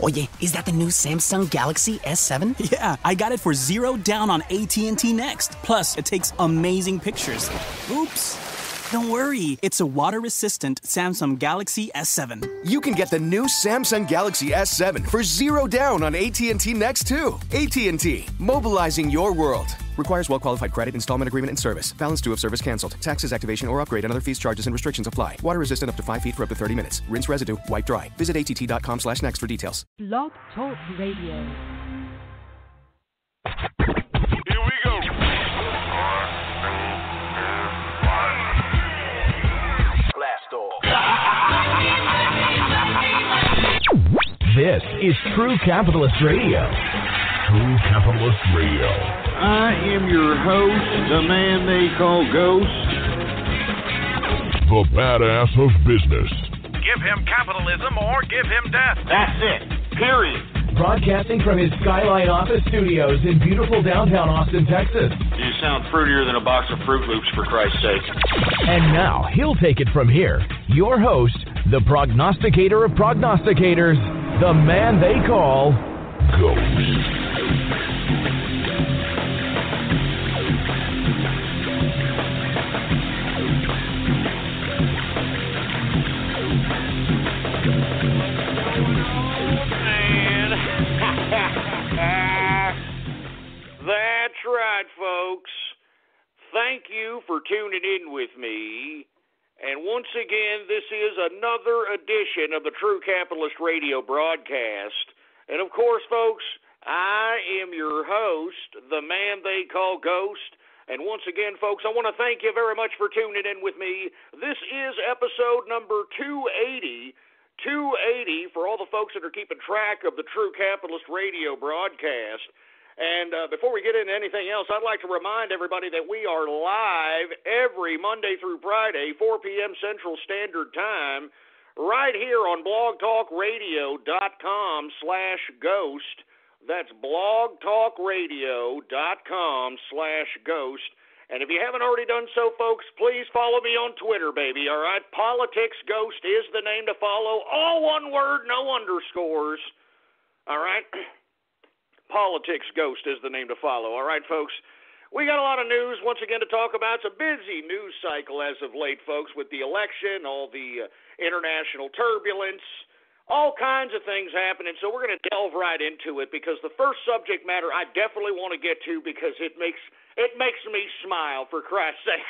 Oye, is that the new Samsung Galaxy S7? Yeah, I got it for $0 on AT&T Next. Plus, it takes amazing pictures. Oops. Don't worry, it's a water-resistant Samsung Galaxy S7. You can get the new Samsung Galaxy S7 for $0 on AT&T Next too. AT&T, mobilizing your world. Requires well-qualified credit, installment agreement, and service. Balance due if service canceled. Taxes, activation, or upgrade, and other fees, charges, and restrictions apply. Water resistant up to 5 feet for up to 30 minutes. Rinse residue. Wipe dry. Visit att.com/next for details. Blog Talk Radio. Here we go. This is True Capitalist Radio. True Capitalist Radio. I am your host, the man they call Ghost. The badass of business. Give him capitalism or give him death. That's it. Period. Broadcasting from his Skyline office studios in beautiful downtown Austin, Texas. You sound fruitier than a box of Fruit Loops, for Christ's sake. And now, he'll take it from here. Your host, the prognosticator of prognosticators, the man they call Ghost. That's right, folks. Thank you for tuning in with me. And once again, this is another edition of the True Capitalist Radio broadcast. And of course, folks, I am your host, the man they call Ghost. And once again, folks, I want to thank you very much for tuning in with me. This is episode number 280. 280 for all the folks that are keeping track of the True Capitalist Radio broadcast. And before we get into anything else, I'd like to remind everybody that we are live every Monday through Friday, 4 p.m. Central Standard Time, right here on blogtalkradio.com/ghost. That's blogtalkradio.com/ghost. And if you haven't already done so, folks, please follow me on Twitter, baby, all right? Politics Ghost is the name to follow. All one word, no underscores, all right? Politics Ghost is the name to follow. All right, folks? We got a lot of news, once again, to talk about. It's a busy news cycle as of late, folks, with the election, all the international turbulence, all kinds of things happening. So we're going to delve right into it because the first subject matter I definitely want to get to because it makes me smile, for Christ's sake.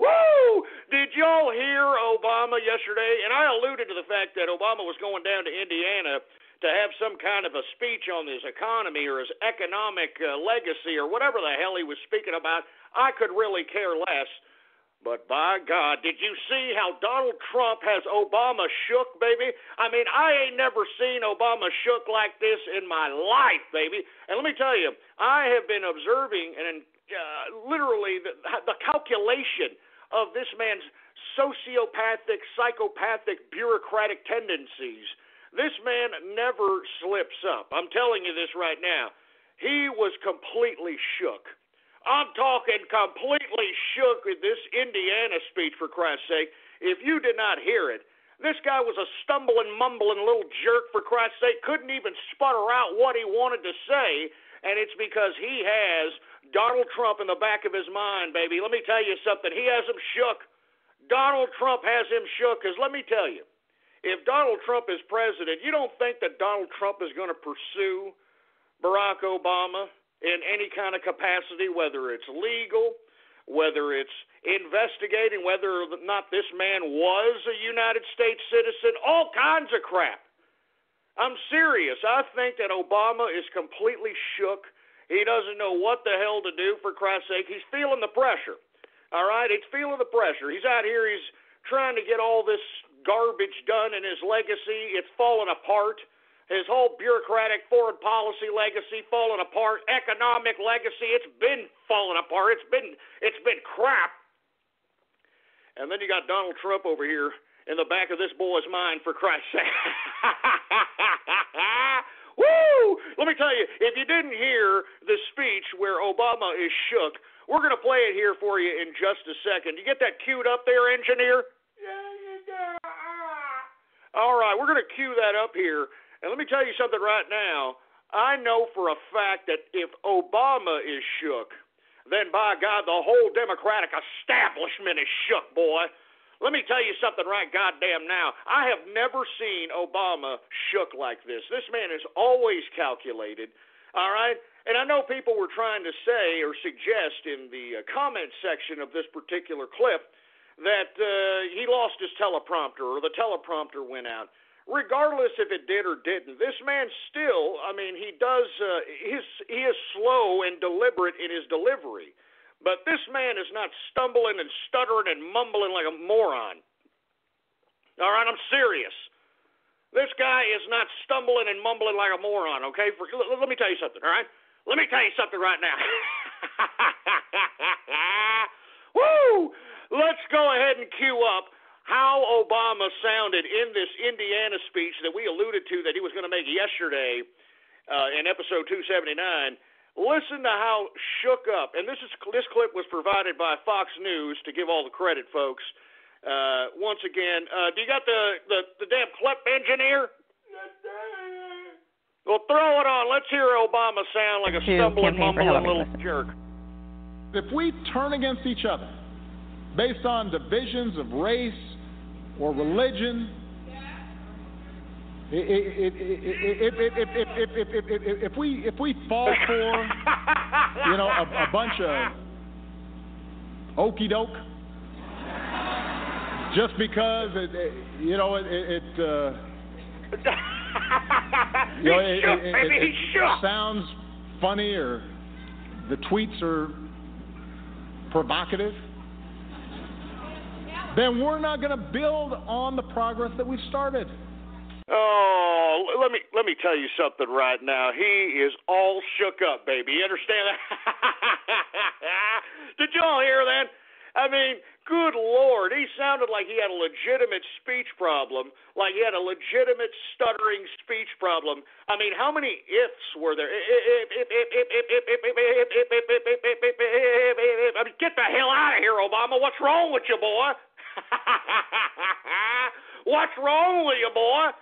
Woo! Did y'all hear Obama yesterday? And I alluded to the fact that Obama was going down to Indiana to have some kind of a speech on his economy or his economic legacy or whatever the hell he was speaking about. I could really care less. But by God, did you see how Donald Trump has Obama shook, baby? I mean, I ain't never seen Obama shook like this in my life, baby. And let me tell you, I have been observing and literally the calculation of this man's sociopathic, psychopathic, bureaucratic tendencies. This man never slips up. I'm telling you this right now. He was completely shook. I'm talking completely shook with this Indiana speech, for Christ's sake. If you did not hear it, this guy was a stumbling, mumbling little jerk, for Christ's sake, couldn't even sputter out what he wanted to say, and it's because he has Donald Trump in the back of his mind, baby. Let me tell you something. He has him shook. Donald Trump has him shook, because let me tell you, if Donald Trump is president, you don't think that Donald Trump is going to pursue Barack Obama in any kind of capacity, whether it's legal, whether it's investigating whether or not this man was a United States citizen, all kinds of crap. I'm serious. I think that Obama is completely shook. He doesn't know what the hell to do, for Christ's sake. He's feeling the pressure, all right? He's feeling the pressure. He's out here. He's trying to get all this garbage done in his legacy. It's falling apart. His whole bureaucratic foreign policy legacy falling apart. Economic legacy, it's been falling apart. It's been crap. And then you got Donald Trump over here in the back of this boy's mind, for Christ's sake. Woo! Let me tell you, if you didn't hear the speech where Obama is shook, we're going to play it here for you in just a second. You get that queued up there, engineer? All right, we're going to cue that up here. And let me tell you something right now. I know for a fact that if Obama is shook, then by God, the whole Democratic establishment is shook, boy. Let me tell you something right goddamn now. I have never seen Obama shook like this. This man is always calculated, all right? And I know people were trying to say or suggest in the comment section of this particular clip that he lost his teleprompter or the teleprompter went out. Regardless if it did or didn't, this man still, I mean, he is slow and deliberate in his delivery. But this man is not stumbling and stuttering and mumbling like a moron. All right, I'm serious. This guy is not stumbling and mumbling like a moron, okay? Let me tell you something, all right? Let me tell you something right now. Woo! Let's go ahead and cue up how Obama sounded in this Indiana speech that we alluded to that he was going to make yesterday in episode 279. Listen to how shook up, and this clip was provided by Fox News to give all the credit, folks. Once again, do you got the damn clip engineer? Well, throw it on. Let's hear Obama sound like a stumbling, mumbling little jerk. If we turn against each other based on divisions of race or religion, if we fall for, you know, a bunch of okey doke, just because it sounds funny or the tweets are provocative, then we're not going to build on the progress that we've started. Oh, let me tell you something right now. He is all shook up, baby. You understand that? Did y'all hear that? I mean, good Lord, he sounded like he had a legitimate speech problem, like he had a legitimate stuttering speech problem. I mean, how many ifs were there? I mean, get the hell out of here, Obama. What's wrong with you, boy? What's wrong with you, boy?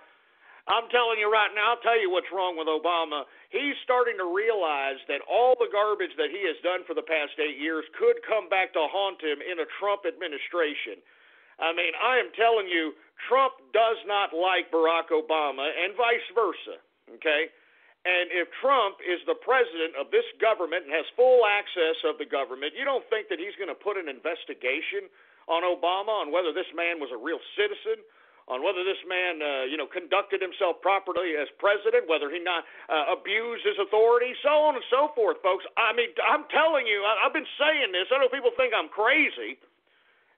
I'm telling you right now, I'll tell you what's wrong with Obama. He's starting to realize that all the garbage that he has done for the past 8 years could come back to haunt him in a Trump administration. I mean, I am telling you, Trump does not like Barack Obama and vice versa, okay? And if Trump is the president of this government and has full access of the government, you don't think that he's going to put an investigation on Obama on whether this man was a real citizen, on whether this man, conducted himself properly as president, whether he not abused his authority, so on and so forth, folks. I mean, I'm telling you, I've been saying this. I know people think I'm crazy.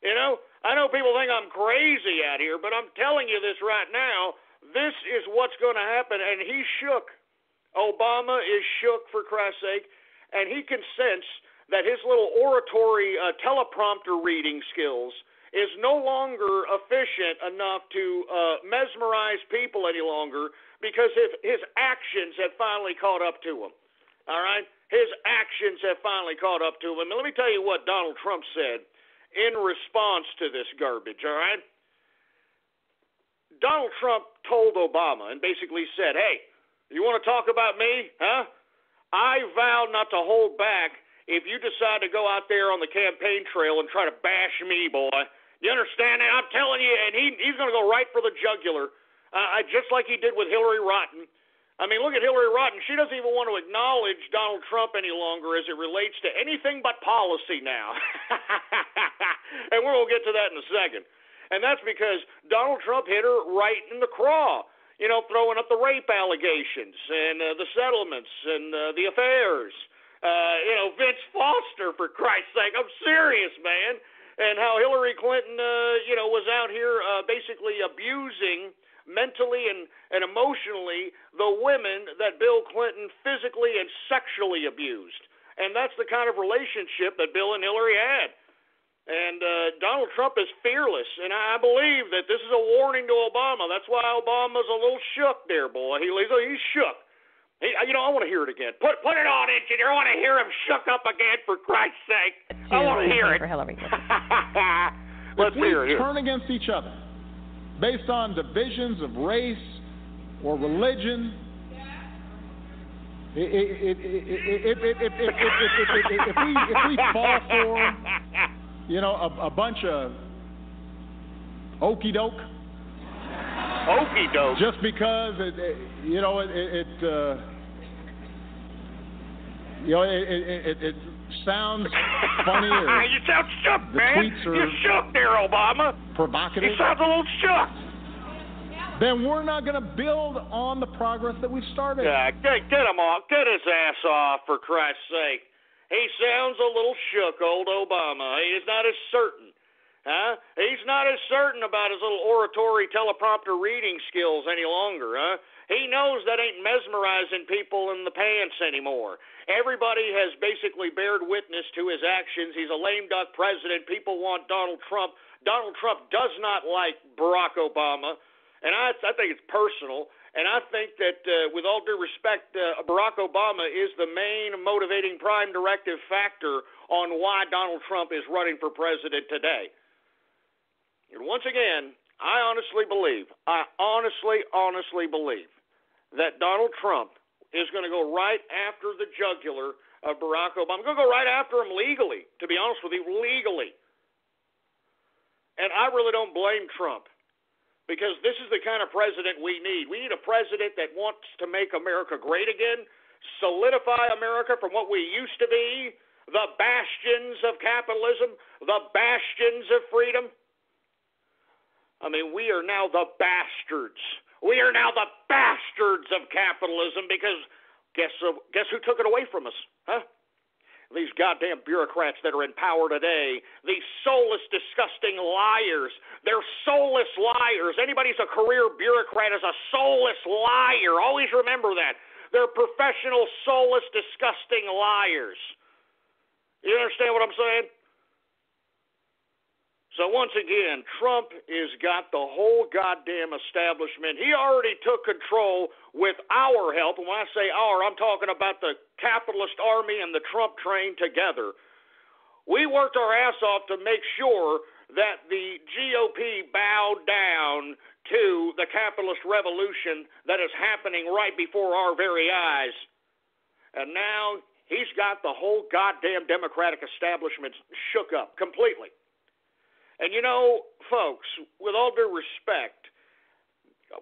You know, I know people think I'm crazy out here, but I'm telling you this right now. This is what's going to happen, and he's shook. Obama is shook, for Christ's sake, and he can sense that his little oratory teleprompter reading skills is no longer efficient enough to mesmerize people any longer because his actions have finally caught up to him. All right? His actions have finally caught up to him. And let me tell you what Donald Trump said in response to this garbage, all right? Donald Trump told Obama and basically said, hey, you want to talk about me, huh? I vow not to hold back if you decide to go out there on the campaign trail and try to bash me, boy. You understand that? I'm telling you, and he's going to go right for the jugular, just like he did with Hillary Rodham. I mean, look at Hillary Rodham. She doesn't even want to acknowledge Donald Trump any longer as it relates to anything but policy now. And we're going to get to that in a second. And that's because Donald Trump hit her right in the craw, you know, throwing up the rape allegations and the settlements and the affairs. Vince Foster, for Christ's sake. I'm serious, man. And how Hillary Clinton, was out here basically abusing mentally and emotionally the women that Bill Clinton physically and sexually abused. And that's the kind of relationship that Bill and Hillary had. And Donald Trump is fearless, and I believe that this is a warning to Obama. That's why Obama's a little shook there, boy. He's shook. I want to hear it again. Put it on, engineer. I want to hear him shook up again, for Christ's sake. I want to hear it. If we turn against each other based on divisions of race or religion, if we fall for, you know, a bunch of okey doke, just because it sounds funny. Or you sound shook, man. You're shook there, Obama. Provocative. You sound a little shook. Then we're not going to build on the progress that we've started. Yeah, get him off. Get his ass off, for Christ's sake. He sounds a little shook, old Obama. He's not as certain. Huh? He's not as certain about his little oratory teleprompter reading skills any longer, huh? He knows that ain't mesmerizing people in the pants anymore. Everybody has basically bared witness to his actions. He's a lame duck president. People want Donald Trump. Donald Trump does not like Barack Obama. And I think it's personal, and I think that, with all due respect, Barack Obama is the main motivating prime directive factor on why Donald Trump is running for president today. And once again, I honestly believe that Donald Trump is going to go right after the jugular of Barack Obama. I'm going to go right after him legally, to be honest with you, legally. And I really don't blame Trump. Because this is the kind of president we need. We need a president that wants to make America great again, solidify America from what we used to be, the bastions of capitalism, the bastions of freedom. I mean, we are now the bastards. We are now the bastards of capitalism because guess who took it away from us, huh? These goddamn bureaucrats that are in power today, these soulless, disgusting liars. They're soulless liars. Anybody who's a career bureaucrat is a soulless liar. Always remember that. They're professional, soulless, disgusting liars. You understand what I'm saying? So once again, Trump has got the whole goddamn establishment. He already took control with our help. And when I say our, I'm talking about the capitalist army and the Trump train together. We worked our ass off to make sure that the GOP bowed down to the capitalist revolution that is happening right before our very eyes. And now he's got the whole goddamn Democratic establishment shook up completely. And you know, folks, with all due respect,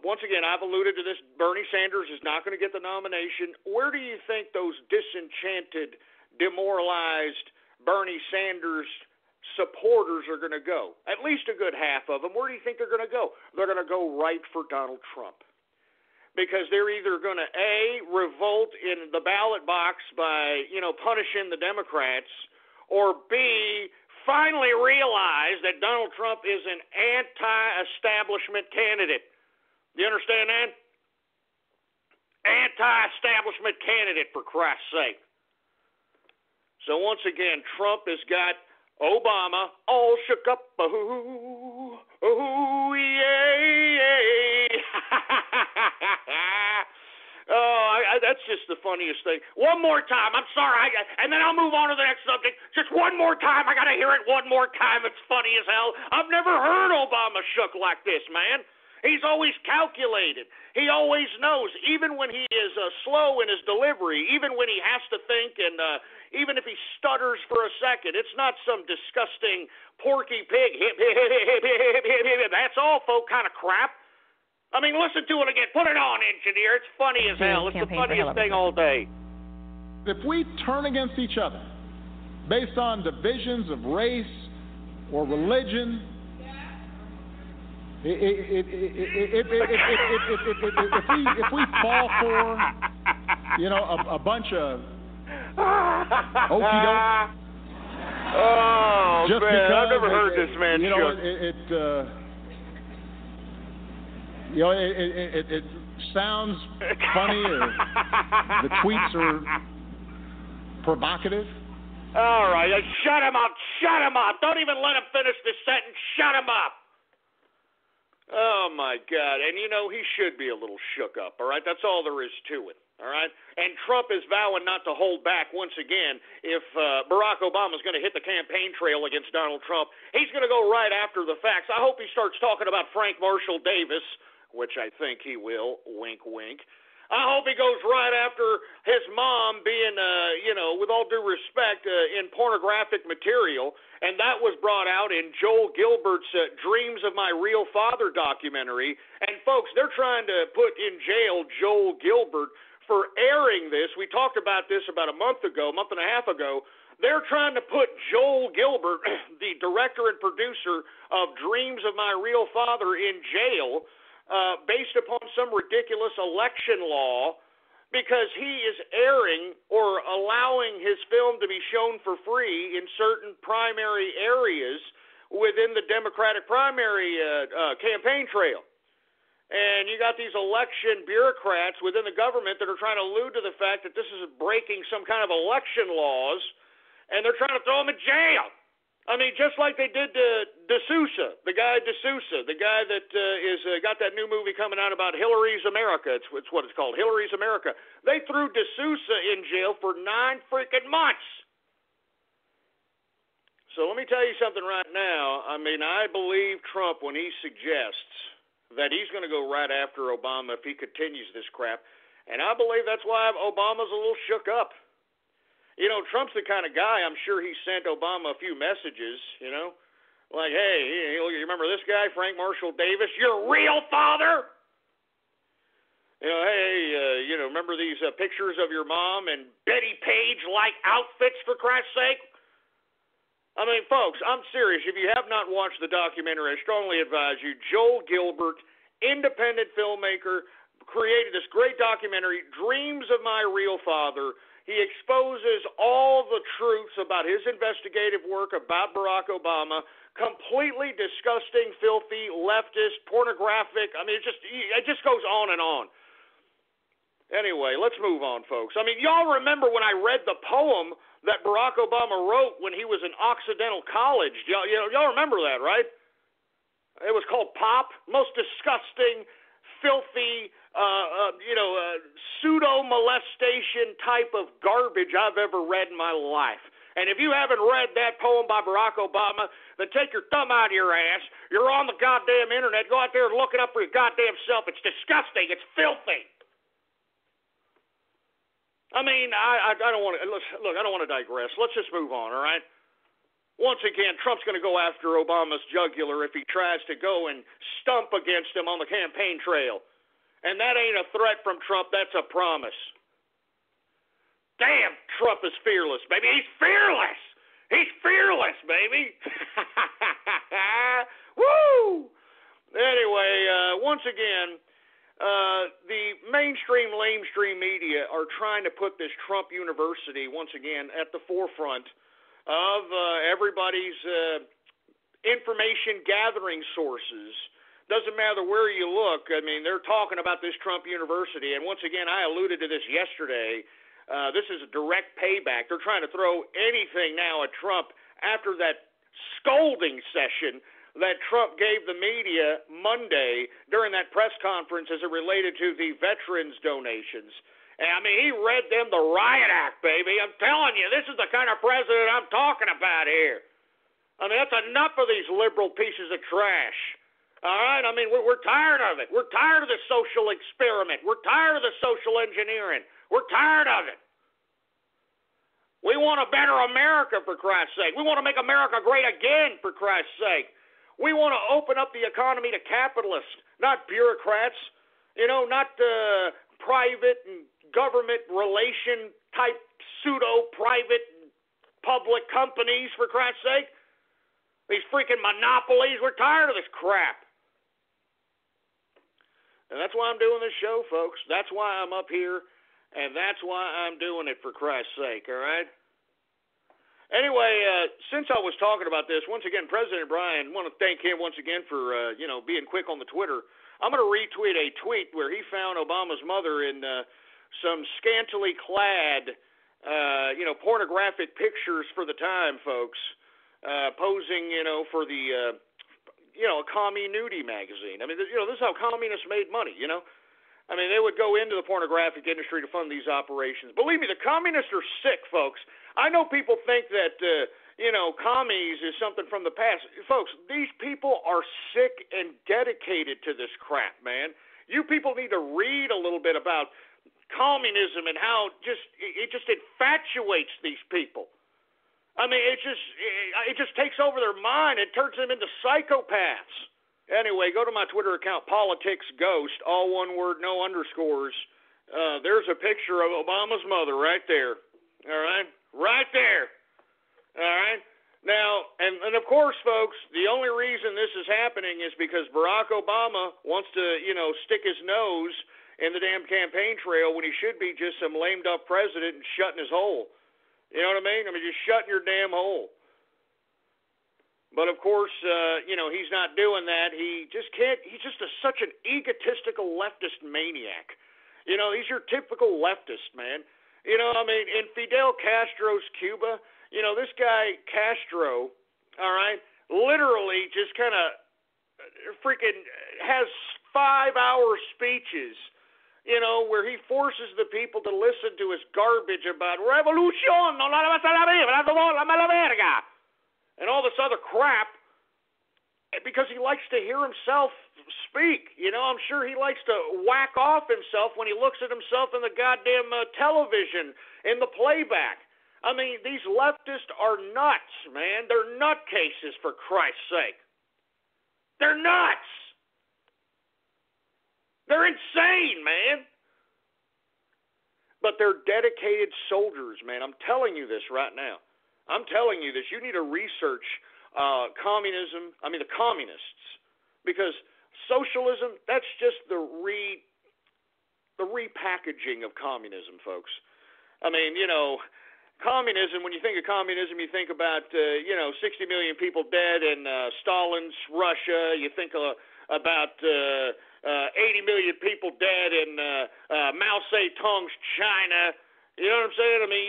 once again, I've alluded to this, Bernie Sanders is not going to get the nomination. Where do you think those disenchanted, demoralized Bernie Sanders supporters are going to go? At least a good half of them. Where do you think they're going to go? They're going to go right for Donald Trump. Because they're either going to, A, revolt in the ballot box by, punishing the Democrats, or B, finally realize that Donald Trump is an anti-establishment candidate. Do you understand that? Anti-establishment candidate, for Christ's sake. So once again, Trump has got Obama all shook up. Ooh, ooh, yay. That's just the funniest thing. One more time. I'm sorry. And then I'll move on to the next subject. Just one more time. I got to hear it one more time. It's funny as hell. I've never heard Obama shook like this, man. He's always calculated. He always knows, even when he is slow in his delivery, even when he has to think, and even if he stutters for a second, it's not some disgusting Porky Pig hip, hip, hip, hip, hip, hip, hip. That's all folk kind of crap. I mean, listen to it again. Put it on, engineer. It's funny as hell. It's the funniest thing all day. If we turn against each other based on divisions of race or religion, if we fall for, a bunch of okey doke, oh just man, because I've never heard this man shook. It sounds funny, or the tweets are provocative. All right, shut him up. Shut him up. Don't even let him finish this sentence. Shut him up. Oh, my God. And, he should be a little shook up, all right? That's all there is to it, all right? And Trump is vowing not to hold back once again. If Barack Obama is going to hit the campaign trail against Donald Trump, he's going to go right after the facts. I hope he starts talking about Frank Marshall Davis, which I think he will, wink, wink. I hope he goes right after his mom being, with all due respect, in pornographic material, and that was brought out in Joel Gilbert's Dreams of My Real Father documentary. And, folks, they're trying to put in jail Joel Gilbert for airing this. We talked about this about a month and a half ago. They're trying to put Joel Gilbert, the director and producer of Dreams of My Real Father, in jail based upon some ridiculous election law because he is airing or allowing his film to be shown for free in certain primary areas within the Democratic primary campaign trail. And you got these election bureaucrats within the government that are trying to allude to the fact that this is breaking some kind of election laws, and they're trying to throw him in jail. I mean, just like they did to D'Souza, the guy that got that new movie coming out about Hillary's America. It's what it's called, Hillary's America. They threw D'Souza in jail for 9 freaking months. So let me tell you something right now. I mean, I believe Trump when he suggests that he's going to go right after Obama if he continues this crap. And I believe that's why Obama's a little shook up. Trump's the kind of guy, I'm sure he sent Obama a few messages, like, hey, you remember this guy, Frank Marshall Davis, your real father? Hey, remember these pictures of your mom and Betty Page-like outfits, for Christ's sake? I mean, folks, I'm serious. If you have not watched the documentary, I strongly advise you. Joel Gilbert, independent filmmaker, created this great documentary, Dreams of My Real Father. He exposes all the truths about his investigative work about Barack Obama, completely disgusting, filthy, leftist, pornographic. I mean, it just goes on and on. Anyway, let's move on, folks. I mean, y'all remember when I read the poem that Barack Obama wrote when he was in Occidental College? Y'all remember that, right? It was called Pop. Most disgusting, filthy, pseudo-molestation type of garbage I've ever read in my life. And if you haven't read that poem by Barack Obama, then take your thumb out of your ass. You're on the goddamn internet. Go out there and look it up for your goddamn self. It's disgusting. It's filthy. I mean, I don't want to look. I don't want to digress. Let's just move on. All right. Once again, Trump's going to go after Obama's jugular if he tries to go and stump against him on the campaign trail. And that ain't a threat from Trump. That's a promise. Damn, Trump is fearless, baby. He's fearless. He's fearless, baby. Woo! Anyway, once again, the mainstream, lamestream media are trying to put this Trump University, once again, at the forefront of everybody's information gathering sources. Doesn't matter where you look. I mean, they're talking about this Trump University. And once again, I alluded to this yesterday. This is a direct payback. They're trying to throw anything now at Trump after that scolding session that Trump gave the media Monday during that press conference as it related to the veterans donations. And, I mean, he read them the riot act, baby. I'm telling you, this is the kind of president I'm talking about here. I mean, that's enough of these liberal pieces of trash. All right? I mean, we're tired of it. We're tired of the social experiment. We're tired of the social engineering. We're tired of it. We want a better America, for Christ's sake. We want to make America great again, for Christ's sake. We want to open up the economy to capitalists, not bureaucrats, not private and government relation type pseudo-private public companies, for Christ's sake. These freaking monopolies. We're tired of this crap. And that's why I'm doing this show, folks. That's why I'm up here, and that's why I'm doing it, for Christ's sake, all right? Anyway, since I was talking about this, once again, President Bryan, I want to thank him once again for, being quick on the Twitter. I'm going to retweet a tweet where he found Obama's mother in some scantily clad, pornographic pictures for the time, folks, posing, for the, a commie nudie magazine. I mean, this is how communists made money, I mean, they would go into the pornographic industry to fund these operations. Believe me, the communists are sick, folks. I know people think that, commies is something from the past. Folks, these people are sick and dedicated to this crap, man. You people need to read a little bit about communism and how it just infatuates these people. I mean, it just takes over their mind. It turns them into psychopaths. Anyway, go to my Twitter account, PoliticsGhost, all one word, no underscores. There's a picture of Obama's mother right there. All right? Right there. All right? Now, and of course, folks, the only reason this is happening is because Barack Obama wants to, stick his nose in the damn campaign trail when he should be just some lamed-up president and shutting his hole. You know what I mean? I mean, just shutting your damn hole. But, of course, he's not doing that. He just can't. He's just such an egotistical leftist maniac. He's your typical leftist, man. I mean, in Fidel Castro's Cuba, this guy Castro, all right, literally just kind of freaking has 5-hour speeches, where he forces the people to listen to his garbage about revolution, no la vas a la verga, and all this other crap, because he likes to hear himself speak. I'm sure he likes to whack off himself when he looks at himself in the goddamn television, in the playback. I mean, these leftists are nuts, man. They're nutcases, for Christ's sake. They're nuts. They're insane, man. But they're dedicated soldiers, man. I'm telling you this right now. I'm telling you this. You need to research the communists. Because socialism, that's just the repackaging of communism, folks. I mean, communism, when you think of communism, you think about, 60 million people dead in Stalin's Russia. You think about 80 million people dead in Mao Zedong's China. You know what I'm saying? I mean,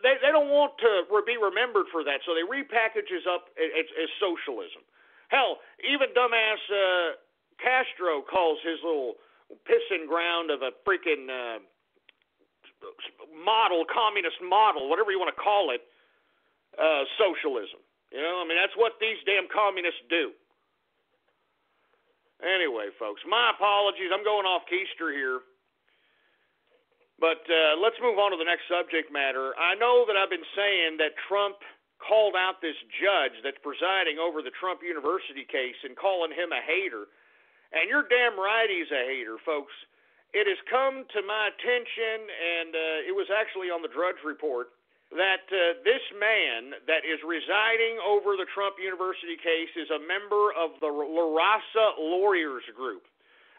they don't want to be remembered for that, so they repackage it up as socialism. Hell, even dumbass Castro calls his little pissing ground of a freaking communist model, whatever you want to call it, socialism. I mean, that's what these damn communists do. Anyway, folks, my apologies. I'm going off keister here. But let's move on to the next subject matter. I know that I've been saying that Trump called out this judge that's presiding over the Trump University case and calling him a hater. And you're damn right he's a hater, folks. It has come to my attention, and it was actually on the Drudge Report, that this man that is residing over the Trump University case is a member of the La Raza Lawyers Group.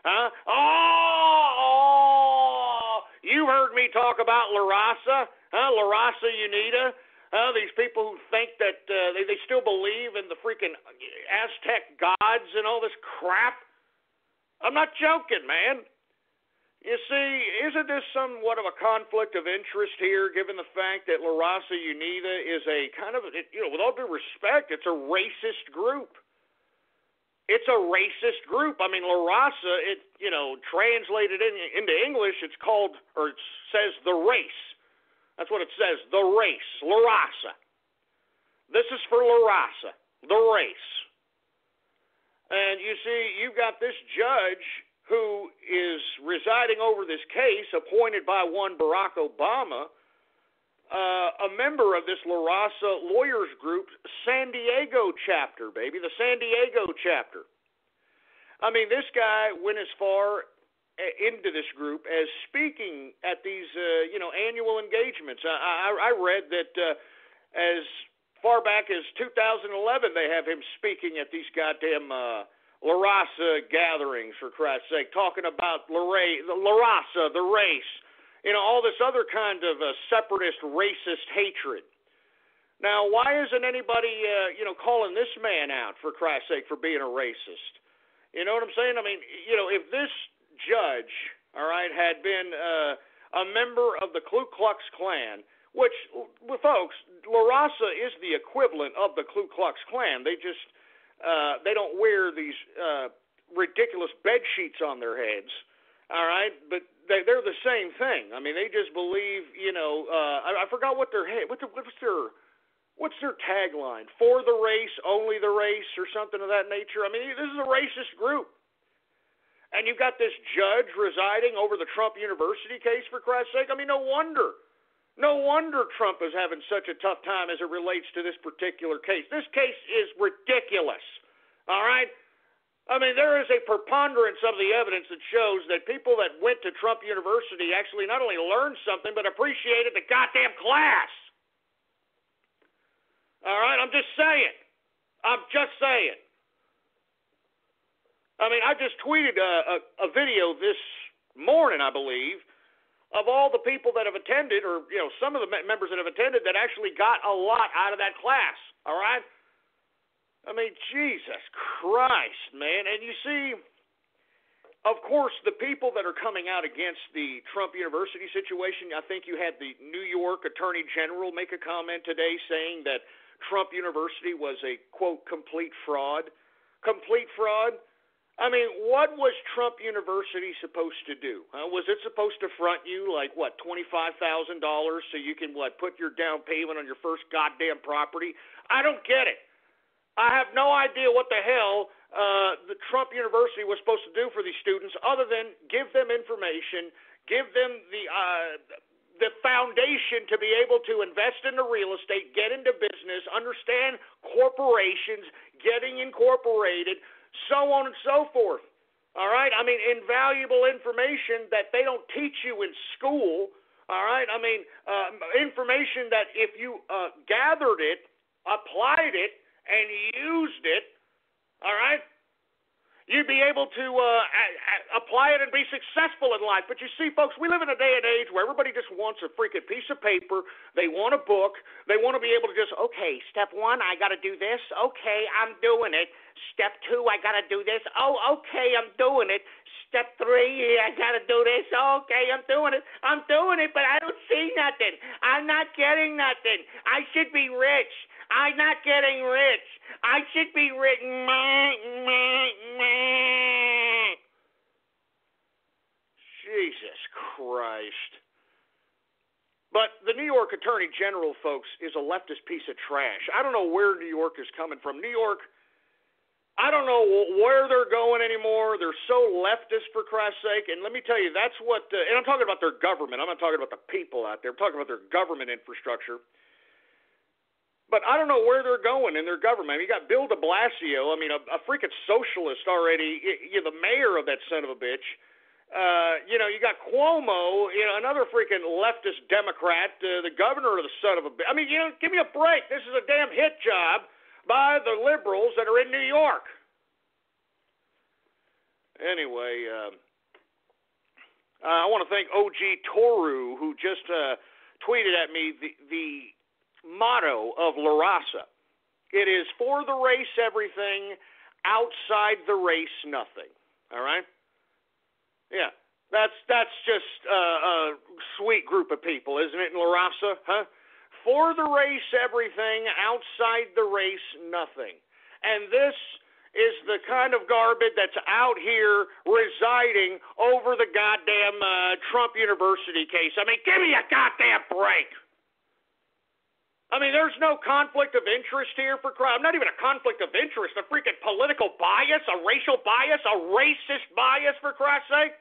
Huh? Oh, you've heard me talk about La Raza, La Raza Unida. These people who think that they still believe in the freaking Aztec gods and all this crap. I'm not joking, man. You see, isn't this somewhat of a conflict of interest here, given the fact that La Raza Unida is a kind of, with all due respect, it's a racist group. It's a racist group. I mean, La Raza, translated into English, it's called, or it says the race. That's what it says, the race, La Raza. This is for La Raza, the race. And you see, you've got this judge who is residing over this case, appointed by one Barack Obama, a member of this La Raza Lawyers Group, San Diego chapter, baby, the San Diego chapter. I mean, this guy went as far into this group as speaking at these, annual engagements. I read that as far back as 2011, they have him speaking at these goddamn La Raza gatherings, for Christ's sake, talking about La Raza, the race, all this other kind of separatist, racist hatred. Now, why isn't anybody, calling this man out, for Christ's sake, for being a racist? You know what I'm saying? I mean, if this judge, all right, had been a member of the Ku Klux Klan, which, folks, La Raza is the equivalent of the Ku Klux Klan. They just they don't wear these ridiculous bed sheets on their heads, all right? But they're the same thing. I mean, they just believe, I forgot what's their tagline? For the race, only the race, or something of that nature. I mean, this is a racist group. And you've got this judge residing over the Trump University case, for Christ's sake. I mean, no wonder Trump is having such a tough time as it relates to this particular case. This case is ridiculous, all right? I mean, there is a preponderance of the evidence that shows that people that went to Trump University actually not only learned something, but appreciated the goddamn class. All right? I'm just saying. I mean, I just tweeted a video this morning, I believe, of all the people that have attended, or, some of the members that have attended that actually got a lot out of that class, all right? I mean, Jesus Christ, man. And you see, of course, the people that are coming out against the Trump University situation, I think you had the New York Attorney General make a comment today saying that Trump University was a, quote, complete fraud. Complete fraud? I mean, what was Trump University supposed to do? Was it supposed to front you like, what, $25,000 so you can, put your down payment on your first goddamn property? I don't get it. I have no idea what the hell the Trump University was supposed to do for these students other than give them information, give them the foundation to be able to invest into real estate, get into business, understand corporations, getting incorporated, so on and so forth. All right? I mean, invaluable information that they don't teach you in school. All right? I mean, information that if you gathered it, applied it, and used it, all right, you'd be able to apply it and be successful in life. But you see, folks, we live in a day and age where everybody just wants a freaking piece of paper. They want a book. They want to be able to just, okay, step 1, I got to do this. Okay, I'm doing it. Step 2, I got to do this. Oh, okay, I'm doing it. Step 3, I got to do this. Okay, I'm doing it. I'm doing it, but I don't see nothing. I'm not getting nothing. I should be rich. I'm not getting rich. I should be rich. Jesus Christ. But the New York Attorney General, folks, is a leftist piece of trash. I don't know where New York is coming from. New York, I don't know where they're going anymore. They're so leftist, for Christ's sake. And let me tell you, that's what, and I'm talking about their government. I'm not talking about the people out there. I'm talking about their government infrastructure. But I don't know where they're going in their government. I mean, you got Bill de Blasio, a freaking socialist already, the mayor of that son of a bitch. You got Cuomo, another freaking leftist Democrat, the governor of the son of a bitch. I mean, give me a break. This is a damn hit job by the liberals that are in New York. Anyway, I want to thank OG Toru, who just tweeted at me the motto of La Raza. It is for the race everything, outside the race nothing. All right? Yeah. That's just a sweet group of people, isn't it, in La Raza? Huh? For the race everything, outside the race nothing. And this is the kind of garbage that's out here residing over the goddamn Trump University case. I mean, give me a goddamn break. I mean, there's no conflict of interest here for crime. Not even a conflict of interest, a freaking political bias, a racial bias, a racist bias, for Christ's sake.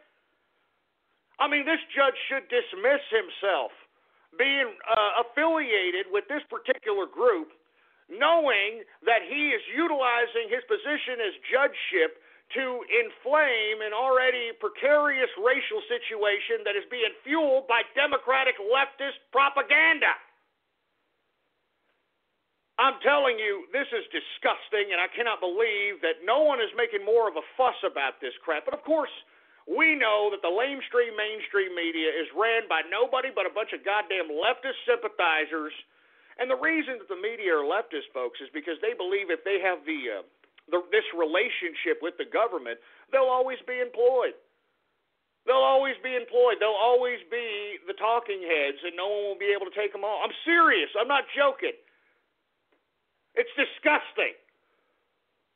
I mean, this judge should dismiss himself being affiliated with this particular group, knowing that he is utilizing his position as judgeship to inflame an already precarious racial situation that is being fueled by Democratic leftist propaganda. I'm telling you, this is disgusting, and I cannot believe that no one is making more of a fuss about this crap. But, of course, we know that the mainstream media is ran by nobody but a bunch of goddamn leftist sympathizers. And the reason that the media are leftist, folks, is because they believe if they have this relationship with the government, they'll always be employed. They'll always be employed. They'll always be the talking heads, and no one will be able to take them all. I'm serious. I'm not joking. It's disgusting.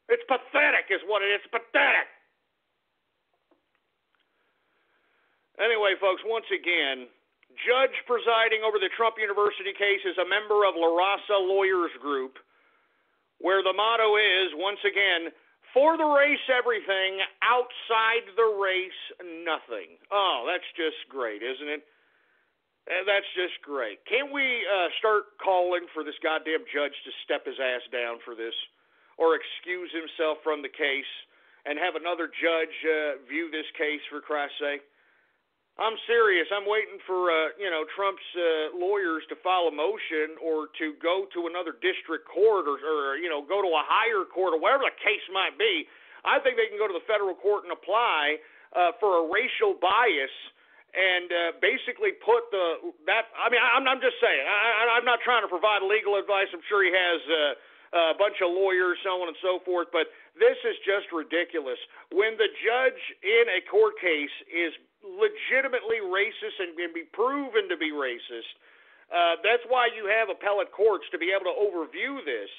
It's pathetic is what it is. It's pathetic. Anyway, folks, once again, judge presiding over the Trump University case is a member of La Raza Lawyers Group, where the motto is, once again, for the race, everything, outside the race, nothing. Oh, that's just great, isn't it? That's just great. Can't we start calling for this goddamn judge to step his ass down for this, or excuse himself from the case, and have another judge view this case, for Christ's sake? I'm serious. I'm waiting for Trump's lawyers to file a motion or to go to another district court or go to a higher court or whatever the case might be. I think they can go to the federal court and apply for a racial bias and basically put I'm just saying. I'm not trying to provide legal advice. I'm sure he has a bunch of lawyers, so on and so forth, but this is just ridiculous. When the judge in a court case is legitimately racist and can be proven to be racist, that's why you have appellate courts to be able to overview this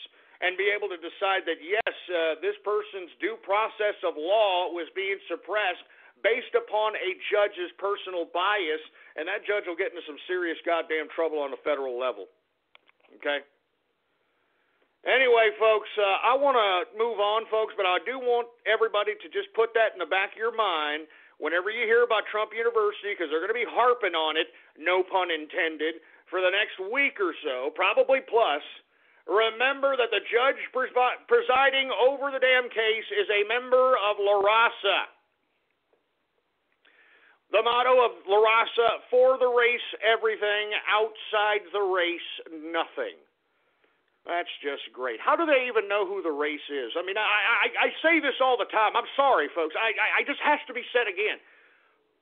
and be able to decide that, yes, this person's due process of law was being suppressed based upon a judge's personal bias, and that judge will get into some serious goddamn trouble on the federal level. Okay? Anyway, folks, I want to move on, folks, but I do want everybody to just put that in the back of your mind whenever you hear about Trump University, because they're going to be harping on it, no pun intended, for the next week or so, probably plus. Remember that the judge presiding over the damn case is a member of La Raza. The motto of La Raza, for the race, everything, outside the race, nothing. That's just great. How do they even know who the race is? I mean, I say this all the time. I'm sorry, folks. I just has to be said again.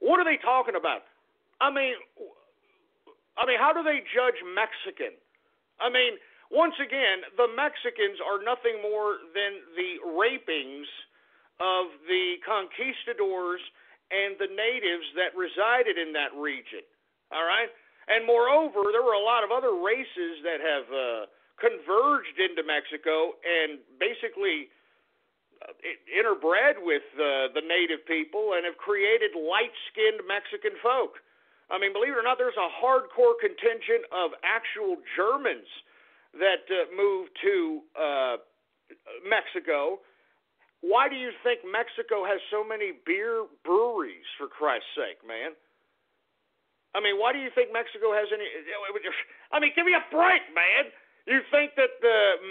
What are they talking about? I mean, how do they judge Mexican? I mean, once again, the Mexicans are nothing more than the rapings of the conquistadors and the natives that resided in that region. All right? And moreover, there were a lot of other races that have converged into Mexico and basically interbred with the native people and have created light-skinned Mexican folk. I mean, believe it or not, there's a hardcore contingent of actual Germans that moved to Mexico. Why do you think Mexico has so many beer breweries, for Christ's sake, man? I mean, why do you think Mexico has any... I mean, give me a break, man. You think that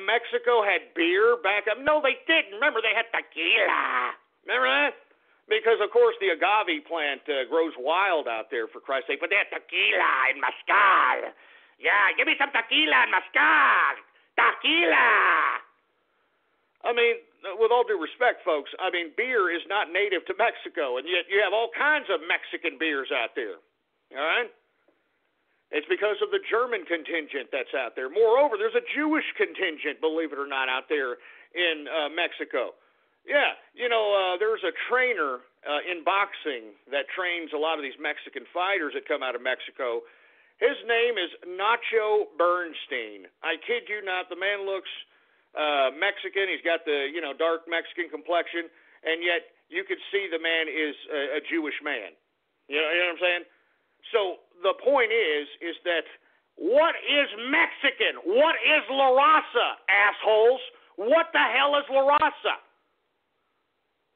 Mexico had beer back up? No, they didn't. Remember, they had tequila. Remember that? Because, of course, the agave plant grows wild out there, for Christ's sake. But they had tequila and mezcal. Yeah, give me some tequila and mezcal. Tequila. I mean, with all due respect, folks, I mean, beer is not native to Mexico, and yet you have all kinds of Mexican beers out there. All right? It's because of the German contingent that's out there. Moreover, there's a Jewish contingent, believe it or not, out there in Mexico. Yeah, there's a trainer in boxing that trains a lot of these Mexican fighters that come out of Mexico. His name is Nacho Bernstein. I kid you not, the man looks Mexican. He's got the, dark Mexican complexion, and yet you could see the man is a Jewish man. You know what I'm saying? So the point is that what is Mexican? What is La Raza, assholes? What the hell is La Raza?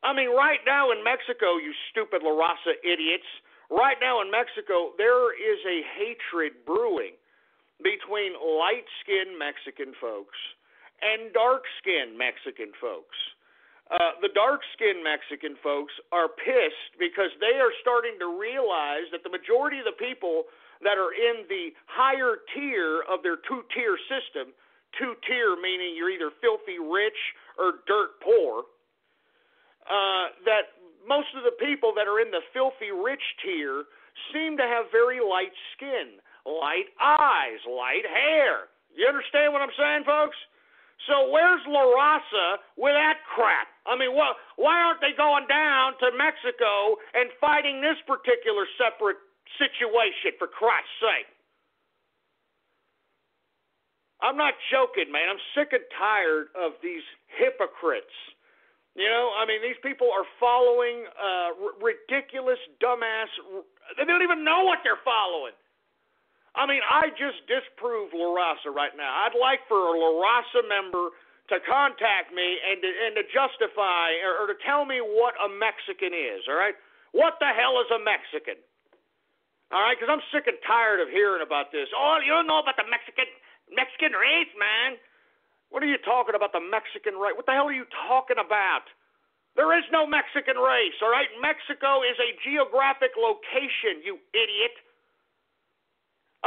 I mean, right now in Mexico, you stupid La Raza idiots, right now in Mexico, there is a hatred brewing between light-skinned Mexican folks and dark-skinned Mexican folks. The dark-skinned Mexican folks are pissed because they are starting to realize that the majority of the people that are in the higher tier of their two-tier system, two-tier meaning you're either filthy rich or dirt poor, that most of the people that are in the filthy rich tier seem to have very light skin, light eyes, light hair. You understand what I'm saying, folks? So where's La Raza with that crap? I mean, why aren't they going down to Mexico and fighting this particular separate situation, for Christ's sake? I'm not joking, man. I'm sick and tired of these hypocrites You know, I mean, these people are following ridiculous, dumbass. They don't even know what they're following. I mean, I just disproved La Raza right now. I'd like for a La Raza member to contact me and to justify or to tell me what a Mexican is, all right? What the hell is a Mexican? All right, because I'm sick and tired of hearing about this. Oh, you don't know about the Mexican race, man. What are you talking about, the Mexican race? What the hell are you talking about? There is no Mexican race, all right? Mexico is a geographic location, you idiot.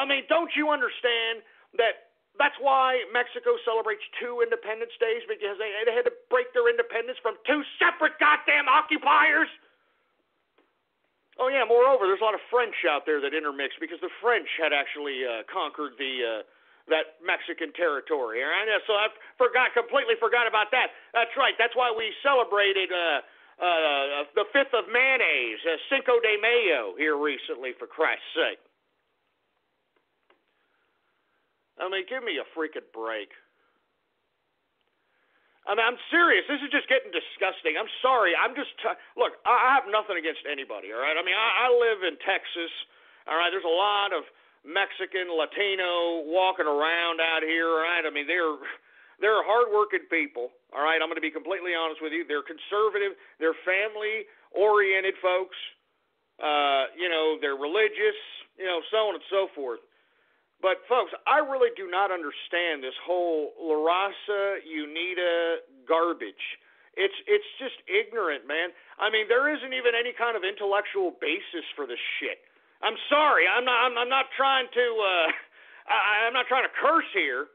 I mean, don't you understand that that's why Mexico celebrates 2 Independence Days, because they had to break their independence from 2 separate goddamn occupiers? Oh, yeah, moreover, there's a lot of French out there that intermix because the French had actually conquered that Mexican territory, all right? So I completely forgot about that. That's right. That's why we celebrated the 5th of mayonnaise, Cinco de Mayo, here recently, for Christ's sake. I mean, give me a freaking break. I mean, I'm serious. This is just getting disgusting. I'm sorry. I'm just look, I have nothing against anybody, all right? I mean, I live in Texas, all right? There's a lot of Mexican, Latino walking around out here, all right? I mean, they're hardworking people, all right? I'm going to be completely honest with you. They're conservative. They're family-oriented folks. You know, they're religious, you know, so on and so forth. But, folks, I really do not understand this whole La Raza Unida garbage. It's just ignorant, man. I mean, there isn't even any kind of intellectual basis for this shit. I'm sorry. I'm not trying to I'm not trying to curse here.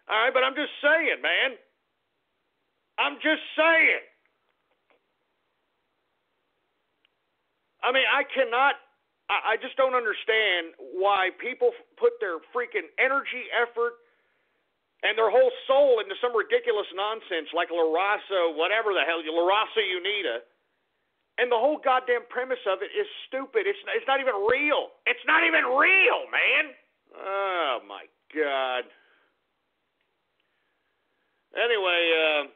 All right, but I'm just saying, man. I'm just saying. I mean, I just don't understand why people put their freaking energy, effort, and their whole soul into some ridiculous nonsense like La Raza, whatever the hell, La Raza Unida. And the whole goddamn premise of it is stupid. It's not even real. It's not even real, man. Oh, my God. Anyway,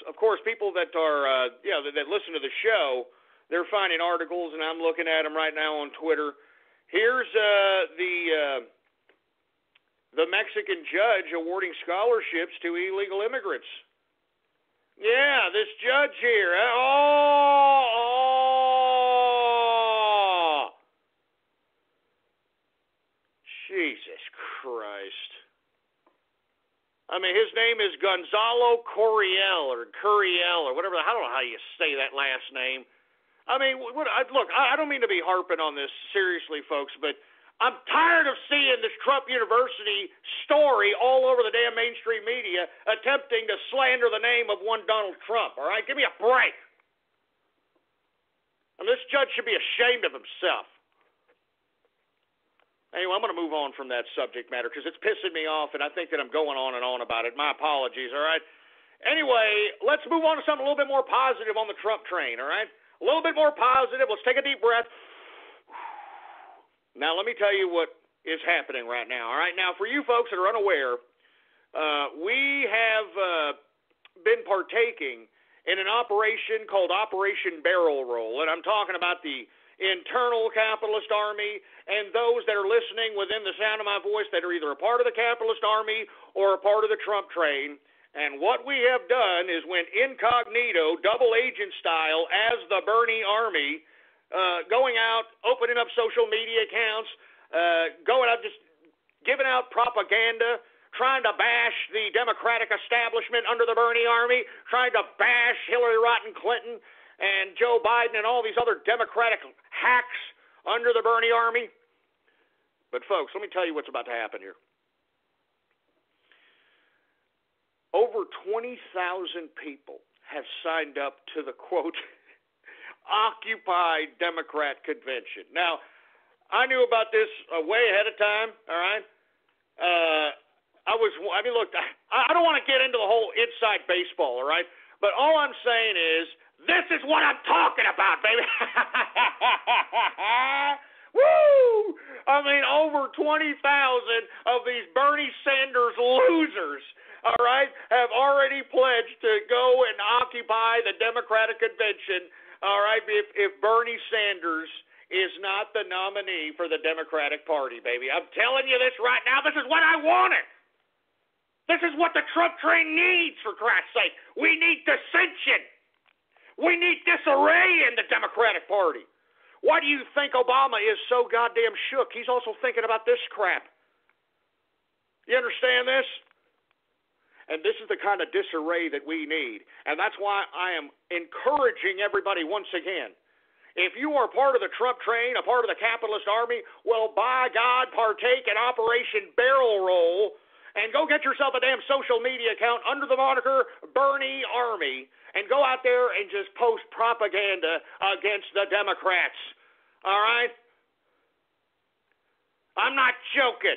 of course, people that are, that listen to the show, they're finding articles, and I'm looking at them right now on Twitter. Here's the Mexican judge awarding scholarships to illegal immigrants. Yeah, this judge here. Oh! Jesus Christ. I mean, his name is Gonzalo Curiel or whatever. I don't know how you say that last name. I mean, look, I don't mean to be harping on this seriously, folks, but I'm tired of seeing this Trump University story all over the damn mainstream media attempting to slander the name of one Donald Trump, all right? Give me a break. And this judge should be ashamed of himself. Anyway, I'm going to move on from that subject matter because it's pissing me off, and I think that I'm going on and on about it. My apologies, all right? Anyway, let's move on to something a little bit more positive on the Trump train, all right? A little bit more positive. Let's take a deep breath. Now, let me tell you what is happening right now. All right, now, for you folks that are unaware, we have been partaking in an operation called Operation Barrel Roll, and I'm talking about the internal capitalist army and those that are listening within the sound of my voice that are either a part of the capitalist army or a part of the Trump train. And what we have done is went incognito, double agent style, as the Bernie Army, going out, opening up social media accounts, going out just giving out propaganda, trying to bash the Democratic establishment under the Bernie Army, trying to bash Hillary Clinton and Joe Biden and all these other Democratic hacks under the Bernie Army. But, folks, let me tell you what's about to happen here. Over 20,000 people have signed up to the, quote, Occupy Democrat Convention. Now, I knew about this way ahead of time, all right? Look, I don't want to get into the whole inside baseball, all right? But all I'm saying is, this is what I'm talking about, baby. Woo! I mean, over 20,000 of these Bernie Sanders losers, all right, have already pledged to go and occupy the Democratic convention, all right, if Bernie Sanders is not the nominee for the Democratic Party, baby. I'm telling you this right now. This is what I wanted. This is what the Trump train needs, for Christ's sake. We need dissension. We need disarray in the Democratic Party. Why do you think Obama is so goddamn shook? He's also thinking about this crap. You understand this? And this is the kind of disarray that we need. And that's why I am encouraging everybody once again. If you are part of the Trump train, a part of the capitalist army, well, by God, partake in Operation Barrel Roll and go get yourself a damn social media account under the moniker Bernie Army and go out there and just post propaganda against the Democrats. All right? I'm not joking.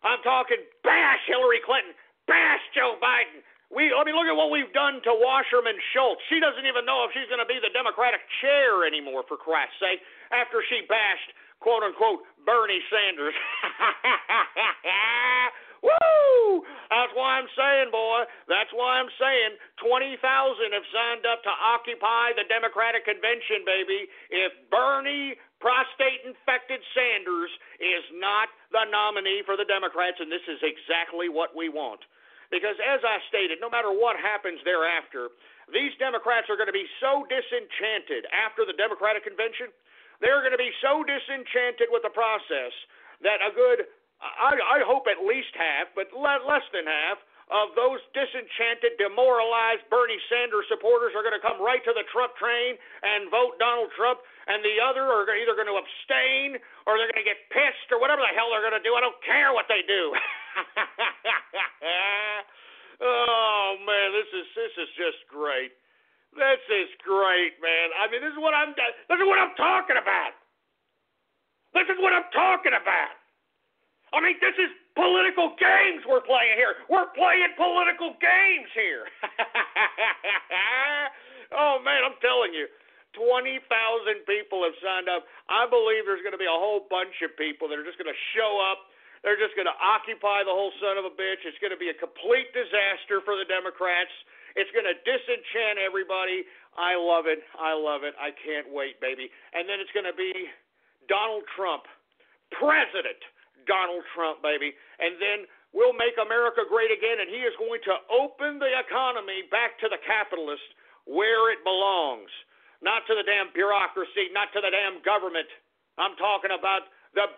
I'm talking bash Hillary Clinton, bash Joe Biden. Look at what we've done to Wasserman Schultz. She doesn't even know if she's going to be the Democratic chair anymore, for Christ's sake, after she bashed, quote-unquote, Bernie Sanders. Woo! That's why I'm saying, boy, that's why I'm saying 20,000 have signed up to occupy the Democratic convention, baby. If Bernie prostate-infected Sanders is not the nominee for the Democrats, and this is exactly what we want. Because as I stated, no matter what happens thereafter, these Democrats are going to be so disenchanted after the Democratic convention, they're going to be so disenchanted with the process that a good, I hope at least half, but less than half, of those disenchanted, demoralized Bernie Sanders supporters are going to come right to the Trump train and vote Donald Trump, and the other are either going to abstain or they're going to get pissed or whatever the hell they're going to do. I don't care what they do. Oh, man, this is just great. This is great, man. I mean, this is what I'm talking about. This is what I'm talking about. I mean, this is political games we're playing here. We're playing political games here. Oh, man, I'm telling you, 20,000 people have signed up. I believe there's going to be a whole bunch of people that are just going to show up. They're just going to occupy the whole son of a bitch. It's going to be a complete disaster for the Democrats. It's going to disenchant everybody. I love it. I love it. I can't wait, baby. And then it's going to be Donald Trump, President Donald Trump, baby. And then we'll make America great again, and he is going to open the economy back to the capitalists where it belongs. Not to the damn bureaucracy, not to the damn government. I'm talking about the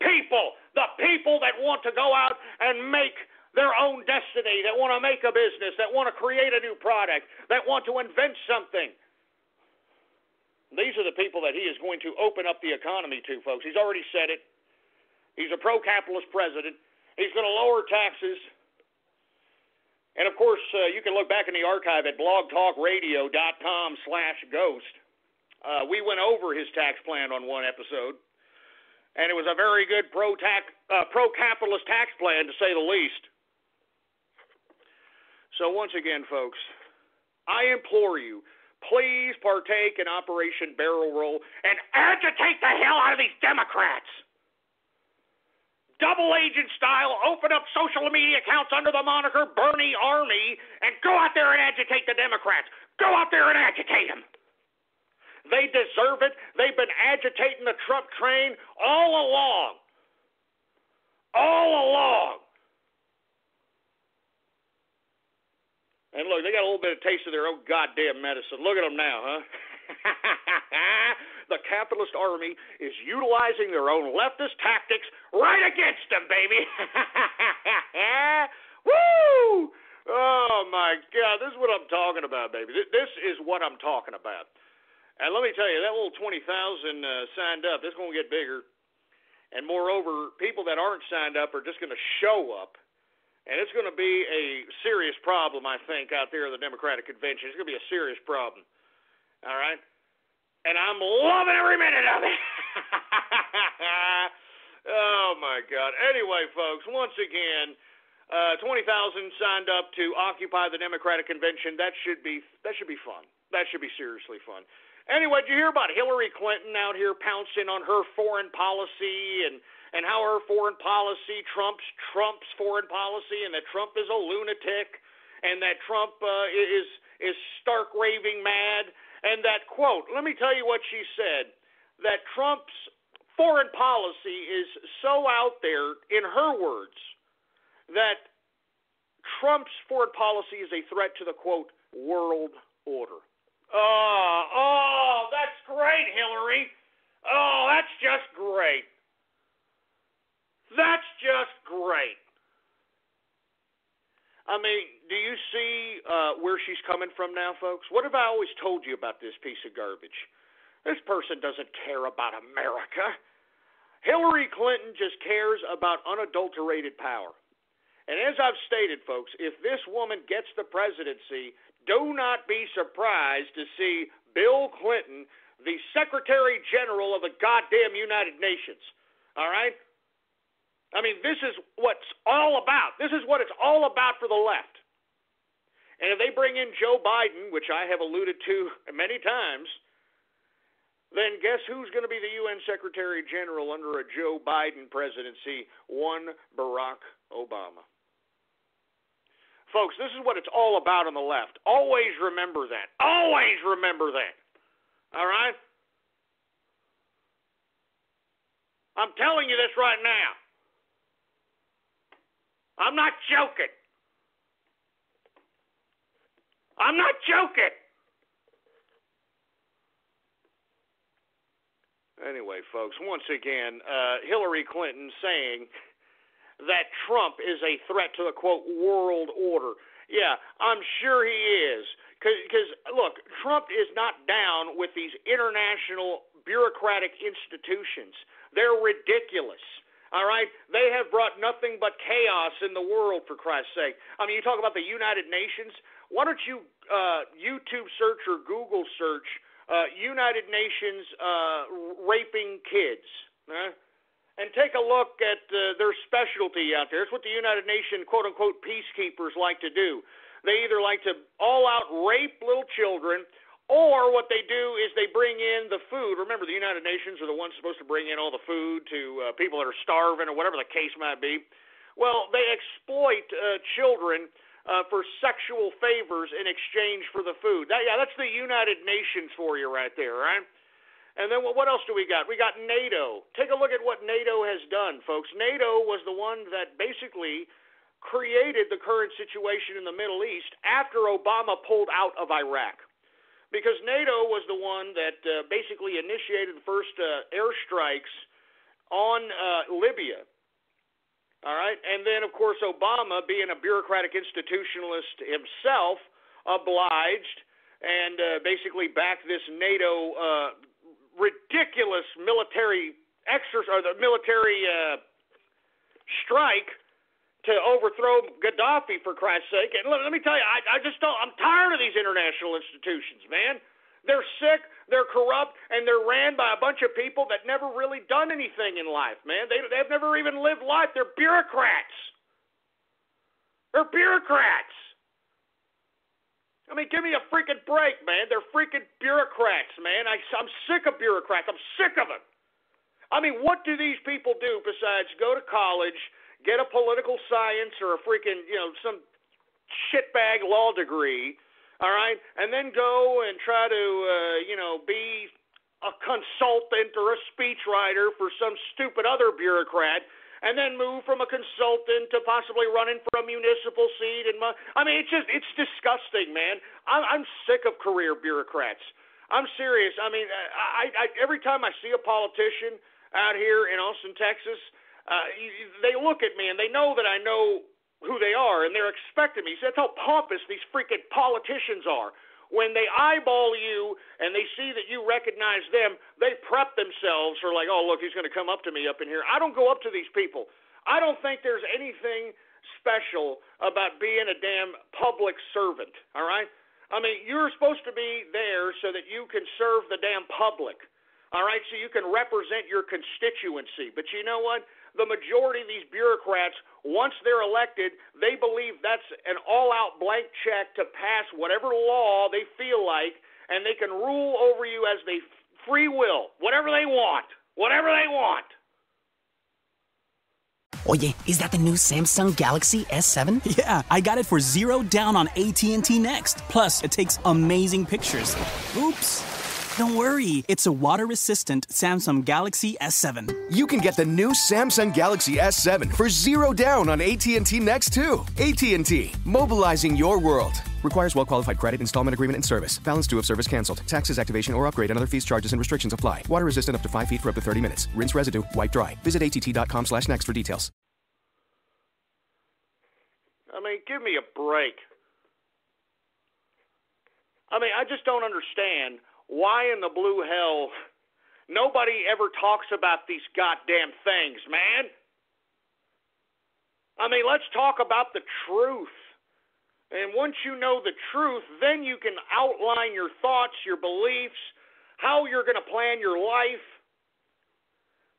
people that want to go out and make their own destiny, that want to make a business, that want to create a new product, that want to invent something. These are the people that he is going to open up the economy to, folks. He's already said it. He's a pro-capitalist president. He's going to lower taxes. And, of course, you can look back in the archive at blogtalkradio.com/ghost. We went over his tax plan on one episode, and it was a very good pro-capitalist tax plan, to say the least. So, once again, folks, I implore you, please partake in Operation Barrel Roll and agitate the hell out of these Democrats. Double agent style, open up social media accounts under the moniker Bernie Army and go out there and agitate the Democrats. Go out there and agitate them. They deserve it. They've been agitating the Trump train all along. All along. And look, they got a little bit of taste of their own goddamn medicine. Look at them now, huh? The capitalist army is utilizing their own leftist tactics right against them, baby. Woo! Oh, my God. This is what I'm talking about, baby. This is what I'm talking about. And let me tell you, that little 20,000 signed up, it's going to get bigger. And moreover, people that aren't signed up are just going to show up. And it's going to be a serious problem, I think, out there in the Democratic convention. It's going to be a serious problem. All right? And I'm loving every minute of it. Oh, my God. Anyway, folks, once again, 20,000 signed up to occupy the Democratic convention. That should be fun. That should be seriously fun. Anyway, did you hear about Hillary Clinton out here pouncing on her foreign policy and and how her foreign policy trumps Trump's foreign policy, and that Trump is a lunatic, and that Trump is stark raving mad, and that, quote, let me tell you what she said, that Trump's foreign policy is so out there, in her words, that Trump's foreign policy is a threat to the, quote, world order. Oh, that's great, Hillary. Oh, that's just great. That's just great. I mean, do you see where she's coming from now, folks? What have I always told you about this piece of garbage? This person doesn't care about America. Hillary Clinton just cares about unadulterated power. And as I've stated, folks, if this woman gets the presidency, do not be surprised to see Bill Clinton, the Secretary General of the goddamn United Nations. All right? I mean, this is what's all about. This is what it's all about for the left. And if they bring in Joe Biden, which I have alluded to many times, then guess who's going to be the UN Secretary General under a Joe Biden presidency? One Barack Obama. Folks, this is what it's all about on the left. Always remember that. Always remember that. All right? I'm telling you this right now. I'm not joking. I'm not joking. Anyway, folks, once again, Hillary Clinton saying that Trump is a threat to the, quote, world order. Yeah, I'm sure he is. Because, look, Trump is not down with these international bureaucratic institutions. They're ridiculous. All right? They have brought nothing but chaos in the world, for Christ's sake. I mean, you talk about the United Nations. Why don't you YouTube search or Google search United Nations raping kids? And take a look at their specialty out there. It's what the United Nations, quote-unquote, peacekeepers like to do. They either like to all-out rape little children, or what they do is they bring in the food. Remember, the United Nations are the ones supposed to bring in all the food to people that are starving or whatever the case might be. Well, they exploit children for sexual favors in exchange for the food. That's the United Nations for you right there, right? And then what else do we got? We got NATO. Take a look at what NATO has done, folks. NATO was the one that basically created the current situation in the Middle East after Obama pulled out of Iraq. Because NATO was the one that basically initiated the first airstrikes on Libya. All right? And then, of course, Obama, being a bureaucratic institutionalist himself, obliged and basically backed this NATO ridiculous military exercise, or the military strike to overthrow Gaddafi, for Christ's sake. And let me tell you, I'm tired of these international institutions, man. They're sick, they're corrupt, and they're ran by a bunch of people that never really done anything in life, man. They've never even lived life. They're bureaucrats. They're bureaucrats. I mean, give me a freaking break, man. They're freaking bureaucrats, man. I'm sick of bureaucrats. I'm sick of them. I mean, what do these people do besides go to college, get a political science or a freaking, some shitbag law degree, all right, and then go and try to, be a consultant or a speechwriter for some stupid other bureaucrat, and then move from a consultant to possibly running for a municipal seat. It's disgusting, man. I'm sick of career bureaucrats. I'm serious. I mean, I every time I see a politician out here in Austin, Texas, they look at me and they know that I know who they are, and they're expecting me. So that's how pompous these freaking politicians are. When they eyeball you and they see that you recognize them, they prep themselves for like, oh, look, he's going to come up to me up in here. I don't go up to these people. I don't think there's anything special about being a damn public servant, all right? I mean, you're supposed to be there so that you can serve the damn public, all right, so you can represent your constituency. But you know what? The majority of these bureaucrats, once they're elected, they believe that's an all-out blank check to pass whatever law they feel like, and they can rule over you as they free will, whatever they want, whatever they want. Oye, is that the new Samsung Galaxy S7? Yeah, I got it for $0 down on AT&T Next. Plus, it takes amazing pictures. Oops. Don't worry, it's a water-resistant Samsung Galaxy S7. You can get the new Samsung Galaxy S7 for $0 down on AT&T Next too. AT&T, mobilizing your world. Requires well-qualified credit, installment agreement, and service. Balance due if service canceled. Taxes, activation, or upgrade, and other fees, charges, and restrictions apply. Water resistant up to 5 feet for up to 30 minutes. Rinse residue. Wipe dry. Visit att.com/next for details. I mean, give me a break. I mean, I just don't understand why in the blue hell nobody ever talks about these goddamn things, man. I mean, let's talk about the truth. And once you know the truth, then you can outline your thoughts, your beliefs, how you're going to plan your life.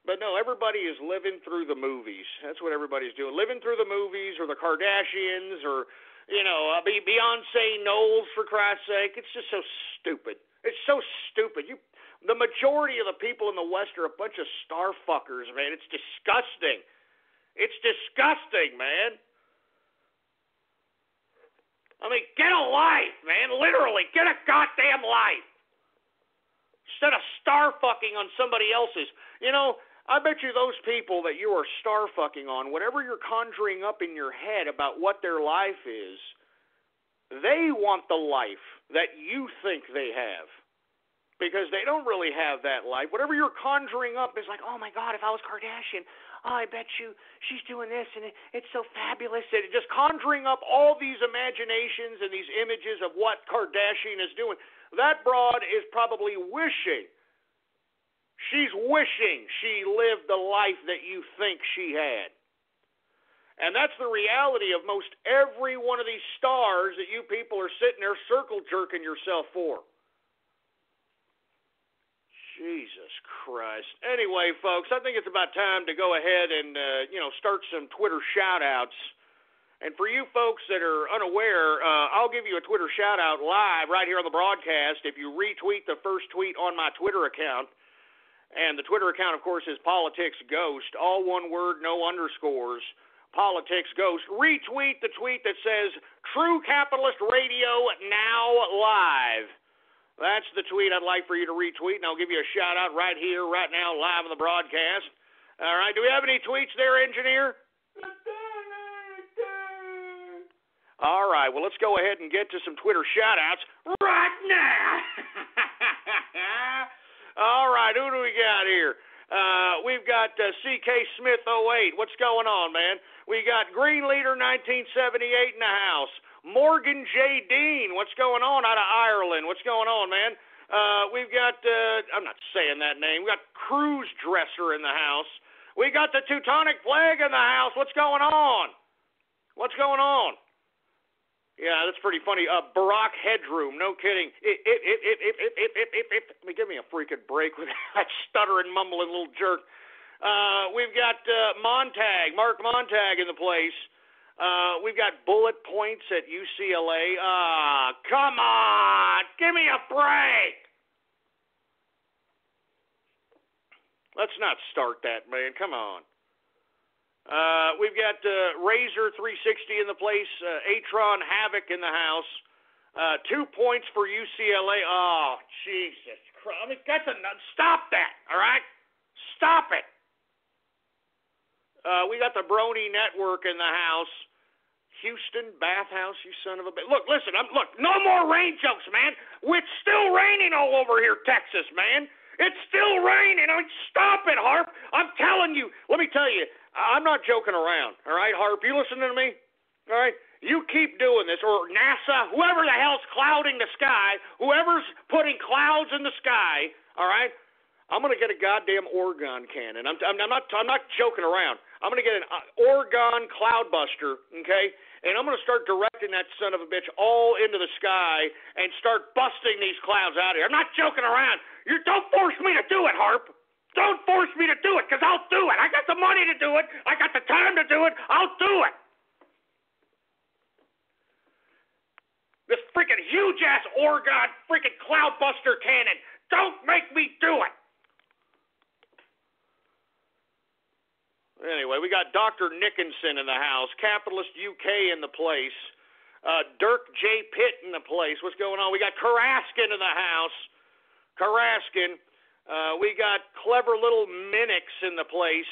But no, everybody is living through the movies. That's what everybody's doing. Living through the movies, or the Kardashians, or, you know, Beyonce Knowles, for Christ's sake. It's just so stupid. It's so stupid. The majority of the people in the West are a bunch of star fuckers, man. It's disgusting. It's disgusting, man. I mean, get a life, man. Literally, get a goddamn life. Instead of star fucking on somebody else's. You know, I bet you those people that you are star fucking on, whatever you're conjuring up in your head about what their life is, they want the life that you think they have, because they don't really have that life. Whatever you're conjuring up is like, oh my God, if I was Kardashian, oh, I bet you she's doing this, and it's so fabulous. And just conjuring up all these imaginations and these images of what Kardashian is doing. That broad is probably wishing. She's wishing she lived the life that you think she had. And that's the reality of most every one of these stars that you people are sitting there circle jerking yourself for. Jesus Christ. Anyway, folks, I think it's about time to go ahead and, start some Twitter shout-outs. And for you folks that are unaware, I'll give you a Twitter shout-out live right here on the broadcast if you retweet the first tweet on my Twitter account. And the Twitter account, of course, is Politics Ghost, all one word, no underscores. Politics Ghost. Retweet the tweet that says True Capitalist Radio now live. That's the tweet I'd like for you to retweet, and I'll give you a shout out right here, right now, live on the broadcast. All right, do we have any tweets there, engineer? All right, well, let's go ahead and get to some Twitter shout outs right now. All right, who do we got here? We've got CK Smith 08. What's going on, man? We got Green Leader 1978 in the house. Morgan J. Dean, what's going on out of Ireland? What's going on, man? We've got, I'm not saying that name. We got Cruise Dresser in the house. We got the Teutonic Plague in the house. What's going on? What's going on? Yeah, that's pretty funny. Barack Headroom, no kidding. Give me a freaking break with that stuttering, mumbling little jerk. We've got Mark Montag in the place. We've got Bullet Points at UCLA. Come on, give me a break. Let's not start that, man. Come on. We've got Razor 360 in the place, Atron Havoc in the house, 2 points for UCLA. Oh, Jesus Christ. I mean, stop that, all right? Stop it. We got the Brony Network in the house. Houston Bathhouse, you son of a bitch. Look, listen, no more rain jokes, man. It's still raining all over here, Texas, man. It's still raining. I mean, stop it, Harp. I'm telling you. Let me tell you, I'm not joking around, all right, Harp? You listening to me? All right? You keep doing this, or NASA, whoever the hell's clouding the sky, whoever's putting clouds in the sky, all right? I'm going to get a goddamn Orgon cannon. I'm not joking around. I'm going to get an Orgon cloudbuster, okay? And I'm going to start directing that son of a bitch all into the sky and start busting these clouds out of here. I'm not joking around. Don't force me to do it, Harp. Don't force me to do it, because I'll do it. I got the money to do it. I got the time to do it. I'll do it. This freaking huge-ass Orgon freaking cloudbuster cannon. Don't make me do it. Anyway, we got Dr. Nickinson in the house, Capitalist UK in the place, Dirk J. Pitt in the place. What's going on? We got Karaskin in the house. Karaskin. We got Clever Little Minix in the place.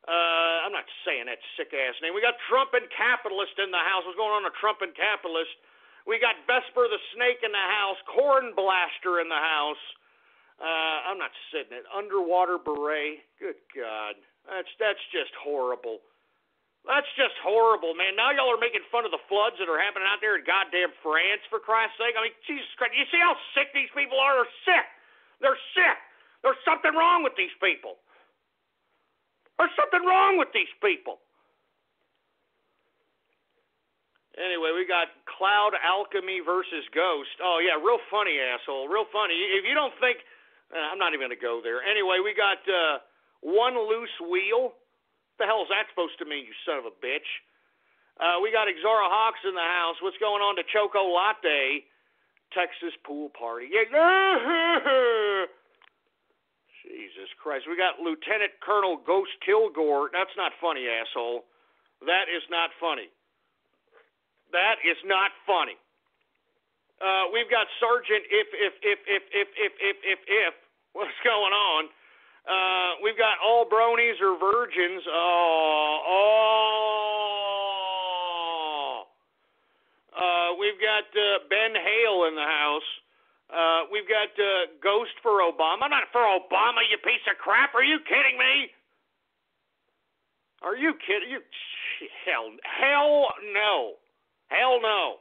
I'm not saying that sick-ass name. We got Trump and Capitalist in the house. What's going on with Trump and Capitalist? We got Vesper the Snake in the house. Corn Blaster in the house. I'm not sitting it. Underwater Beret. Good God. That's just horrible. That's just horrible, man. Now y'all are making fun of the floods that are happening out there in goddamn France, for Christ's sake. I mean, Jesus Christ. You see how sick these people are? They're sick. They're sick. There's something wrong with these people. There's something wrong with these people. Anyway, we got Cloud Alchemy versus Ghost. Oh, yeah, real funny, asshole. Real funny. If you don't think... I'm not even going to go there. Anyway, we got One Loose Wheel. What the hell is that supposed to mean, you son of a bitch? We got Exara Hawks in the house. What's going on to Choco Latte? Texas Pool Party. Yeah. Jesus Christ. We got Lieutenant Colonel Ghost Kilgore. That's not funny, asshole. That is not funny. That is not funny. We've got Sergeant If. What's going on? We've got all bronies or virgins. We've got Ben Hale in the house. We've got Ghost for Obama. Not for Obama, you piece of crap. Are you kidding me? Are you kidding? Hell no. Hell no.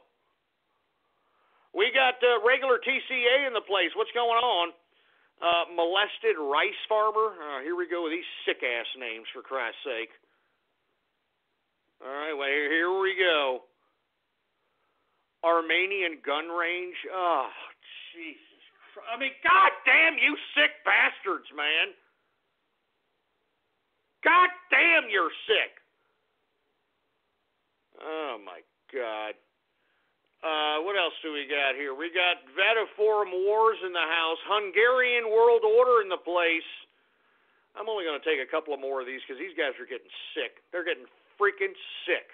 We got regular TCA in the place. What's going on? Molested rice farmer. Here we go with these sick-ass names, for Christ's sake. All right, well, here we go. Armenian gun range. Oh, Jesus Christ. I mean, goddamn you sick bastards, man. Goddamn you're sick. Oh, my God. What else do we got here? We got Vatiforum Wars in the house. Hungarian World Order in the place. I'm only going to take a couple of more of these because these guys are getting sick. They're getting freaking sick.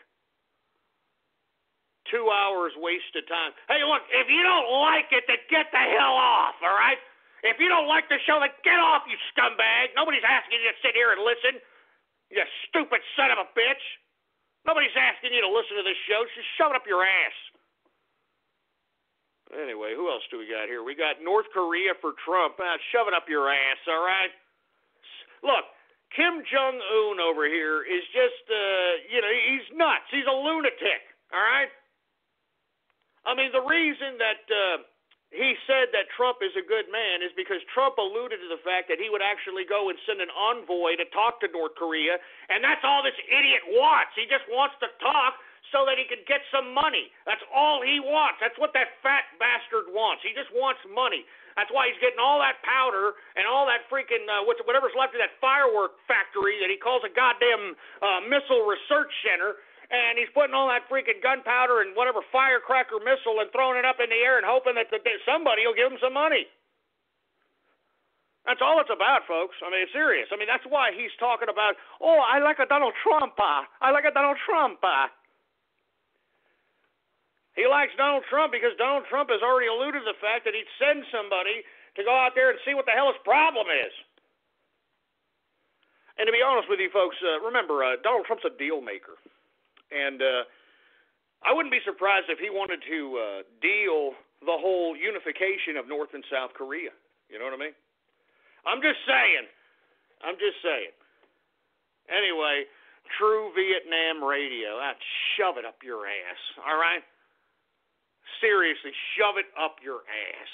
2 hours wasted time. Hey, look, if you don't like it, then get the hell off, all right? If you don't like the show, then get off, you scumbag. Nobody's asking you to sit here and listen, you stupid son of a bitch. Nobody's asking you to listen to this show. Just shove it up your ass. Anyway, who else do we got here? We got North Korea for Trump. Shove it up your ass, all right? Look, Kim Jong-un over here is just, he's nuts. He's a lunatic, all right? I mean, the reason that he said that Trump is a good man is because Trump alluded to the fact that he would actually go and send an envoy to talk to North Korea, and that's all this idiot wants. He just wants to talk so that he can get some money. That's all he wants. That's what that fat bastard wants. He just wants money. That's why he's getting all that powder and all that freaking, whatever's left of that firework factory that he calls a goddamn missile research center, and he's putting all that freaking gunpowder and whatever firecracker missile and throwing it up in the air and hoping that somebody will give him some money. That's all it's about, folks. I mean, it's serious. I mean, that's why he's talking about, I like a Donald Trump. I like a Donald Trump. He likes Donald Trump because Donald Trump has already alluded to the fact that he'd send somebody to go out there and see what the hell his problem is. And to be honest with you folks, remember, Donald Trump's a deal maker. And I wouldn't be surprised if he wanted to deal the whole unification of North and South Korea. You know what I mean? I'm just saying. Anyway, True Vietnam Radio. Shove it up your ass, all right? Seriously, shove it up your ass.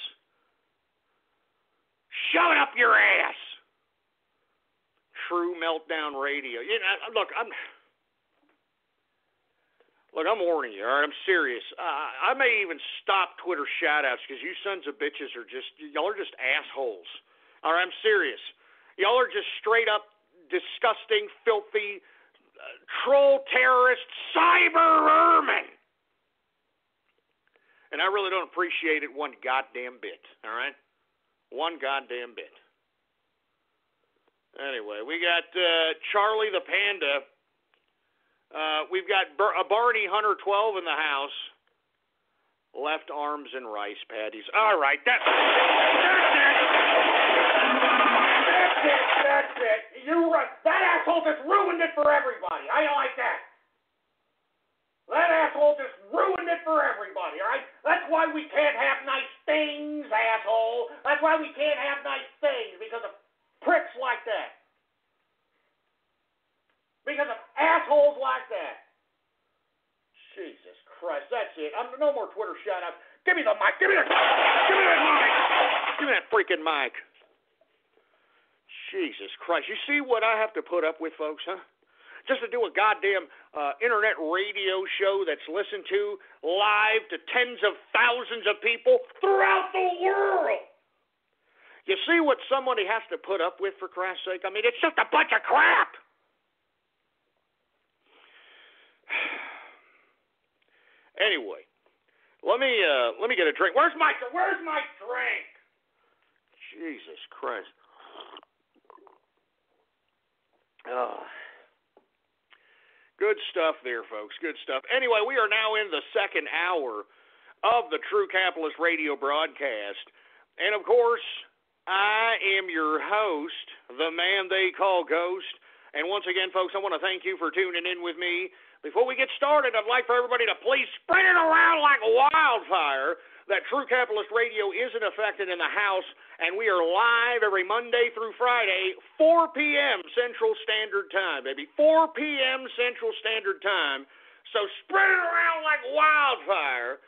Shove it up your ass. True Meltdown Radio. Look, I'm warning you, all right? I'm serious. I may even stop Twitter shout-outs because you sons of bitches y'all are just assholes. All right, I'm serious. Y'all are just straight-up disgusting, filthy, troll terrorist, cyber vermin. And I really don't appreciate it one goddamn bit, all right? One goddamn bit. Anyway, we got Charlie the Panda. We've got Barney Hunter 12 in the house. Left arms and rice patties. All right, that's it. That's it. That asshole just ruined it for everybody. I don't like that. That asshole just ruined it for everybody, all right? That's why we can't have nice things, asshole. That's why we can't have nice things, because of pricks like that. Because of assholes like that. Jesus Christ, that's it. No more Twitter shout-outs. Give me the mic. Give me that mic. Give me that freaking mic. Jesus Christ. You see what I have to put up with, folks, huh? Just to do a goddamn internet radio show that's listened to live to tens of thousands of people throughout the world. You see what somebody has to put up with, for Christ's sake? I mean, it's just a bunch of crap. Anyway, let me get a drink. Where's my drink? Jesus Christ. Good stuff there, folks. Good stuff. Anyway, we are now in the second hour of the True Capitalist Radio broadcast. And, of course, I am your host, the man they call Ghost. And once again, folks, I want to thank you for tuning in with me. Before we get started, I'd like for everybody to please spread it around like wildfire that True Capitalist Radio isn't affected in the house, and we are live every Monday through Friday, 4 p.m. Central Standard Time, baby. 4 p.m. Central Standard Time. So spread it around like wildfire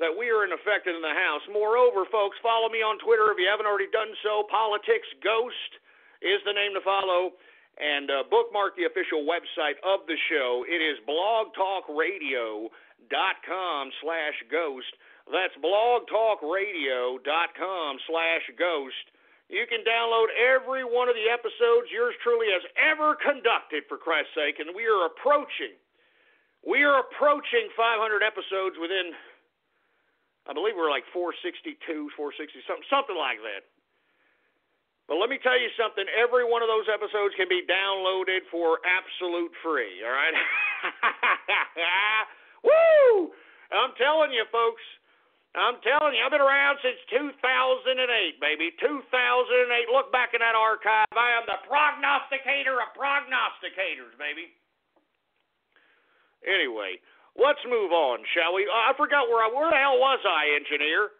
that we are affected in the house. Moreover, folks, follow me on Twitter if you haven't already done so. Politics Ghost is the name to follow. And bookmark the official website of the show. It is blogtalkradio.com/ghost. That's blogtalkradio.com/ghost. You can download every one of the episodes yours truly has ever conducted, for Christ's sake. And we are approaching 500 episodes within, I believe we're like 462, 460, something like that. But let me tell you something. Every one of those episodes can be downloaded for absolute free, all right? Woo! I'm telling you, folks. I've been around since 2008, baby. 2008. Look back in that archive. I am the prognosticator of prognosticators, baby. Anyway, let's move on, shall we? I forgot where the hell was I, engineer?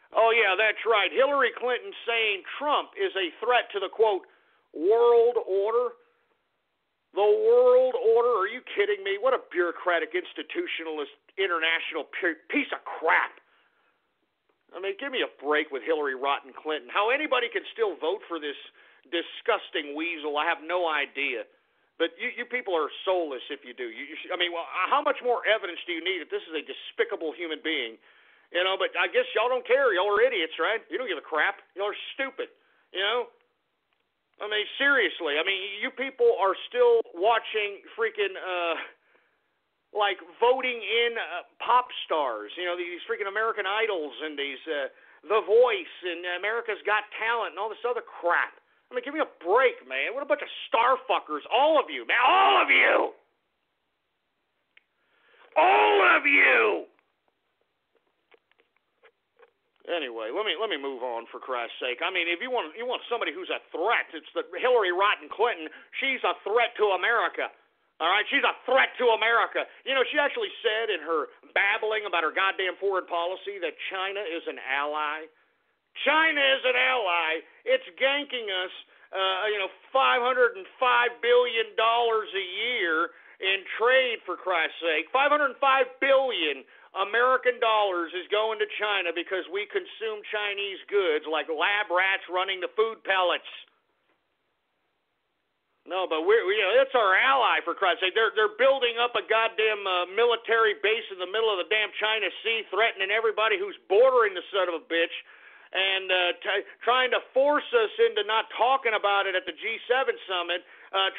Oh, yeah, that's right. Hillary Clinton saying Trump is a threat to the, quote, world order. The world order? Are you kidding me? What a bureaucratic, institutionalist, international piece of crap. I mean, give me a break with Hillary Rotten Clinton. How anybody can still vote for this disgusting weasel, I have no idea. But you people are soulless if you do. How much more evidence do you need that this is a despicable human being? You know, but I guess y'all don't care. Y'all are idiots, right? You don't give a crap. Y'all are stupid, you know? I mean, seriously. I mean, you people are still watching freaking, like, voting in pop stars, you know, these freaking American Idols and these The Voice and America's Got Talent and all this other crap. I mean, give me a break, man. What a bunch of star fuckers. All of you, man. All of you. All of you. Anyway, let me move on, for Christ's sake. I mean, if you want somebody who's a threat, it's the Hillary Rotten Clinton. She's a threat to America. All right, she's a threat to America. You know, she actually said in her babbling about her goddamn foreign policy that China is an ally. China is an ally. It's ganking us, $505 billion a year in trade, for Christ's sake. $505 billion American dollars is going to China because we consume Chinese goods like lab rats running the food pellets. No, but it's our ally, for Christ's sake. They're building up a goddamn military base in the middle of the damn China Sea, threatening everybody who's bordering the son of a bitch, and trying to force us into not talking about it at the G7 summit.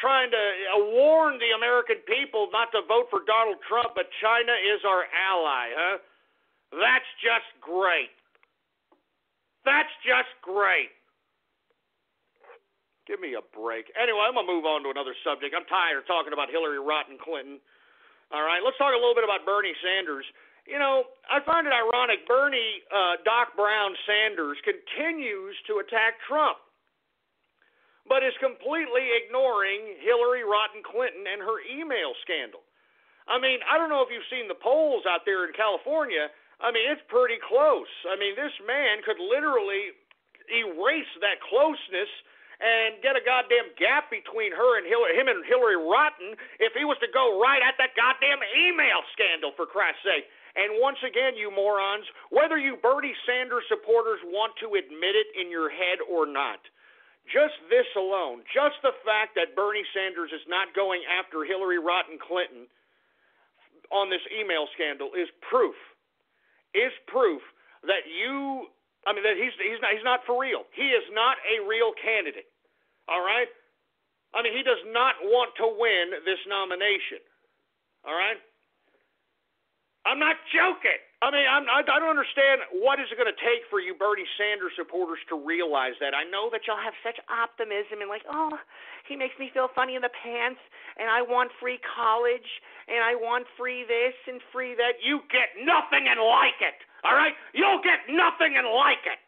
Trying to warn the American people not to vote for Donald Trump, but China is our ally, huh? That's just great. That's just great. Give me a break. Anyway, I'm going to move on to another subject. I'm tired of talking about Hillary Rotten Clinton. All right, let's talk a little bit about Bernie Sanders. You know, I find it ironic. Bernie, Doc Brown Sanders continues to attack Trump, but is completely ignoring Hillary Rotten Clinton and her email scandal. I mean, I don't know if you've seen the polls out there in California. I mean, it's pretty close. I mean, this man could literally erase that closeness and get a goddamn gap between him and Hillary Rotten if he was to go right at that goddamn email scandal, for Christ's sake. And once again, you morons, whether you Bernie Sanders supporters want to admit it in your head or not, just this alone, just the fact that Bernie Sanders is not going after Hillary Rotten Clinton on this email scandal is proof that that he's not for real. He is not a real candidate. All right? I mean, he does not want to win this nomination. All right? I'm not joking. I mean, I don't understand what is it going to take for you Bernie Sanders supporters to realize that. I know that y'all have such optimism and like, oh, he makes me feel funny in the pants, and I want free college, and I want free this and free that. You get nothing and like it. All right? You'll get nothing and like it.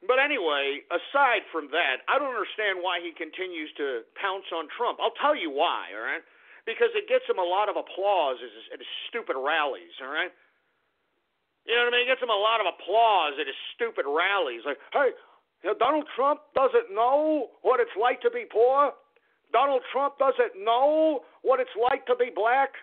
But anyway, aside from that, I don't understand why he continues to pounce on Trump. I'll tell you why, all right? Because it gets him a lot of applause at his stupid rallies, all right? You know what I mean? It gets him a lot of applause at his stupid rallies. Like, hey, Donald Trump doesn't know what it's like to be poor. Donald Trump doesn't know what it's like to be black.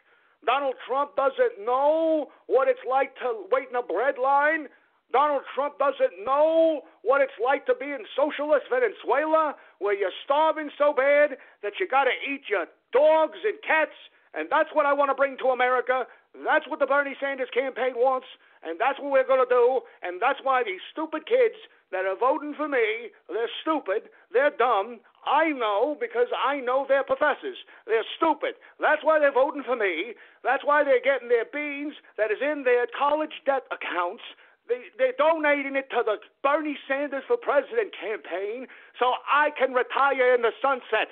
Donald Trump doesn't know what it's like to wait in a bread line. Donald Trump doesn't know what it's like to be in socialist Venezuela, where you're starving so bad that you got to eat your dogs and cats, and that's what I want to bring to America. That's what the Bernie Sanders campaign wants, and that's what we're going to do, and that's why these stupid kids that are voting for me, they're stupid, they're dumb. I know because I know their professors. They're stupid. That's why they're voting for me. That's why they're getting their beans that is in their college debt accounts. They're donating it to the Bernie Sanders for President campaign so I can retire in the sunset.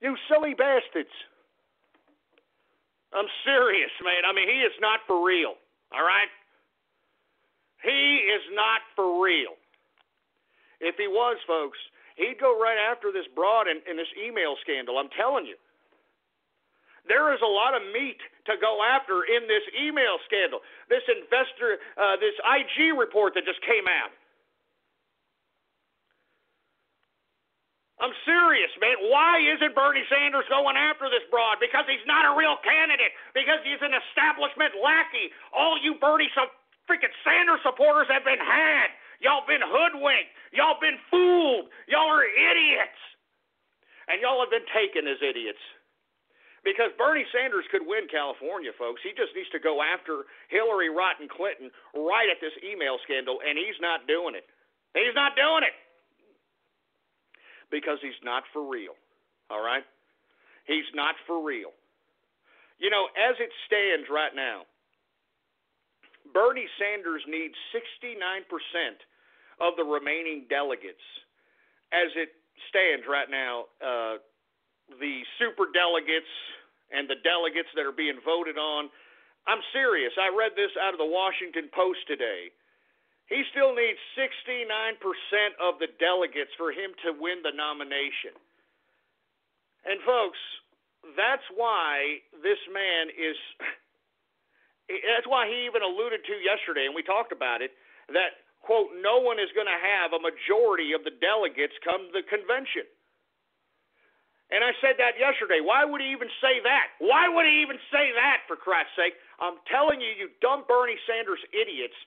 You silly bastards. I'm serious, man. I mean, he is not for real, all right? He is not for real. If he was, folks, he'd go right after this broad in this email scandal. I'm telling you. There is a lot of meat to go after in this email scandal. This this IG report that just came out. I'm serious, man. Why isn't Bernie Sanders going after this broad? Because he's not a real candidate. Because he's an establishment lackey. All you Bernie freaking Sanders supporters have been had. Y'all been hoodwinked. Y'all been fooled. Y'all are idiots. And y'all have been taken as idiots. Because Bernie Sanders could win California, folks. He just needs to go after Hillary Rotten Clinton right at this email scandal, and he's not doing it. He's not doing it. Because he's not for real, all right? He's not for real. You know, as it stands right now, Bernie Sanders needs 69% of the remaining delegates. As it stands right now, the super delegates and the delegates that are being voted on. I'm serious. I read this out of the Washington Post today. He still needs 69% of the delegates for him to win the nomination. And folks, that's why this man is, that's why he even alluded to yesterday, and we talked about it, that, quote, no one is going to have a majority of the delegates come to the convention. And I said that yesterday. Why would he even say that? Why would he even say that, for Christ's sake? I'm telling you, you dumb Bernie Sanders idiots,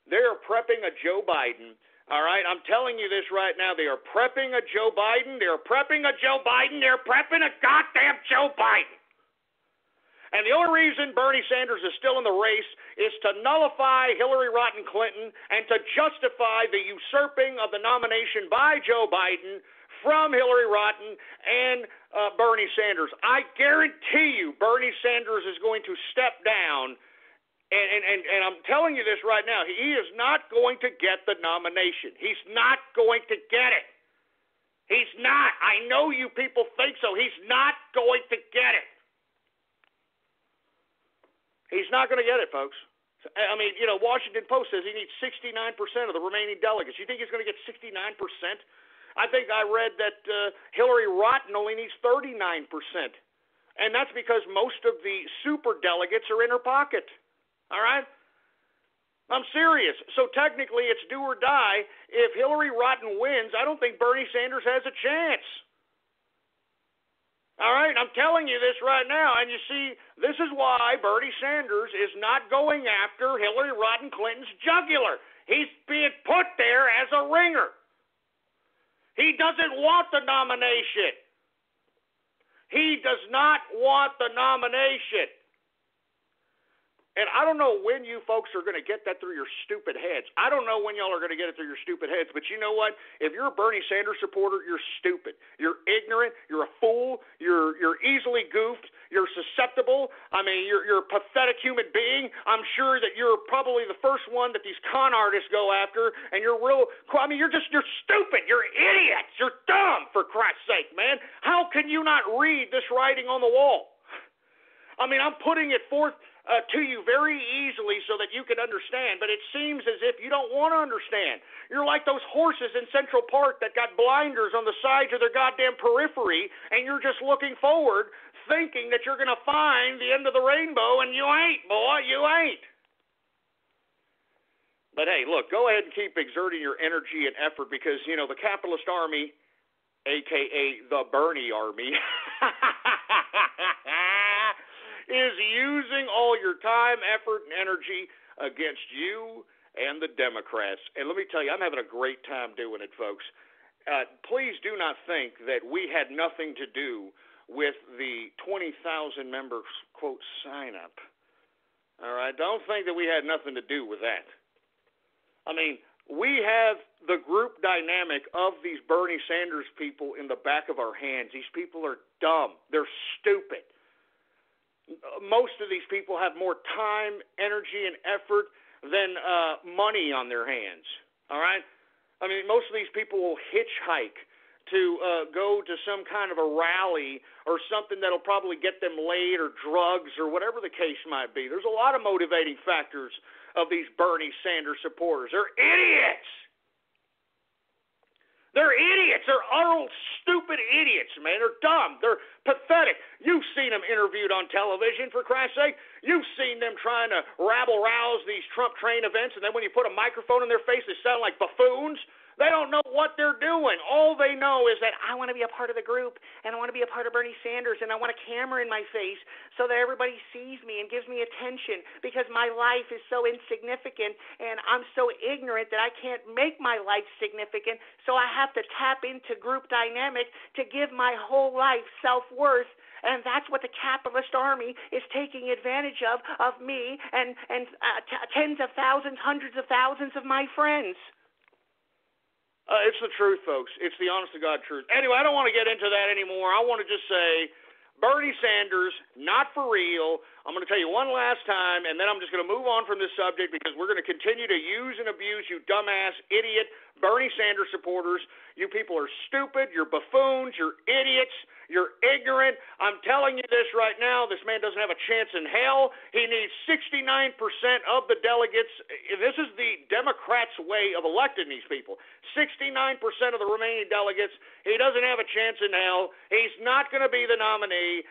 they are prepping a Joe Biden. All right? I'm telling you this right now. They are prepping a Joe Biden. They're prepping a Joe Biden. They're prepping a goddamn Joe Biden. And the only reason Bernie Sanders is still in the race is to nullify Hillary Rotten Clinton and to justify the usurping of the nomination by Joe Biden from Hillary Rotten and Bernie Sanders. I guarantee you Bernie Sanders is going to step down And I'm telling you this right now, he is not going to get the nomination. He's not going to get it. He's not. I know you people think so. He's not going to get it. He's not going to get it, folks. I mean, you know, Washington Post says he needs 69% of the remaining delegates. You think he's going to get 69%? I think I read that Hillary Rodham only needs 39%. And that's because most of the super delegates are in her pocket. All right? I'm serious. So technically it's do or die. If Hillary Rodham wins, I don't think Bernie Sanders has a chance. All right, I'm telling you this right now, and you see, this is why Bernie Sanders is not going after Hillary Rodham Clinton's jugular. He's being put there as a ringer. He doesn't want the nomination. He does not want the nomination. And I don't know when you folks are going to get that through your stupid heads. I don't know when y'all are going to get it through your stupid heads, but you know what? If you're a Bernie Sanders supporter, you're stupid. You're ignorant. You're a fool. You're easily goofed. You're susceptible. I mean, you're a pathetic human being. I'm sure that you're probably the first one that these con artists go after, and you're stupid. You're idiots. You're dumb, for Christ's sake, man. How can you not read this writing on the wall? I mean, I'm putting it forth to you very easily so that you can understand, but it seems as if you don't want to understand. You're like those horses in Central Park that got blinders on the sides of their goddamn periphery, and you're just looking forward thinking that you're going to find the end of the rainbow, and you ain't, boy, you ain't. But hey, look, go ahead and keep exerting your energy and effort because, you know, the capitalist army, a.k.a. the Bernie army, is using all your time, effort, and energy against you and the Democrats. And let me tell you, I'm having a great time doing it, folks. Please do not think that we had nothing to do with the 20,000 members, quote, sign-up. All right? Don't think that we had nothing to do with that. I mean, we have the group dynamic of these Bernie Sanders people in the back of our hands. These people are dumb. They're stupid. Most of these people have more time, energy, and effort than money on their hands, all right? I mean, most of these people will hitchhike to go to some kind of a rally or something that'll probably get them laid or drugs or whatever the case might be. There's a lot of motivating factors of these Bernie Sanders supporters. They're idiots. They're idiots. They're utter stupid idiots, man. They're dumb. They're pathetic. You've seen them interviewed on television, for Christ's sake. You've seen them trying to rabble-rouse these Trump train events, and then when you put a microphone in their face, they sound like buffoons. They don't know what they're doing. All they know is that I want to be a part of the group, and I want to be a part of Bernie Sanders, and I want a camera in my face so that everybody sees me and gives me attention because my life is so insignificant, and I'm so ignorant that I can't make my life significant, so I have to tap into group dynamic to give my whole life self-worth. And that's what the capitalist army is taking advantage of me and tens of thousands, hundreds of thousands of my friends. It's the truth, folks. It's the honest-to-God truth. Anyway, I don't want to get into that anymore. I want to just say Bernie Sanders, not for real. I'm going to tell you one last time, and then I'm just going to move on from this subject because we're going to continue to use and abuse you dumbass, idiot Bernie Sanders supporters. You people are stupid. You're buffoons. You're idiots. You're ignorant. I'm telling you this right now. This man doesn't have a chance in hell. He needs 69% of the delegates. This is the Democrats' way of electing these people. 69% of the remaining delegates. He doesn't have a chance in hell. He's not going to be the nominee.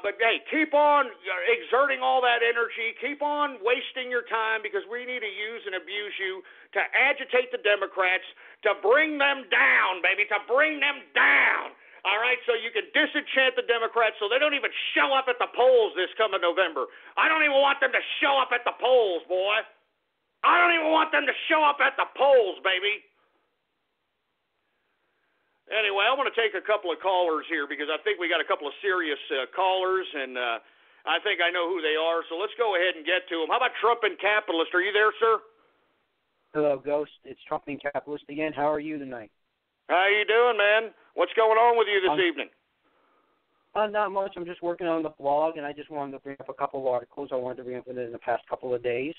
But, hey, keep on exerting all that energy. Keep on wasting your time because we need to use and abuse you to agitate the Democrats, to bring them down, baby, to bring them down. All right, so you can disenchant the Democrats so they don't even show up at the polls this coming November. I don't even want them to show up at the polls, boy. I don't even want them to show up at the polls, baby. Anyway, I want to take a couple of callers here because I think we got a couple of serious callers, and I think I know who they are. So let's go ahead and get to them. How about Trump and Capitalist? Are you there, sir? Hello, Ghost. It's Trump and Capitalist again. How are you tonight? How you doing, man? What's going on with you this evening? Not much. I'm just working on the blog, and I just wanted to bring up a couple of articles I wanted to bring up within the past couple of days.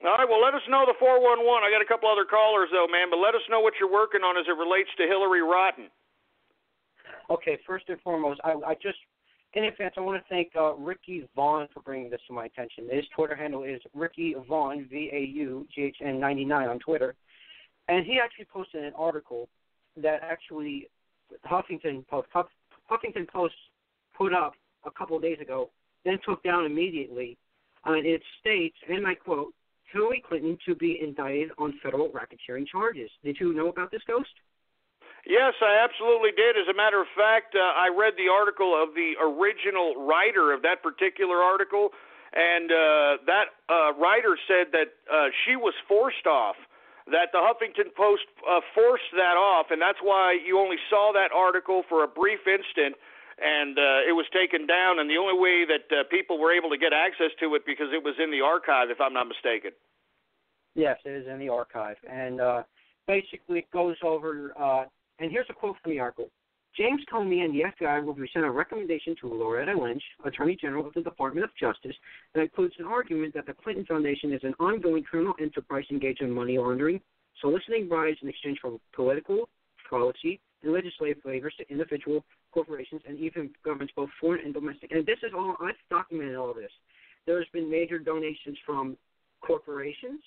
All right, well, let us know the 411. I got a couple other callers, though, man, but let us know what you're working on as it relates to Hillary Rotten. Okay, first and foremost, I just, in advance, I want to thank Ricky Vaughn for bringing this to my attention. His Twitter handle is Ricky Vaughn, VAUGHN 99 on Twitter, and he actually posted an article that actually Huffington Post put up a couple of days ago, then took down immediately, and it states, and I quote, Hillary Clinton to be indicted on federal racketeering charges. Did you know about this, Ghost? Yes, I absolutely did. As a matter of fact, I read the article of the original writer of that particular article, and that writer said that she was forced off, that the Huffington Post forced that off, and that's why you only saw that article for a brief instant, and it was taken down, and the only way that people were able to get access to it because it was in the archive, if I'm not mistaken. Yes, it is in the archive, and basically it goes over, and here's a quote from the article. James Comey and the FBI will present a recommendation to Loretta Lynch, Attorney General of the Department of Justice, that includes an argument that the Clinton Foundation is an ongoing criminal enterprise engaged in money laundering, soliciting bribes in exchange for political, policy, and legislative favors to individual corporations and even governments, both foreign and domestic. And this is all, I've documented all of this. There's been major donations from corporations.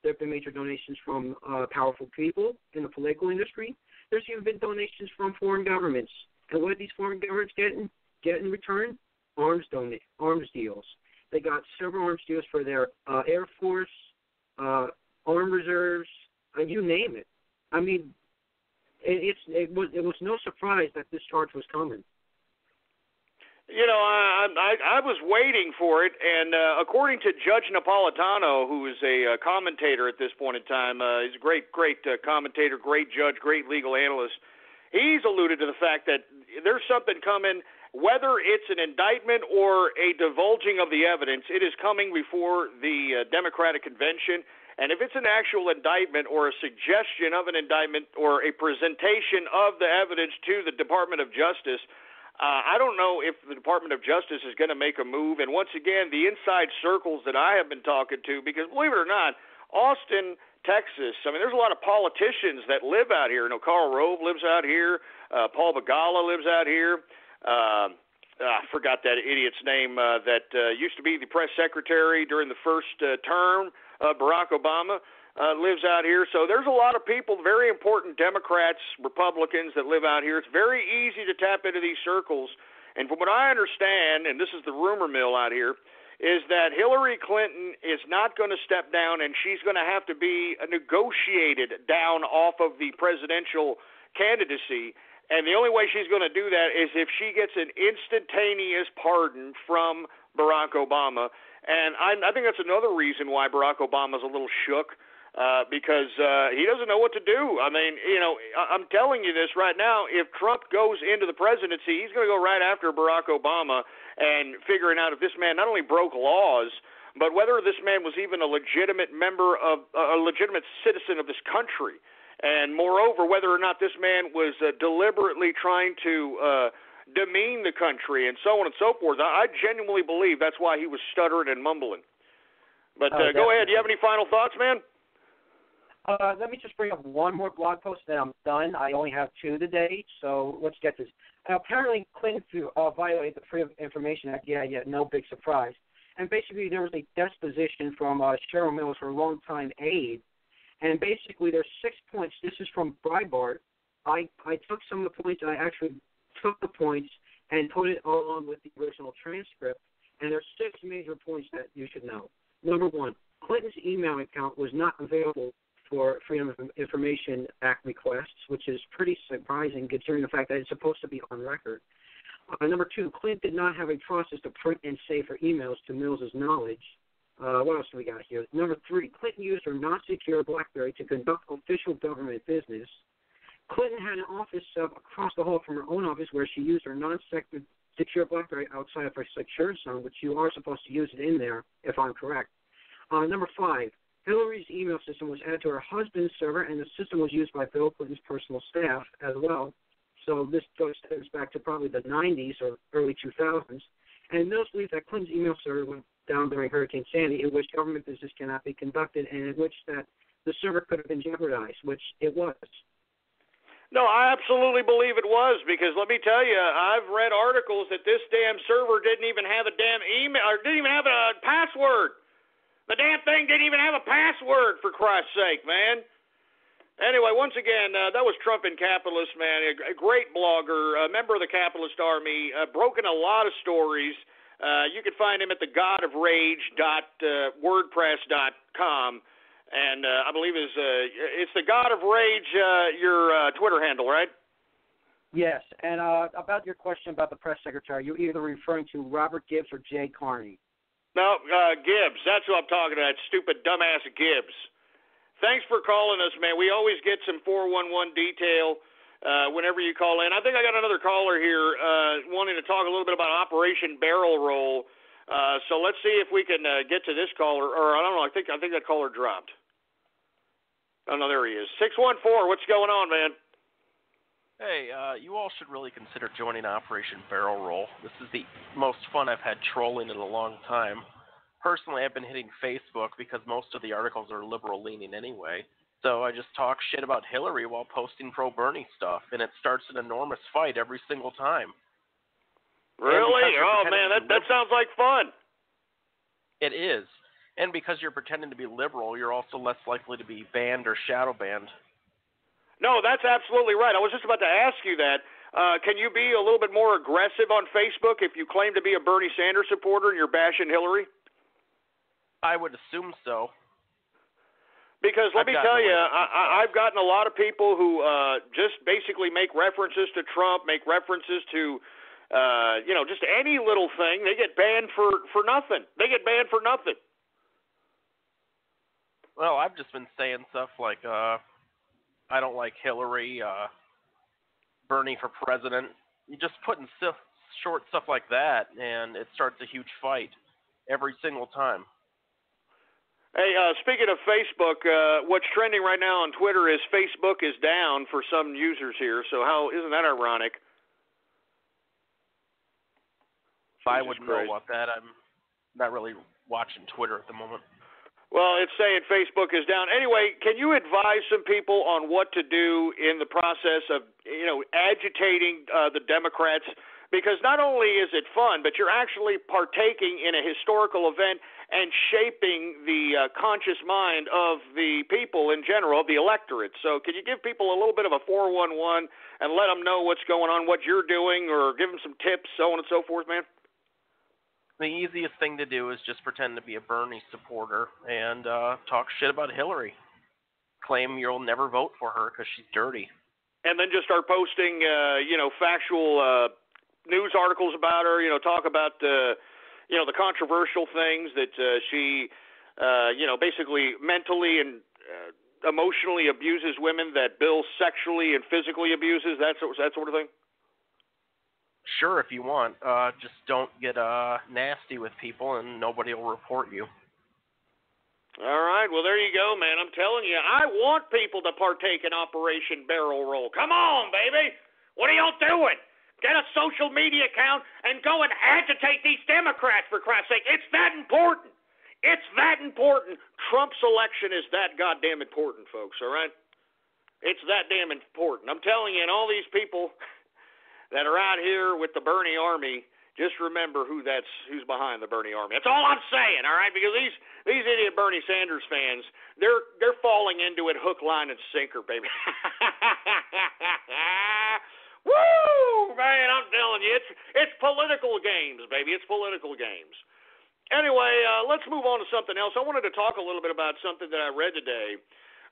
There have been major donations from powerful people in the political industry. There's even been donations from foreign governments. And what did these foreign governments get in return? Arms deals. They got several arms deals for their Air Force, armed reserves, and you name it. I mean, it was no surprise that this charge was coming. You know, I was waiting for it, and according to Judge Napolitano, who is a commentator at this point in time, he's a great commentator, great judge, great legal analyst, he's alluded to the fact that there's something coming, whether it's an indictment or a divulging of the evidence, it is coming before the Democratic Convention. And if it's an actual indictment or a suggestion of an indictment or a presentation of the evidence to the Department of Justice, I don't know if the Department of Justice is going to make a move. And once again, the inside circles that I have been talking to, because believe it or not, Austin, Texas, I mean, there's a lot of politicians that live out here. You know, Karl Rove lives out here. Paul Begala lives out here. I forgot that idiot's name that used to be the press secretary during the first term. Barack Obama lives out here. So there's a lot of people, very important Democrats, Republicans that live out here. It's very easy to tap into these circles. And from what I understand, and this is the rumor mill out here, is that Hillary Clinton is not going to step down, and she's going to have to be negotiated down off of the presidential candidacy. And the only way she's going to do that is if she gets an instantaneous pardon from Barack Obama. And I think that's another reason why Barack Obama's a little shook, because he doesn't know what to do. I mean, you know, I'm telling you this right now. If Trump goes into the presidency, he's going to go right after Barack Obama and figuring out if this man not only broke laws, but whether this man was even a legitimate member of a legitimate citizen of this country. And moreover, whether or not this man was deliberately trying to demean the country and so on and so forth. I genuinely believe that's why he was stuttering and mumbling. But go ahead. Do you have any final thoughts, man? Let me just bring up one more blog post, then I'm done. I only have two today, so let's get this. Apparently, Clinton violated the Freedom of Information Act. Yeah, no big surprise. And basically, there was a deposition from Cheryl Mills, her longtime aide. And basically, there's 6 points. This is from Breitbart. I took some of the points, and I actually took the points and put it along with the original transcript, and there's 6 major points that you should know. Number one, Clinton's email account was not available for Freedom of Information Act requests, which is pretty surprising considering the fact that it's supposed to be on record. Number two, Clinton did not have a process to print and save her emails to Mills's knowledge. What else do we got here? Number three, Clinton used her not-secure BlackBerry to conduct official government business. Clinton had an office across the hall from her own office where she used her non-secure BlackBerry outside of her secure zone, which you are supposed to use it in there, if I'm correct. Number five, Hillary's email system was added to her husband's server, and the system was used by Bill Clinton's personal staff as well. So this goes back to probably the 90s or early 2000s. And those believe that Clinton's email server went down during Hurricane Sandy, in which government business cannot be conducted, and in which that the server could have been jeopardized, which it was. No, I absolutely believe it was, because let me tell you, I've read articles that this damn server didn't even have a damn email, or didn't even have a password. The damn thing didn't even have a password, for Christ's sake, man. Anyway, once again, that was Trump and Capitalist, man, a great blogger, a member of the Capitalist Army, broken a lot of stories. You can find him at thegodofrage.wordpress.com. And I believe it's the God of Rage, your Twitter handle, right? Yes. And about your question about the press secretary, you're either referring to Robert Gibbs or Jay Carney. No, Gibbs. That's who I'm talking about. Stupid, dumbass Gibbs. Thanks for calling us, man. We always get some 411 detail whenever you call in. I think I got another caller here wanting to talk a little bit about Operation Barrel Roll. So let's see if we can get to this caller. Or I don't know. I think that caller dropped. Oh, no, there he is. 614, what's going on, man? Hey, you all should really consider joining Operation Barrel Roll. This is the most fun I've had trolling in a long time. Personally, I've been hitting Facebook because most of the articles are liberal-leaning anyway. So I just talk shit about Hillary while posting pro-Bernie stuff, and it starts an enormous fight every single time. Really? Oh, man, that sounds like fun. It is. And because you're pretending to be liberal, you're also less likely to be banned or shadow banned. No, that's absolutely right. I was just about to ask you that. Can you be a little bit more aggressive on Facebook if you claim to be a Bernie Sanders supporter and you're bashing Hillary? I would assume so. Because let me tell you, I've gotten a lot of people who just basically make references to Trump, make references to, just any little thing. They get banned for nothing. They get banned for nothing. Well, I've just been saying stuff like, I don't like Hillary, Bernie for president. You just put in short stuff like that, and it starts a huge fight every single time. Hey, speaking of Facebook, what's trending right now on Twitter is Facebook is down for some users here. So isn't that ironic? I wouldn't know about that. I'm not really watching Twitter at the moment. Well, it's saying Facebook is down. Anyway, can you advise some people on what to do in the process of, agitating the Democrats? Because not only is it fun, but you're actually partaking in a historical event and shaping the conscious mind of the people in general, the electorate. So can you give people a little bit of a 411 and let them know what's going on, what you're doing, or give them some tips, so on and so forth, man? The easiest thing to do is just pretend to be a Bernie supporter and talk shit about Hillary. Claim you'll never vote for her because she's dirty. And then just start posting, factual news articles about her, talk about, the controversial things that she, basically mentally and emotionally abuses women, that Bill sexually and physically abuses, that sort of thing? Sure, if you want. Just don't get nasty with people and nobody will report you. All right, well, there you go, man. I'm telling you, I want people to partake in Operation Barrel Roll. Come on, baby. What are y'all doing? Get a social media account and go and agitate these Democrats, for Christ's sake. It's that important. It's that important. Trump's election is that goddamn important, folks, all right? It's that damn important. I'm telling you, and all these people that are out here with the Bernie Army, just remember who's behind the Bernie Army. That's all I'm saying, all right? Because these idiot Bernie Sanders fans, they're falling into it hook, line, and sinker, baby. Woo, man! I'm telling you, it's political games, baby. It's political games. Anyway, let's move on to something else. I wanted to talk a little bit about something that I read today,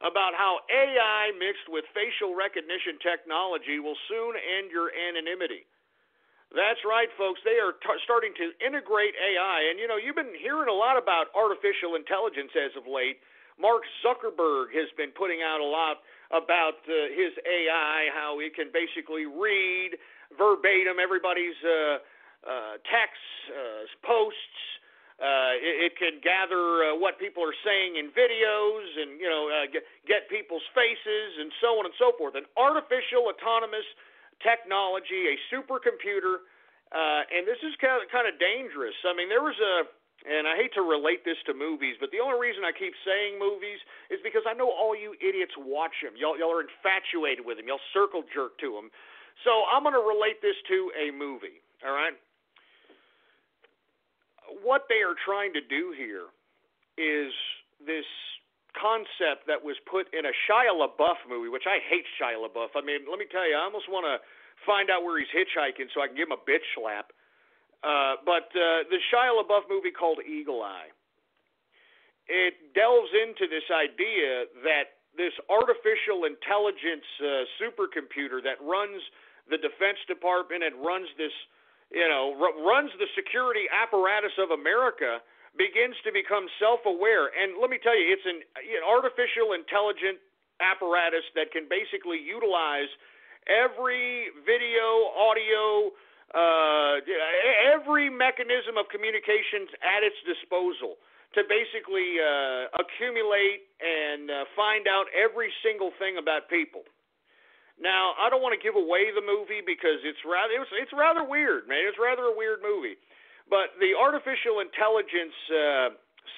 about how AI mixed with facial recognition technology will soon end your anonymity. That's right, folks. They are starting to integrate AI. And, you've been hearing a lot about artificial intelligence as of late. Mark Zuckerberg has been putting out a lot about his AI, how it can basically read verbatim everybody's texts, posts. It can gather what people are saying in videos and, get people's faces and so on and so forth. An artificial autonomous technology, a supercomputer, and this is kind of dangerous. I mean, there was and I hate to relate this to movies, but the only reason I keep saying movies is because I know all you idiots watch them. Y'all are infatuated with them. Y'all circle jerk to them. So I'm going to relate this to a movie, all right? What they are trying to do here is this concept that was put in a Shia LaBeouf movie, which I hate Shia LaBeouf. I mean, let me tell you, I almost want to find out where he's hitchhiking so I can give him a bitch slap. But the Shia LaBeouf movie called Eagle Eye, it delves into this idea that this artificial intelligence supercomputer that runs the Defense Department and runs this, runs the security apparatus of America begins to become self-aware. And let me tell you, it's an artificial intelligent apparatus that can basically utilize every video, audio, every mechanism of communications at its disposal to basically accumulate and find out every single thing about people. Now, I don't want to give away the movie because it's rather weird, man. It's rather a weird movie. But the artificial intelligence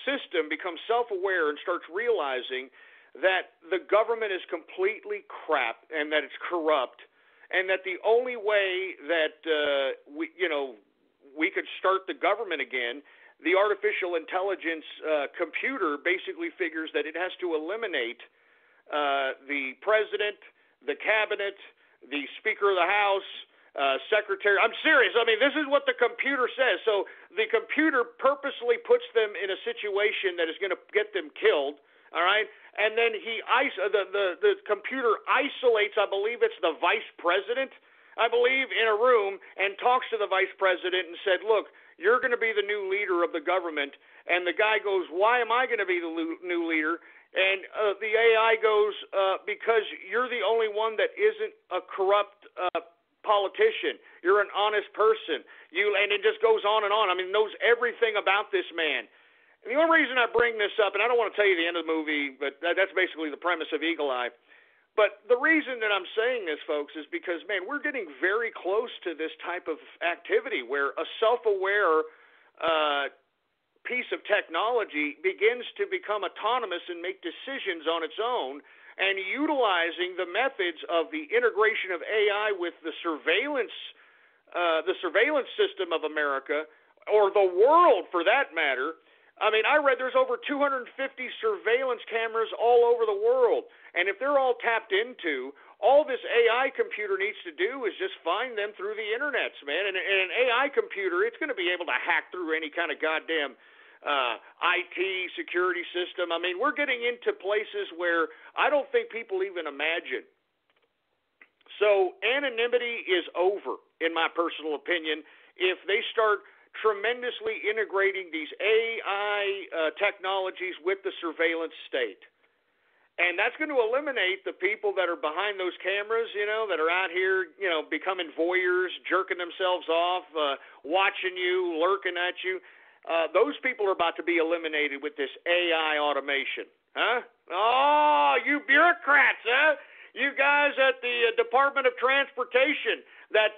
system becomes self-aware and starts realizing that the government is completely crap and that it's corrupt, and that the only way that we could start the government again, the artificial intelligence computer basically figures that it has to eliminate the president, the cabinet, the Speaker of the House, secretary. I'm serious. I mean, this is what the computer says. So the computer purposely puts them in a situation that is going to get them killed. All right. And then the computer isolates, I believe it's the vice president, I believe, in a room and talks to the vice president and said, look, you're going to be the new leader of the government. And the guy goes, why am I going to be the new leader? And the AI goes, because you're the only one that isn't a corrupt politician. You're an honest person. And it just goes on and on. I mean, knows everything about this man. And the only reason I bring this up, and I don't want to tell you the end of the movie, but that's basically the premise of Eagle Eye. But the reason that I'm saying this, folks, is because, man, we're getting very close to this type of activity where a self-aware piece of technology begins to become autonomous and make decisions on its own, and utilizing the methods of the integration of AI with the surveillance system of America, or the world for that matter. I mean, I read there's over 250 surveillance cameras all over the world. And if they're all tapped into, all this AI computer needs to do is just find them through the internets, man. And an AI computer, it's going to be able to hack through any kind of goddamn IT security system. I mean, we're getting into places where I don't think people even imagine. So anonymity is over, in my personal opinion, if they start tremendously integrating these AI technologies with the surveillance state. And that's going to eliminate the people that are behind those cameras, that are out here, becoming voyeurs, jerking themselves off, watching you, lurking at you. Those people are about to be eliminated with this AI automation. Huh? Oh, you bureaucrats, huh? You guys at the Department of Transportation that,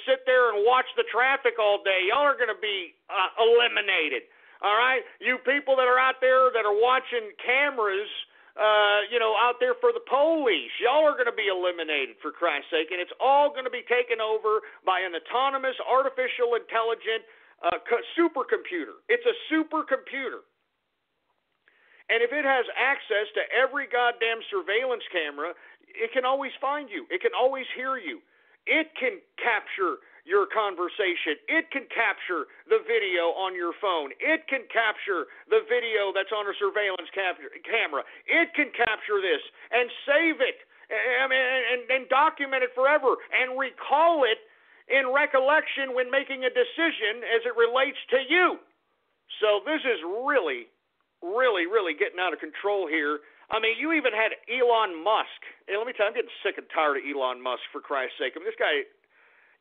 sit there and watch the traffic all day, y'all are going to be eliminated, all right? You people that are out there that are watching cameras, out there for the police, y'all are going to be eliminated, for Christ's sake, and it's all going to be taken over by an autonomous, artificial, intelligent supercomputer. It's a supercomputer. And if it has access to every goddamn surveillance camera, it can always find you. It can always hear you. It can capture your conversation. It can capture the video on your phone. It can capture the video that's on a surveillance camera. It can capture this and save it and document it forever and recall it in recollection when making a decision as it relates to you. So this is really, really, really getting out of control here. I mean, you even had Elon Musk. Hey, let me tell you, I'm getting sick and tired of Elon Musk, for Christ's sake. I mean, this guy,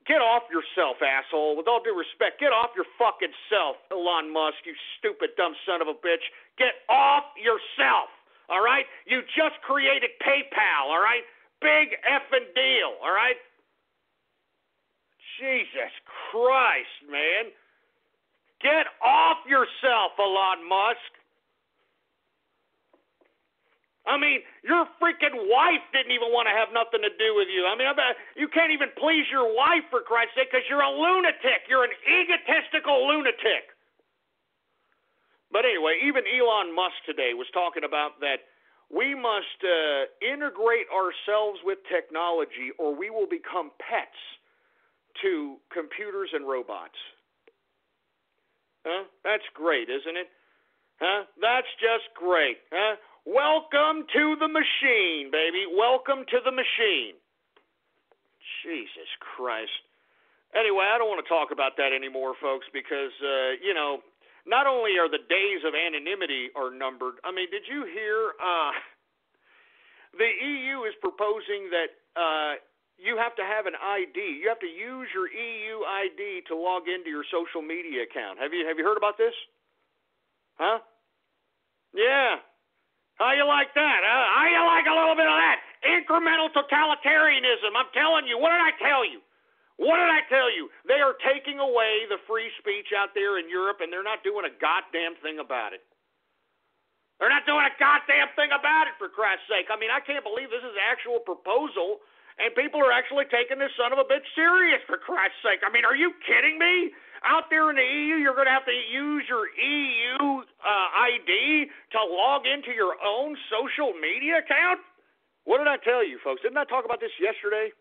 get off yourself, asshole. With all due respect, get off your fucking self, Elon Musk, you stupid, dumb son of a bitch. Get off yourself, all right? You just created PayPal, all right? Big effing deal, all right? Jesus Christ, man. Get off yourself, Elon Musk. I mean, your freaking wife didn't even want to have nothing to do with you. I mean, you can't even please your wife, for Christ's sake, because you're a lunatic. You're an egotistical lunatic. But anyway, even Elon Musk today was talking about that we must integrate ourselves with technology or we will become pets to computers and robots. Huh? That's great, isn't it? Huh? That's just great. Huh? Welcome to the machine, baby. Welcome to the machine. Jesus Christ. Anyway, I don't want to talk about that anymore, folks, because, not only are the days of anonymity are numbered, I mean, did you hear the EU is proposing that you have to have an ID. You have to use your EU ID to log into your social media account. Have you heard about this? Huh? Yeah. How you like that? How you like a little bit of that? Incremental totalitarianism. I'm telling you. What did I tell you? What did I tell you? They are taking away the free speech out there in Europe, and they're not doing a goddamn thing about it. They're not doing a goddamn thing about it, for Christ's sake. I mean, I can't believe this is an actual proposal, and people are actually taking this son of a bitch serious, for Christ's sake. I mean, are you kidding me? Out there in the EU, you're going to have to use your EU ID to log into your own social media account? What did I tell you, folks? Didn't I talk about this yesterday?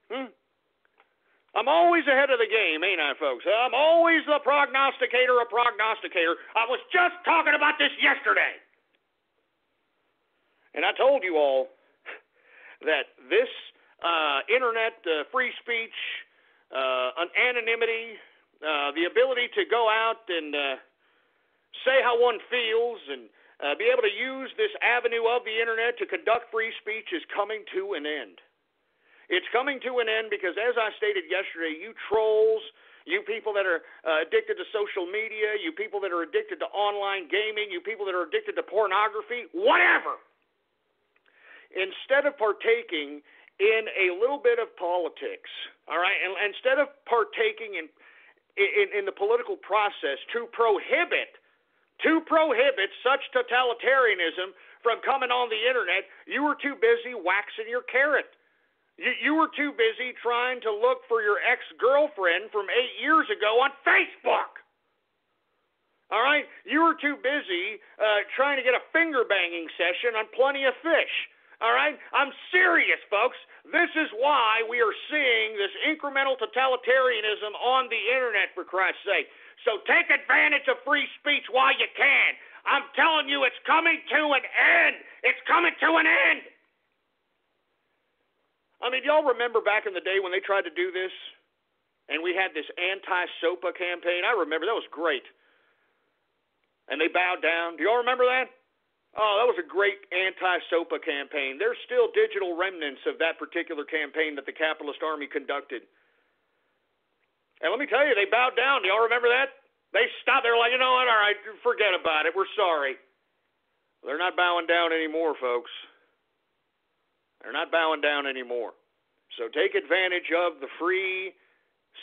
I'm always ahead of the game, ain't I, folks? I'm always the prognosticator of prognosticator. I was just talking about this yesterday. And I told you all that this internet free speech, anonymity, the ability to go out and say how one feels and be able to use this avenue of the internet to conduct free speech is coming to an end. It's coming to an end because, as I stated yesterday, you trolls, you people that are addicted to social media, you people that are addicted to online gaming, you people that are addicted to pornography, whatever, instead of partaking in a little bit of politics, all right, and instead of partaking in the political process to prohibit such totalitarianism from coming on the internet, you were too busy waxing your carrot. You were too busy trying to look for your ex-girlfriend from 8 years ago on Facebook. All right? You were too busy trying to get a finger-banging session on Plenty of Fish. All right? I'm serious, folks. This is why we are seeing this incremental totalitarianism on the internet, for Christ's sake. So take advantage of free speech while you can. I'm telling you, it's coming to an end. It's coming to an end. I mean, y'all remember back in the day when they tried to do this, and we had this anti-SOPA campaign? I remember. That was great. And they bowed down. Do y'all remember that? Oh, that was a great anti-SOPA campaign. There's still digital remnants of that particular campaign that the capitalist army conducted. And let me tell you, they bowed down. Do y'all remember that? They stopped. They were like, you know what, all right, forget about it. We're sorry. They're not bowing down anymore, folks. They're not bowing down anymore. So take advantage of the free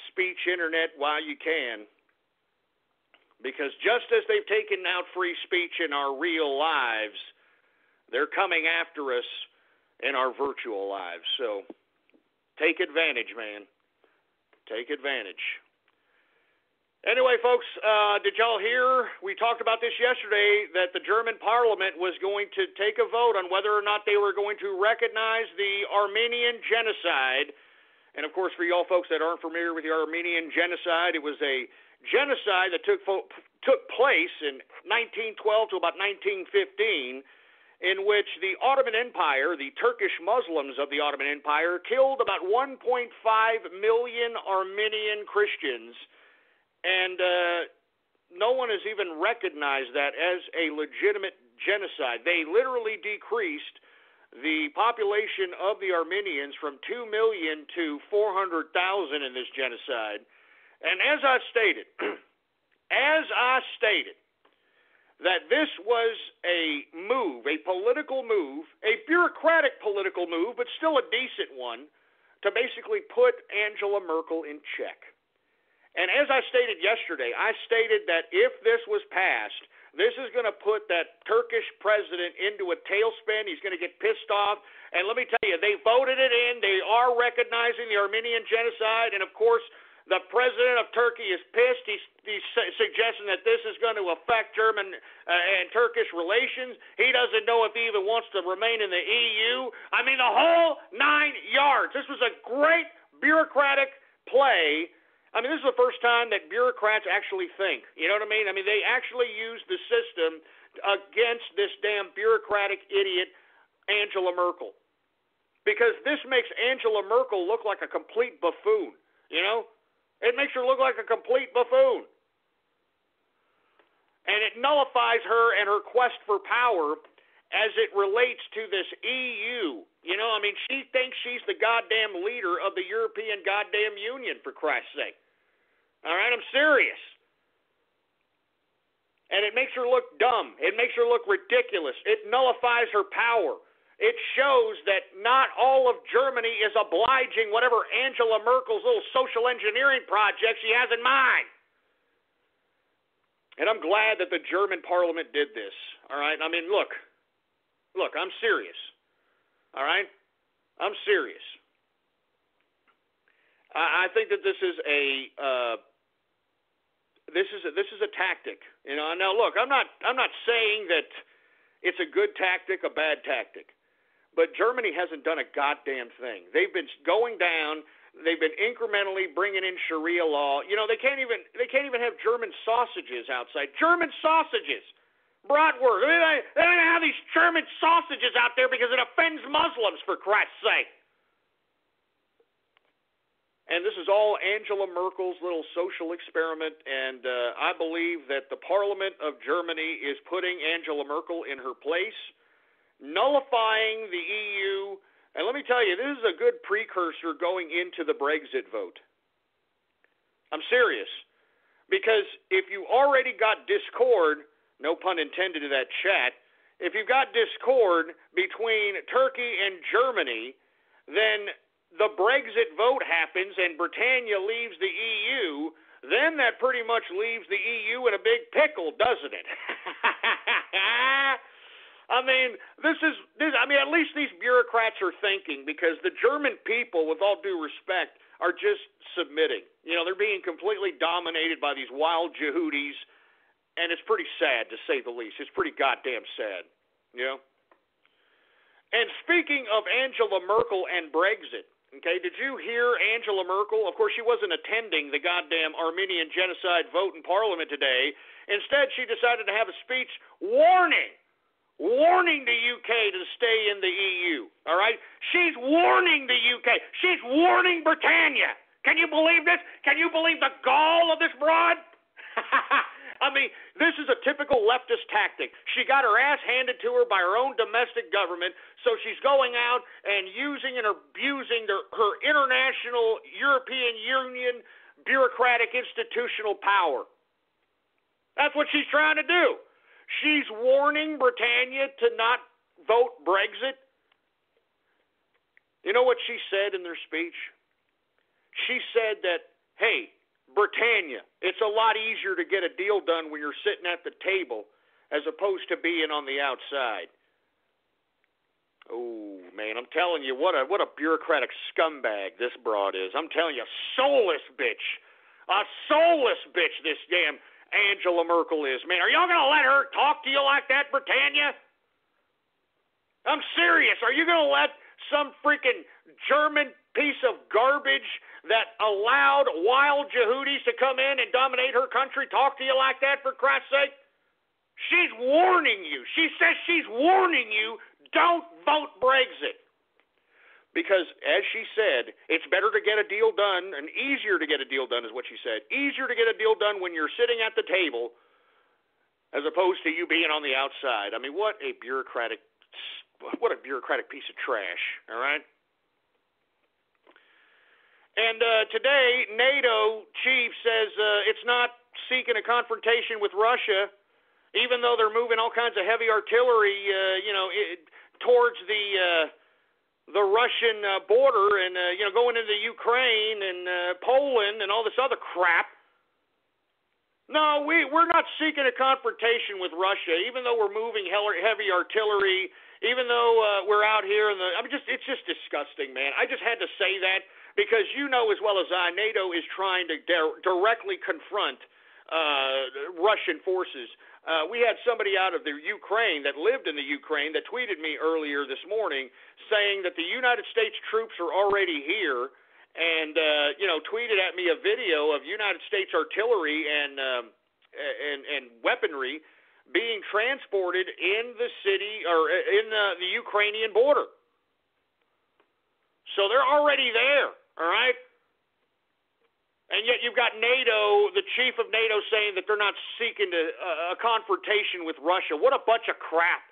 speech internet while you can. Because just as they've taken out free speech in our real lives, they're coming after us in our virtual lives. So take advantage, man. Take advantage. Anyway, folks, did y'all hear? We talked about this yesterday, that the German parliament was going to take a vote on whether or not they were going to recognize the Armenian genocide. And, of course, for y'all folks that aren't familiar with the Armenian genocide, it was a genocide that took place in 1912 to about 1915, in which the Ottoman Empire, the Turkish Muslims of the Ottoman Empire, killed about 1.5 million Armenian Christians. And no one has even recognized that as a legitimate genocide. They literally decreased the population of the Armenians from 2 million to 400,000 in this genocide. And as I stated, that this was a move, a political move, a bureaucratic political move, but still a decent one, to basically put Angela Merkel in check. And as I stated yesterday, I stated that if this was passed, this is going to put that Turkish president into a tailspin. He's going to get pissed off. And let me tell you, they voted it in. They are recognizing the Armenian genocide. And, of course, the president of Turkey is pissed. He's suggesting that this is going to affect German and Turkish relations. He doesn't know if he even wants to remain in the EU. I mean, the whole 9 yards. This was a great bureaucratic play. I mean, this is the first time that bureaucrats actually think. You know what I mean? I mean, they actually use the system against this damn bureaucratic idiot, Angela Merkel. Because this makes Angela Merkel look like a complete buffoon, you know? It makes her look like a complete buffoon. And it nullifies her and her quest for power as it relates to this EU. You know, I mean, she thinks she's the goddamn leader of the European goddamn Union, for Christ's sake. All right, I'm serious. And it makes her look dumb. It makes her look ridiculous. It nullifies her power. It shows that not all of Germany is obliging whatever Angela Merkel's little social engineering project she has in mind. And I'm glad that the German parliament did this. All right, I mean, look, I'm serious. All right, I'm serious. I think that this is a tactic. You know. Now, look, I'm not saying that it's a good tactic, a bad tactic, but Germany hasn't done a goddamn thing. They've been going down. They've been incrementally bringing in Sharia law. You know, they can't even have German sausages outside. German sausages. Bratwurst. They don't even have these German sausages out there because it offends Muslims, for Christ's sake. And this is all Angela Merkel's little social experiment, and I believe that the Parliament of Germany is putting Angela Merkel in her place, nullifying the EU. And let me tell you, this is a good precursor going into the Brexit vote. I'm serious. Because if you already got discord, no pun intended to that chat, if you've got discord between Turkey and Germany, then the Brexit vote happens and Britannia leaves the EU, then that pretty much leaves the EU in a big pickle, doesn't it? I mean, at least these bureaucrats are thinking, because the German people, with all due respect, are just submitting. You know, they're being completely dominated by these wild Yehudis, and it's pretty sad, to say the least. It's pretty goddamn sad, you know? And speaking of Angela Merkel and Brexit, okay, did you hear Angela Merkel? Of course, she wasn't attending the goddamn Armenian genocide vote in Parliament today. Instead, she decided to have a speech warning the UK to stay in the EU, all right? She's warning the UK. She's warning Britannia. Can you believe this? Can you believe the gall of this broad? I mean, this is a typical leftist tactic. She got her ass handed to her by her own domestic government, so she's going out and using and abusing her international European Union bureaucratic institutional power. That's what she's trying to do. She's warning Britannia to not vote Brexit. You know what she said in their speech? She said that, hey, Britannia, it's a lot easier to get a deal done when you're sitting at the table as opposed to being on the outside. Oh, man, I'm telling you, what a bureaucratic scumbag this broad is. I'm telling you, a soulless bitch, this damn Angela Merkel is. Man, are y'all going to let her talk to you like that, Britannia? I'm serious. Are you going to let some freaking German piece of garbage that allowed wild Yehudis to come in and dominate her country talk to you like that, for Christ's sake? She's warning you. She says she's warning you, don't vote Brexit. Because, as she said, it's better to get a deal done, and easier to get a deal done is what she said. Easier to get a deal done when you're sitting at the table as opposed to you being on the outside. I mean, what a bureaucratic piece of trash, all right? And today, NATO chief says it's not seeking a confrontation with Russia, even though they're moving all kinds of heavy artillery, towards the Russian border and going into Ukraine and Poland and all this other crap. No, we're not seeking a confrontation with Russia, even though we're moving heavy artillery, even though we're out here it's just disgusting, man. I just had to say that because you know as well as I, NATO is trying to directly confront Russian forces. We had somebody out of the Ukraine that lived in the Ukraine that tweeted me earlier this morning saying that the United States troops are already here, and tweeted at me a video of United States artillery and weaponry being transported in the city or in the Ukrainian border. So they're already there, all right? And yet you've got NATO, the chief of NATO, saying that they're not seeking a confrontation with Russia. What a bunch of crap.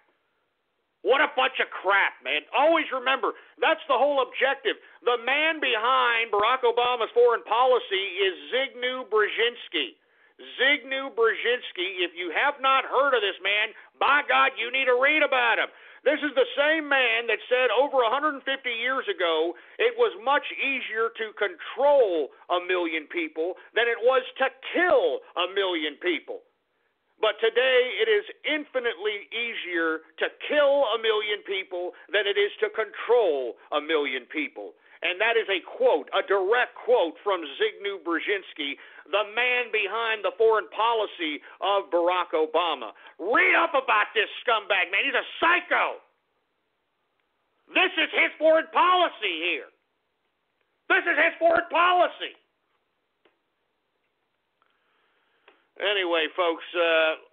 What a bunch of crap, man. Always remember, that's the whole objective. The man behind Barack Obama's foreign policy is Zbigniew Brzezinski. Zbigniew Brzezinski, if you have not heard of this man, by God, you need to read about him. This is the same man that said over 150 years ago it was much easier to control 1 million people than it was to kill 1 million people. But today it is infinitely easier to kill 1 million people than it is to control 1 million people. And that is a quote, a direct quote from Zbigniew Brzezinski, the man behind the foreign policy of Barack Obama. Read up about this scumbag, man. He's a psycho. This is his foreign policy here. This is his foreign policy. Anyway, folks,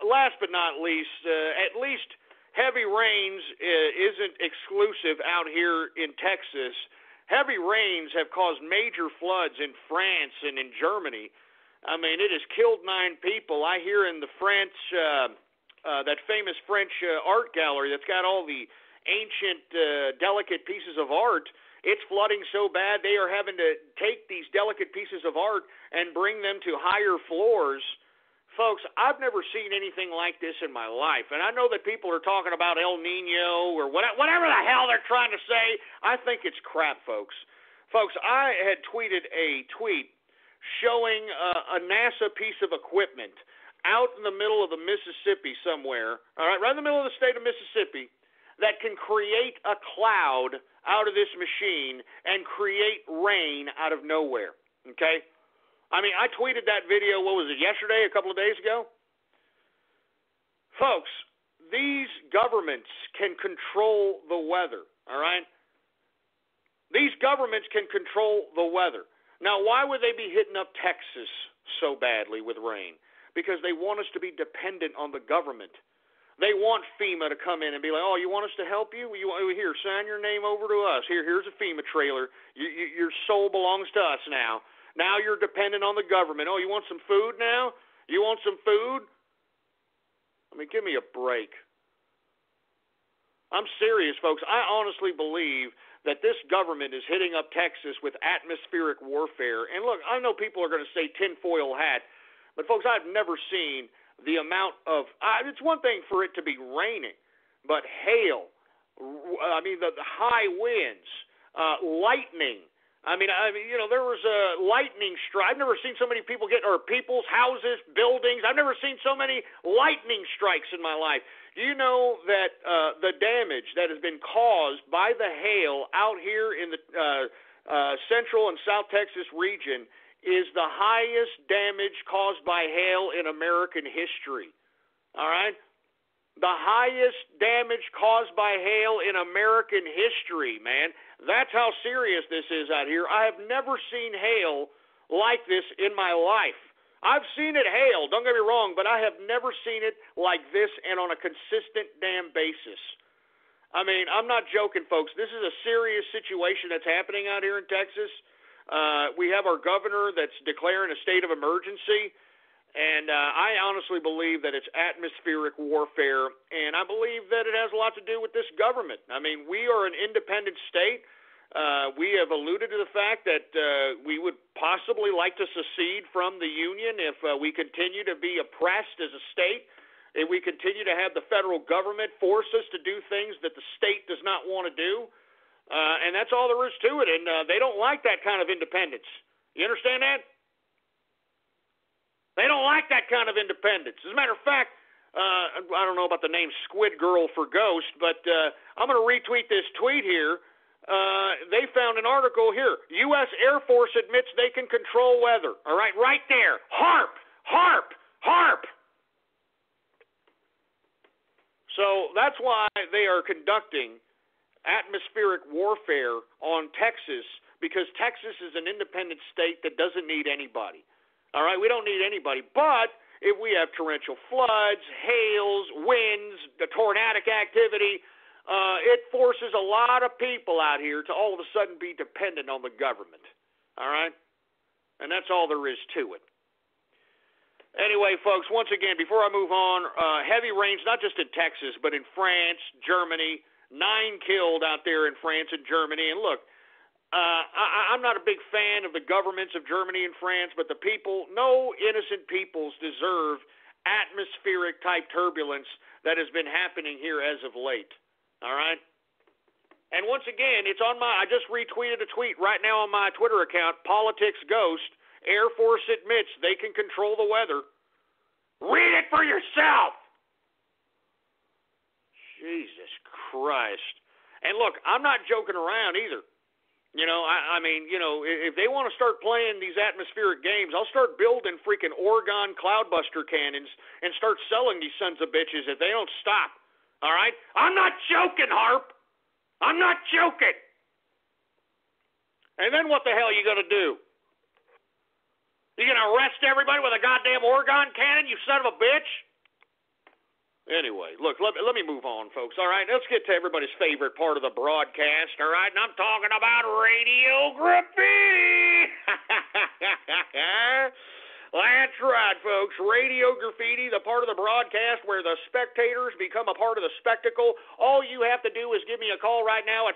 last but not least, at least heavy rains isn't exclusive out here in Texas. Heavy rains have caused major floods in France and in Germany. I mean, it has killed 9 people. I hear in the French, that famous French art gallery that's got all the ancient, delicate pieces of art, it's flooding so bad they are having to take these delicate pieces of art and bring them to higher floors. Folks, I've never seen anything like this in my life. And I know that people are talking about El Nino or whatever the hell they're trying to say. I think it's crap, folks. Folks, I had tweeted a tweet showing a NASA piece of equipment out in the middle of the Mississippi somewhere, all right, right in the middle of the state of Mississippi, that can create a cloud out of this machine and create rain out of nowhere, okay? I mean, I tweeted that video, what was it, yesterday, a couple of days ago? Folks, these governments can control the weather, all right? These governments can control the weather. Now, why would they be hitting up Texas so badly with rain? Because they want us to be dependent on the government. They want FEMA to come in and be like, oh, you want us to help you? Here, sign your name over to us. Here's a FEMA trailer. Your soul belongs to us now. Now you're dependent on the government. Oh, you want some food now? You want some food? I mean, give me a break. I'm serious, folks. I honestly believe that this government is hitting up Texas with atmospheric warfare. And look, I know people are going to say tinfoil hat, but folks, I've never seen the amount of it's one thing for it to be raining, but hail, I mean, the high winds, lightning. I mean, there was a lightning strike. I've never seen so many people people's houses, buildings. I've never seen so many lightning strikes in my life. Do you know that the damage that has been caused by the hail out here in the Central and South Texas region is the highest damage caused by hail in American history? All right? The highest damage caused by hail in American history, man. That's how serious this is out here. I have never seen hail like this in my life. I've seen it hail, don't get me wrong, but I have never seen it like this and on a consistent damn basis. I mean, I'm not joking, folks. This is a serious situation that's happening out here in Texas. We have our governor that's declaring a state of emergency. And I honestly believe that it's atmospheric warfare, and I believe that it has a lot to do with this government. I mean, we are an independent state. We have alluded to the fact that we would possibly like to secede from the Union if we continue to be oppressed as a state, if we continue to have the federal government force us to do things that the state does not want to do. And that's all there is to it, and they don't like that kind of independence. You understand that? They don't like that kind of independence. As a matter of fact, I don't know about the name Squid Girl for Ghost, but I'm going to retweet this tweet here. They found an article here. U.S. Air Force admits they can control weather. All right, right there. HARP, HARP, HARP. So that's why they are conducting atmospheric warfare on Texas, because Texas is an independent state that doesn't need anybody. All right, we don't need anybody. But if we have torrential floods, hails, winds, the tornadic activity, it forces a lot of people out here to all of a sudden be dependent on the government. All right? And that's all there is to it. Anyway, folks, once again, before I move on, heavy rains, not just in Texas, but in France, Germany, 9 killed out there in France and Germany. And look, I'm not a big fan of the governments of Germany and France, but the people, no innocent peoples deserve atmospheric-type turbulence that has been happening here as of late. All right? And once again, it's on I just retweeted a tweet right now on my Twitter account, Politics Ghost. Air Force admits they can control the weather. Read it for yourself! Jesus Christ. And look, I'm not joking around either. You know, I mean, you know, if they want to start playing these atmospheric games, I'll start building freaking Oregon cloudbuster cannons and start selling these sons of bitches if they don't stop. All right? I'm not joking, Harp. I'm not joking. And then what the hell are you going to do? You going to arrest everybody with a goddamn Oregon cannon, you son of a bitch? Anyway, look, let me move on, folks, all right? Let's get to everybody's favorite part of the broadcast, all right? And I'm talking about radio graffiti. That's right, folks. Radio graffiti, the part of the broadcast where the spectators become a part of the spectacle. All you have to do is give me a call right now at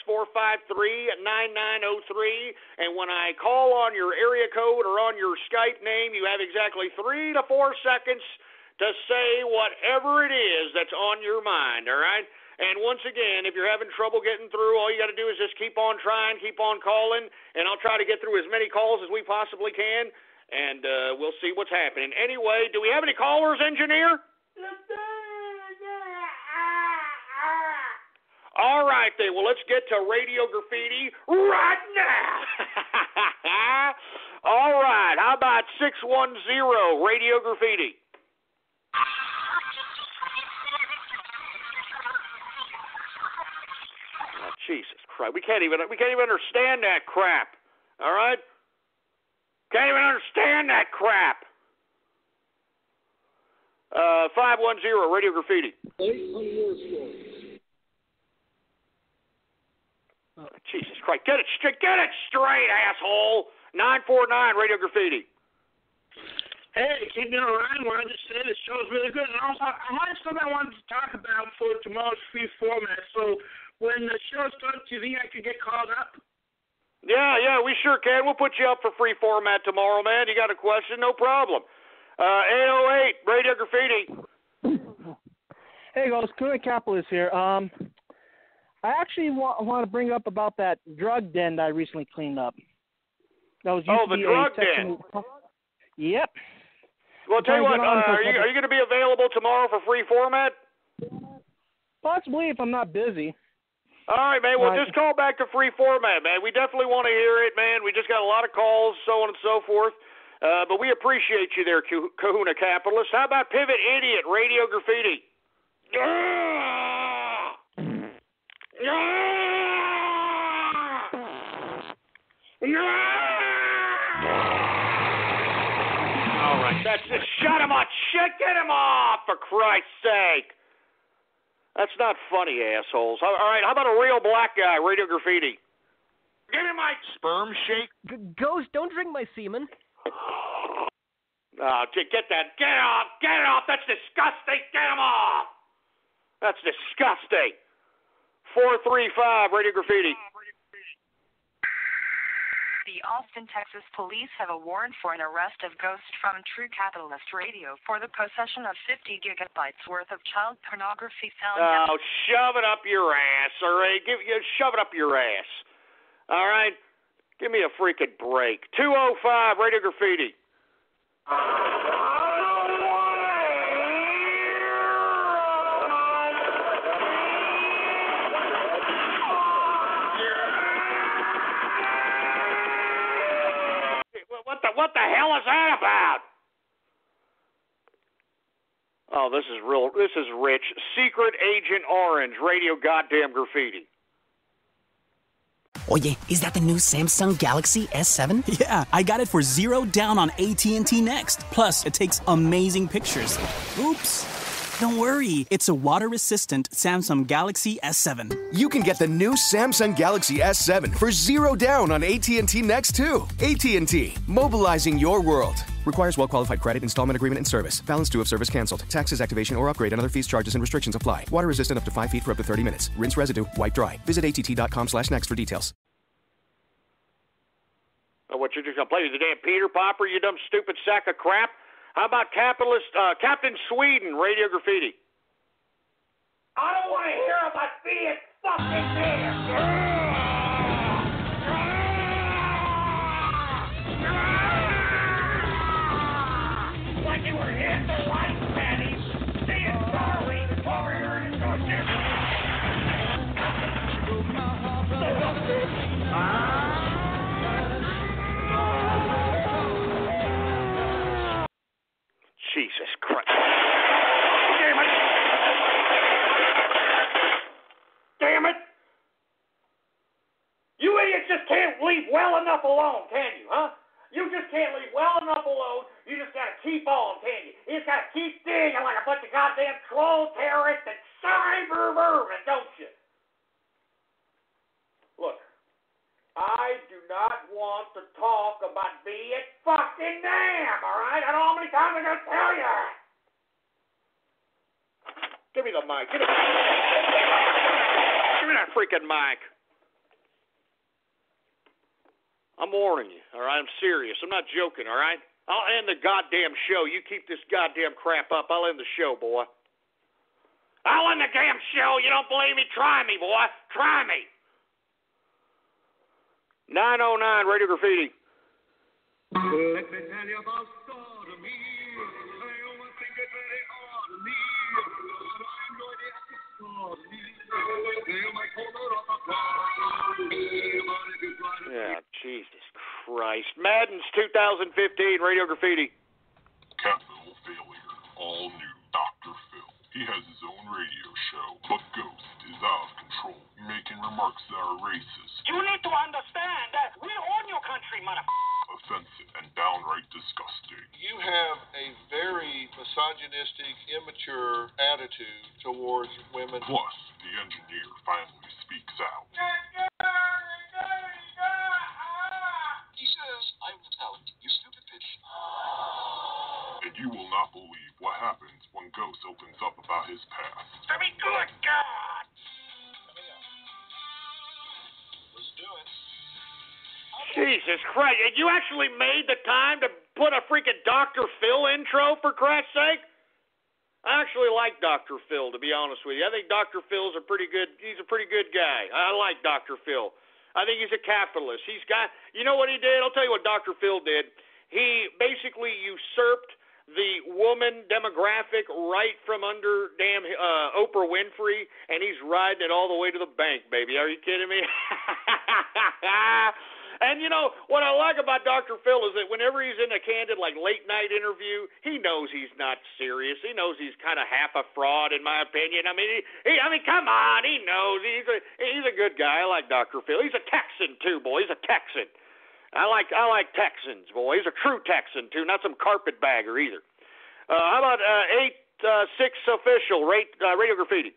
516-453-9903. And when I call on your area code or on your Skype name, you have exactly 3 to 4 seconds to say whatever it is that's on your mind, all right? And once again, if you're having trouble getting through, all you got to do is just keep on trying, keep on calling, and I'll try to get through as many calls as we possibly can. And we'll see what's happening. Anyway, do we have any callers, engineer? All right, then. Well, let's get to radio graffiti right now. All right. How about 610 radio graffiti? Oh, Jesus Christ. We can't even understand that crap. All right? Can't even understand that crap. 510 Radio Graffiti. Oh, Jesus Christ. Get it straight, asshole. 949 Radio Graffiti. Hey, keep it around. Wanted to say the show's really good. And also, I had something I wanted to talk about for tomorrow's free format. So when the show starts, do you think I could get called up? Yeah, we sure can. We'll put you up for free format tomorrow, man. You got a question? No problem. 808, Radio Graffiti. Hey, guys, Kuna Capitalist here. I actually want to bring up about that drug den that I recently cleaned up. That was the drug den. Yep. Well, tell you what, are you going to be available tomorrow for free format? Possibly, if I'm not busy. All right, man. Well, just call back to free format, man. We definitely want to hear it, man. We just got a lot of calls, so on and so forth. But we appreciate you there, Kahuna Capitalist. How about Pivot Idiot, Radio Graffiti? All right, that's just shut him off. Get him off, for Christ's sake. That's not funny, assholes. All right, how about a real black guy, Radio Graffiti? Give me my sperm shake. Ghost, don't drink my semen. Get that. Get it off. That's disgusting. Get him off. That's disgusting. 435, Radio Graffiti. The Austin, Texas police have a warrant for an arrest of Ghost from True Capitalist Radio for the possession of 50 gigabytes worth of child pornography found. Oh, shove it up your ass, all right? Shove it up your ass, all right? Give me a freaking break. 205, Radio Graffiti. What the hell is that about? Oh, this is real. This is rich. Secret Agent Orange, Radio Goddamn Graffiti. Oye, is that the new Samsung Galaxy S7? Yeah, I got it for $0 on AT&T Next. Plus, it takes amazing pictures. Oops. Don't worry, it's a water-resistant Samsung Galaxy S7. You can get the new Samsung Galaxy S7 for $0 on AT&T Next too. AT&T, mobilizing your world. Requires well-qualified credit, installment agreement, and service. Balance due if service canceled. Taxes, activation, or upgrade, and other fees, charges, and restrictions apply. Water resistant up to 5 feet for up to 30 minutes. Rinse residue. Wipe dry. Visit att.com/next for details. Oh, what, you're just going to play the damn Peter Popper, you dumb stupid sack of crap? How about Captain Sweden, Radio Graffiti? I don't want to hear about being fucking there. Like you were hitting the light, Patty. Saying sorry before we heard it go Jesus Christ. Damn it. Damn it. You idiots just can't leave well enough alone, can you, huh? You just can't leave well enough alone. You just got to keep on, can you? You just got to keep digging like a bunch of goddamn troll terrorists and cyber vermin, don't you? Look, I do not want to talk about being fucking damn, all right? I don't know how many times I'm going to tell you that. Give me the mic. Give me that freaking mic. I'm warning you, all right? I'm serious. I'm not joking, all right? I'll end the goddamn show. You keep this goddamn crap up, I'll end the show, boy. I'll end the damn show. You don't believe me? Try me, boy. Try me. 909 Radio Graffiti. Let me tell you about sodomy. I always think it's very hard to me. But I enjoy the act of sodomy. You might call it off a Yeah, Jesus Christ. Madden's 2015 Radio Graffiti. Capital failure. All new Dr. Phil. He has his own radio show, but Ghost is out of control, making remarks that are racist. You need to understand that we own your country, motherfucker. Offensive and downright disgusting. You have a very misogynistic, immature attitude towards women. Plus, the engineer finally speaks out. He says, I will tell you stupid bitch. And you will not believe what happens when Ghost opens up about his past. I mean, good God. Let's do it. Jesus Christ. And you actually made the time to put a freaking Dr. Phil intro, for Christ's sake? I actually like Dr. Phil, to be honest with you. I think Dr. Phil's a pretty good guy. I like Dr. Phil. I think he's a capitalist. He's got, you know what he did? I'll tell you what Dr. Phil did. He basically usurped the woman demographic right from under damn Oprah Winfrey, and he's riding it all the way to the bank, baby. Are you kidding me? And you know what I like about Dr. Phil is that whenever he's in a candid, like, late night interview, he knows he's not serious. He knows he's kind of half a fraud, in my opinion. I mean, come on, he knows he's a good guy. I like Dr. Phil. He's a Texan too, boy. He's a Texan. I like Texans, boy. He's a true Texan too, not some carpetbagger either. How about 86 official Radio Graffiti?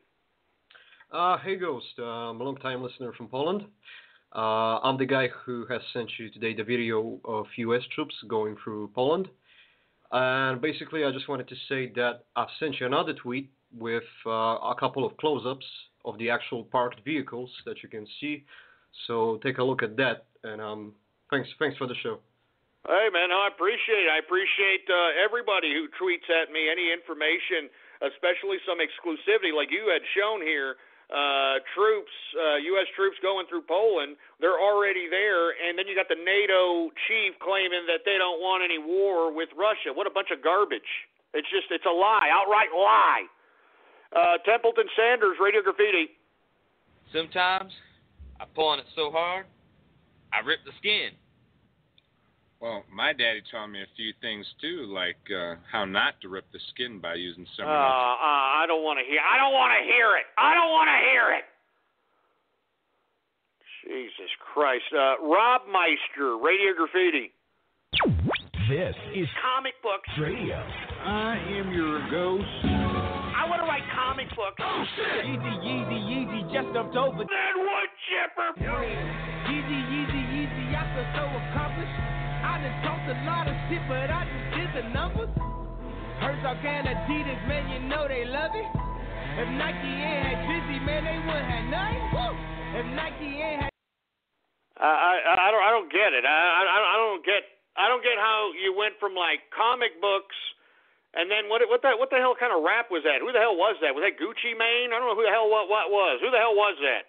Hey Ghost, I'm a long-time listener from Poland. I'm the guy who has sent you today the video of U.S. troops going through Poland. And basically, I just wanted to say that I've sent you another tweet with a couple of close-ups of the actual parked vehicles that you can see. So take a look at that. And thanks for the show. Hey, man, I appreciate it. I appreciate everybody who tweets at me any information, especially some exclusivity like you had shown here. troops, U.S. troops going through Poland. They're already there, and then you got the NATO chief claiming that they don't want any war with Russia. What a bunch of garbage. It's a lie, outright lie. Templeton Sanders, Radio Graffiti. Sometimes I pull on it so hard, I rip the skin. Well, my daddy taught me a few things too, like how not to rip the skin by using someone I don't want to hear. I don't want to hear it. I don't want to hear it. Jesus Christ, Rob Meister, Radio Graffiti. This is Comic Books Radio. I am your ghost. I want to write comic books. Oh shit! Yeezy, just jumped over. Then what, Chipper? Yeezy, I feel so accomplished. I done talked a lot of shit, but I just did the numbers. Herzog and Adidas, man, you know they love it. If Nike ain't had Drizzy, man, they wouldn't have nothing. Woo! If Nike ain't had I don't get it. I don't get how you went from like comic books, and then what the hell kind of rap was that? Who the hell was that? Was that Gucci Mane? I don't know who the hell what was. Who the hell was that?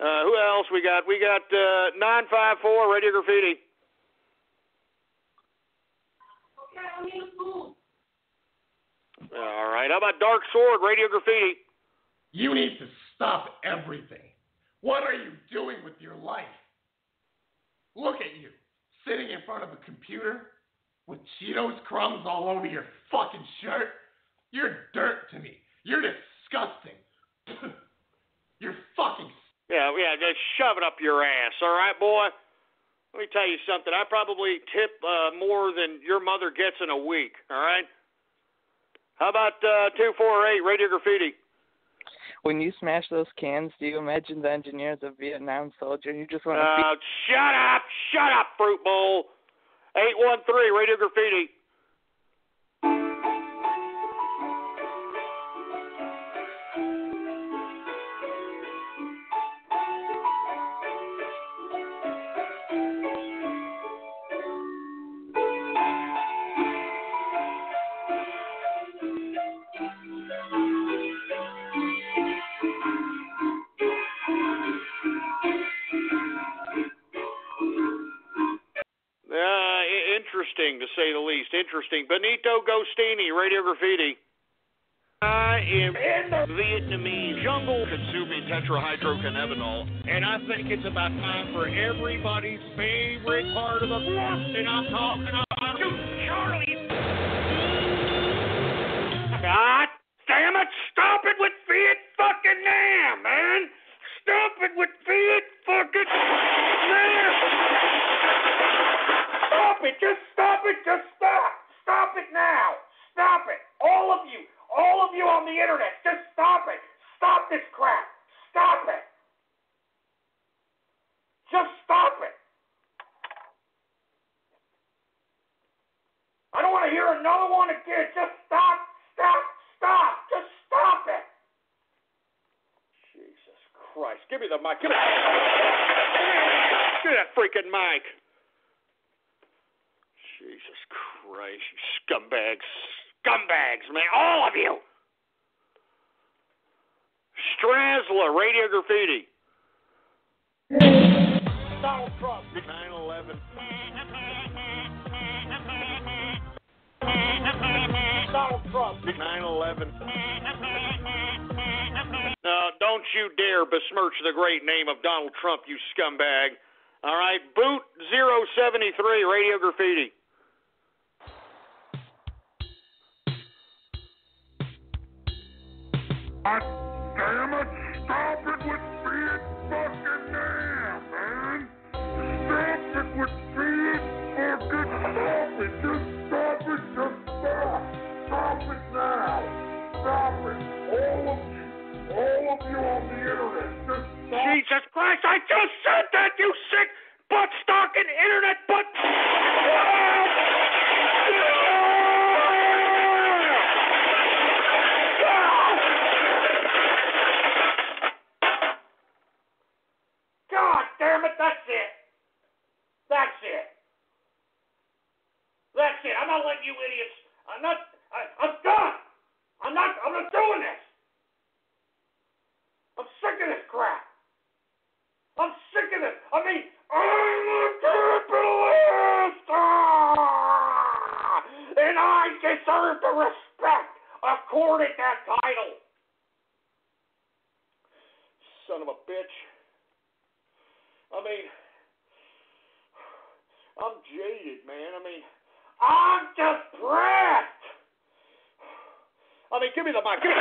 Who else we got? We got 954 Radio Graffiti. All right. How about Dark Sword, Radio Graffiti? You need to stop everything. What are you doing with your life? Look at you, sitting in front of a computer with Cheetos crumbs all over your fucking shirt. You're dirt to me. You're disgusting. You're fucking... Yeah, just shove it up your ass, all right, boy? Let me tell you something. I probably tip more than your mother gets in a week, all right? How about 248, Radio Graffiti? When you smash those cans, do you imagine the engineer as a Vietnam soldier? You just want to Shut up, Fruit Bowl. 813, Radio Graffiti. Interesting, to say the least. Interesting. Benito Gostini, Radio Graffiti. I am in the Vietnamese jungle consuming tetrahydrocannabinol, and I think it's about time for everybody's favorite part of the and I'm talking about you, Charlie. God damn it! Stop it with Viet fucking Nam, man! Stop it with Viet fucking Nam! Stop it! Just stop it! Just stop! Stop it now! Stop it! All of you on the internet, just stop it! Stop this crap! Stop it! Just stop it! I don't want to hear another one again. Just stop! Stop! Stop! Just stop it! Jesus Christ! Give me the mic! Give me that freaking mic! Jesus Christ, you scumbags. Scumbags, man. All of you. Strazzler, Radio Graffiti. Donald Trump. 9/11. Donald Trump. 9/11. No, don't you dare besmirch the great name of Donald Trump, you scumbag. All right, Boot 073, Radio Graffiti. God damn it! Stop it with Viet fucking Nam, man! Stop it with Viet fucking... Stop it! Just stop it! Just stop! Stop it now! Stop it! All of you on the internet, just stop! Jesus Christ, I just said that, you sick butt-stalking internet butt... God damn it, that's it. That's it. That's it. I'm not letting you idiots. I'm done. I'm not doing this. I'm sick of this. I mean, I'm a capitalist! And I deserve the respect accorded that title. Son of a bitch. I mean, I'm jaded, man. I mean, I'm depressed. I mean, give me the mic. Give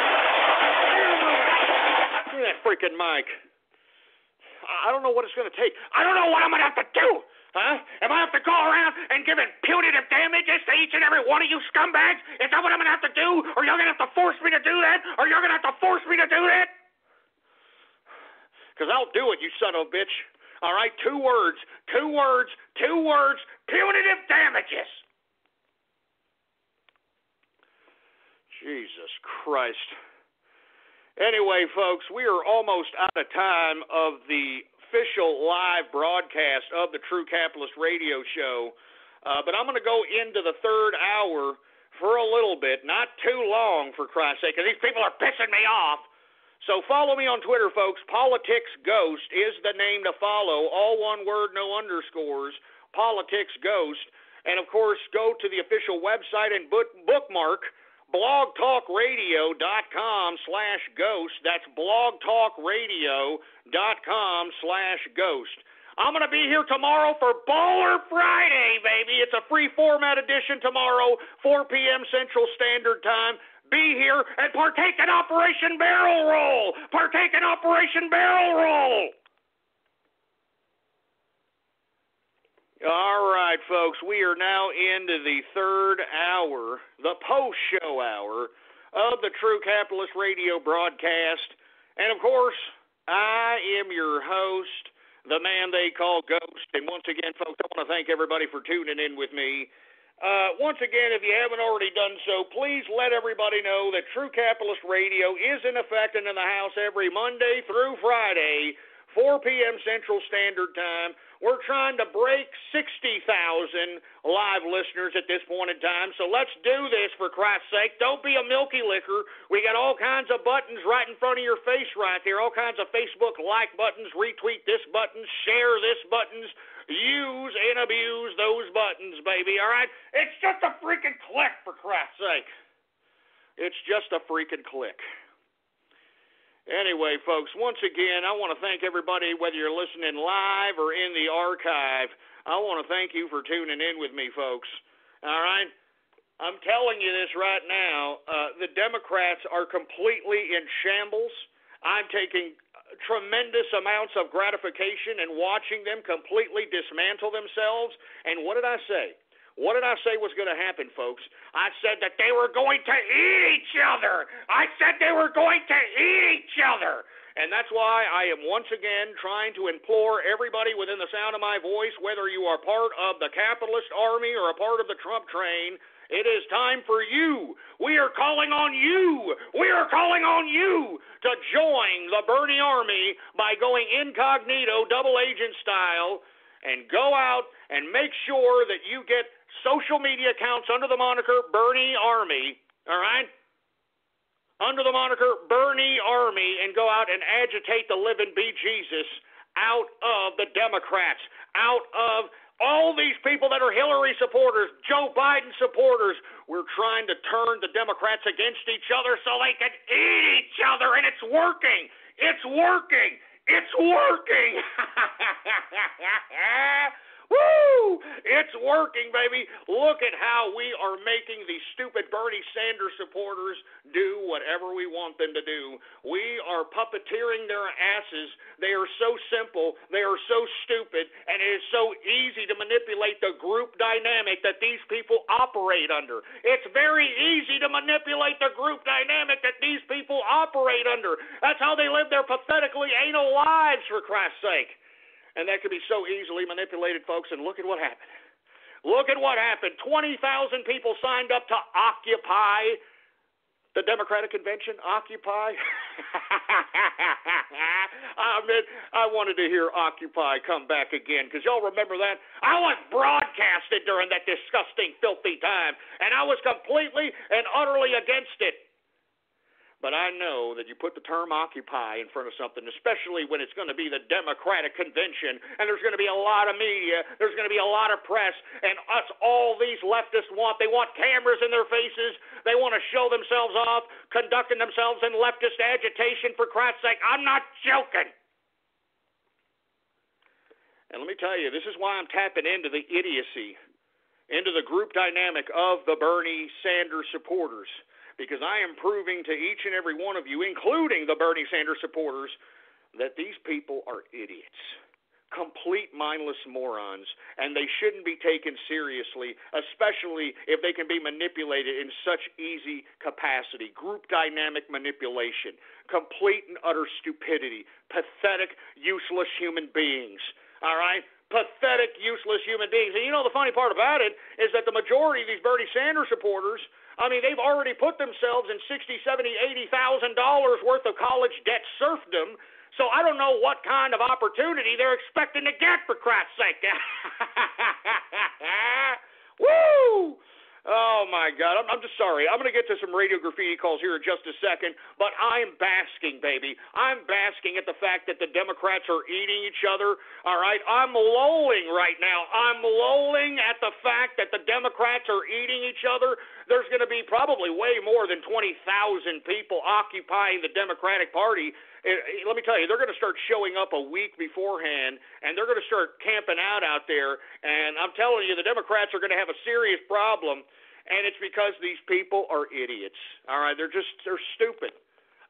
me that freaking mic. I don't know what it's going to take. I don't know what I'm going to have to do. Huh? Am I have to go around and give punitive damages to each and every one of you scumbags? Is that what I'm going to have to do? Or you're going to have to force me to do that? Or you're going to have to force me to do that? Because I'll do it, you son of a bitch. All right, 2 words. Punitive damages. Jesus Christ. Anyway, folks, we are almost out of time of the official live broadcast of the True Capitalist Radio Show. But I'm going to go into the 3rd hour for a little bit, not too long, for Christ's sake, because these people are pissing me off. So follow me on Twitter, folks. Politics Ghost is the name to follow. All one word, no underscores. Politics Ghost. And, of course, go to the official website and bookmark blogtalkradio.com/ghost. That's blogtalkradio.com/ghost. I'm going to be here tomorrow for Baller Friday, baby. It's a free format edition tomorrow, 4 p.m. Central Standard Time. Be here and partake in Operation Barrel Roll. Partake in Operation Barrel Roll. All right, folks, we are now into the 3rd hour, the post-show hour of the True Capitalist Radio broadcast. And, of course, I am your host, the man they call Ghost. And once again, folks, I want to thank everybody for tuning in with me. Once again, if you haven't already done so, please let everybody know that True Capitalist Radio is in effect and in the house every Monday through Friday, 4 p.m. Central Standard Time. We're trying to break 60,000 live listeners at this point in time, so let's do this, for Christ's sake. Don't be a milky liquor. We got all kinds of buttons right in front of your face right there, all kinds of Facebook like buttons, retweet this button, share this buttons, use and abuse those buttons, baby, all right? It's just a freaking click, for Christ's sake. It's just a freaking click. Anyway, folks, once again, I want to thank everybody, whether you're listening live or in the archive. I want to thank you for tuning in with me, folks. All right? I'm telling you this right now. The Democrats are completely in shambles. I'm taking tremendous amounts of gratification in watching them completely dismantle themselves. And what did I say? What did I say was going to happen, folks? I said that they were going to eat each other. I said they were going to eat each other. And that's why I am once again trying to implore everybody within the sound of my voice, whether you are part of the capitalist army or a part of the Trump train, it is time for you. We are calling on you. We are calling on you to join the Bernie army by going incognito, double agent style, and go out and make sure that you get social media accounts under the moniker Bernie Army, all right? Under the moniker Bernie Army, and go out and agitate the living bejesus out of the Democrats, out of all these people that are Hillary supporters, Joe Biden supporters. We're trying to turn the Democrats against each other so they can eat each other, and it's working. It's working. It's working. Woo! It's working, baby. Look at how we are making these stupid Bernie Sanders supporters do whatever we want them to do. We are puppeteering their asses. They are so simple. They are so stupid. And it is so easy to manipulate the group dynamic that these people operate under. It's very easy to manipulate the group dynamic that these people operate under. That's how they live their pathetically anal lives, for Christ's sake. And that could be so easily manipulated, folks, and look at what happened. Look at what happened. 20,000 people signed up to Occupy the Democratic Convention. Occupy. I wanted to hear Occupy come back again, because y'all remember that? I was broadcasted during that disgusting, filthy time, and I was completely and utterly against it. But I know that you put the term Occupy in front of something, especially when it's going to be the Democratic Convention, and there's going to be a lot of media, there's going to be a lot of press, and us, all these leftists want. They want cameras in their faces. They want to show themselves off, conducting themselves in leftist agitation, for Christ's sake. I'm not joking. And let me tell you, this is why I'm tapping into the idiocy, into the group dynamic of the Bernie Sanders supporters. Because I am proving to each and every one of you, including the Bernie Sanders supporters, that these people are idiots, complete mindless morons, and they shouldn't be taken seriously, especially if they can be manipulated in such easy capacity. Group dynamic manipulation, complete and utter stupidity, pathetic, useless human beings, all right? Pathetic, useless human beings. And you know the funny part about it is that the majority of these Bernie Sanders supporters, I mean, they've already put themselves in $60,000, $70,000, $80,000 worth of college debt serfdom. So I don't know what kind of opportunity they're expecting to get, for Christ's sake. Woo! Oh, my God. I'm just sorry. I'm going to get to some radio graffiti calls here in just a second, but I'm basking, baby. I'm basking at the fact that the Democrats are eating each other, all right? I'm lolling right now. I'm lolling at the fact that the Democrats are eating each other. There's going to be probably way more than 20,000 people occupying the Democratic Party. Let me tell you, they're going to start showing up a week beforehand, and they're going to start camping out there, and I'm telling you, the Democrats are going to have a serious problem, and it's because these people are idiots, all right? They're stupid.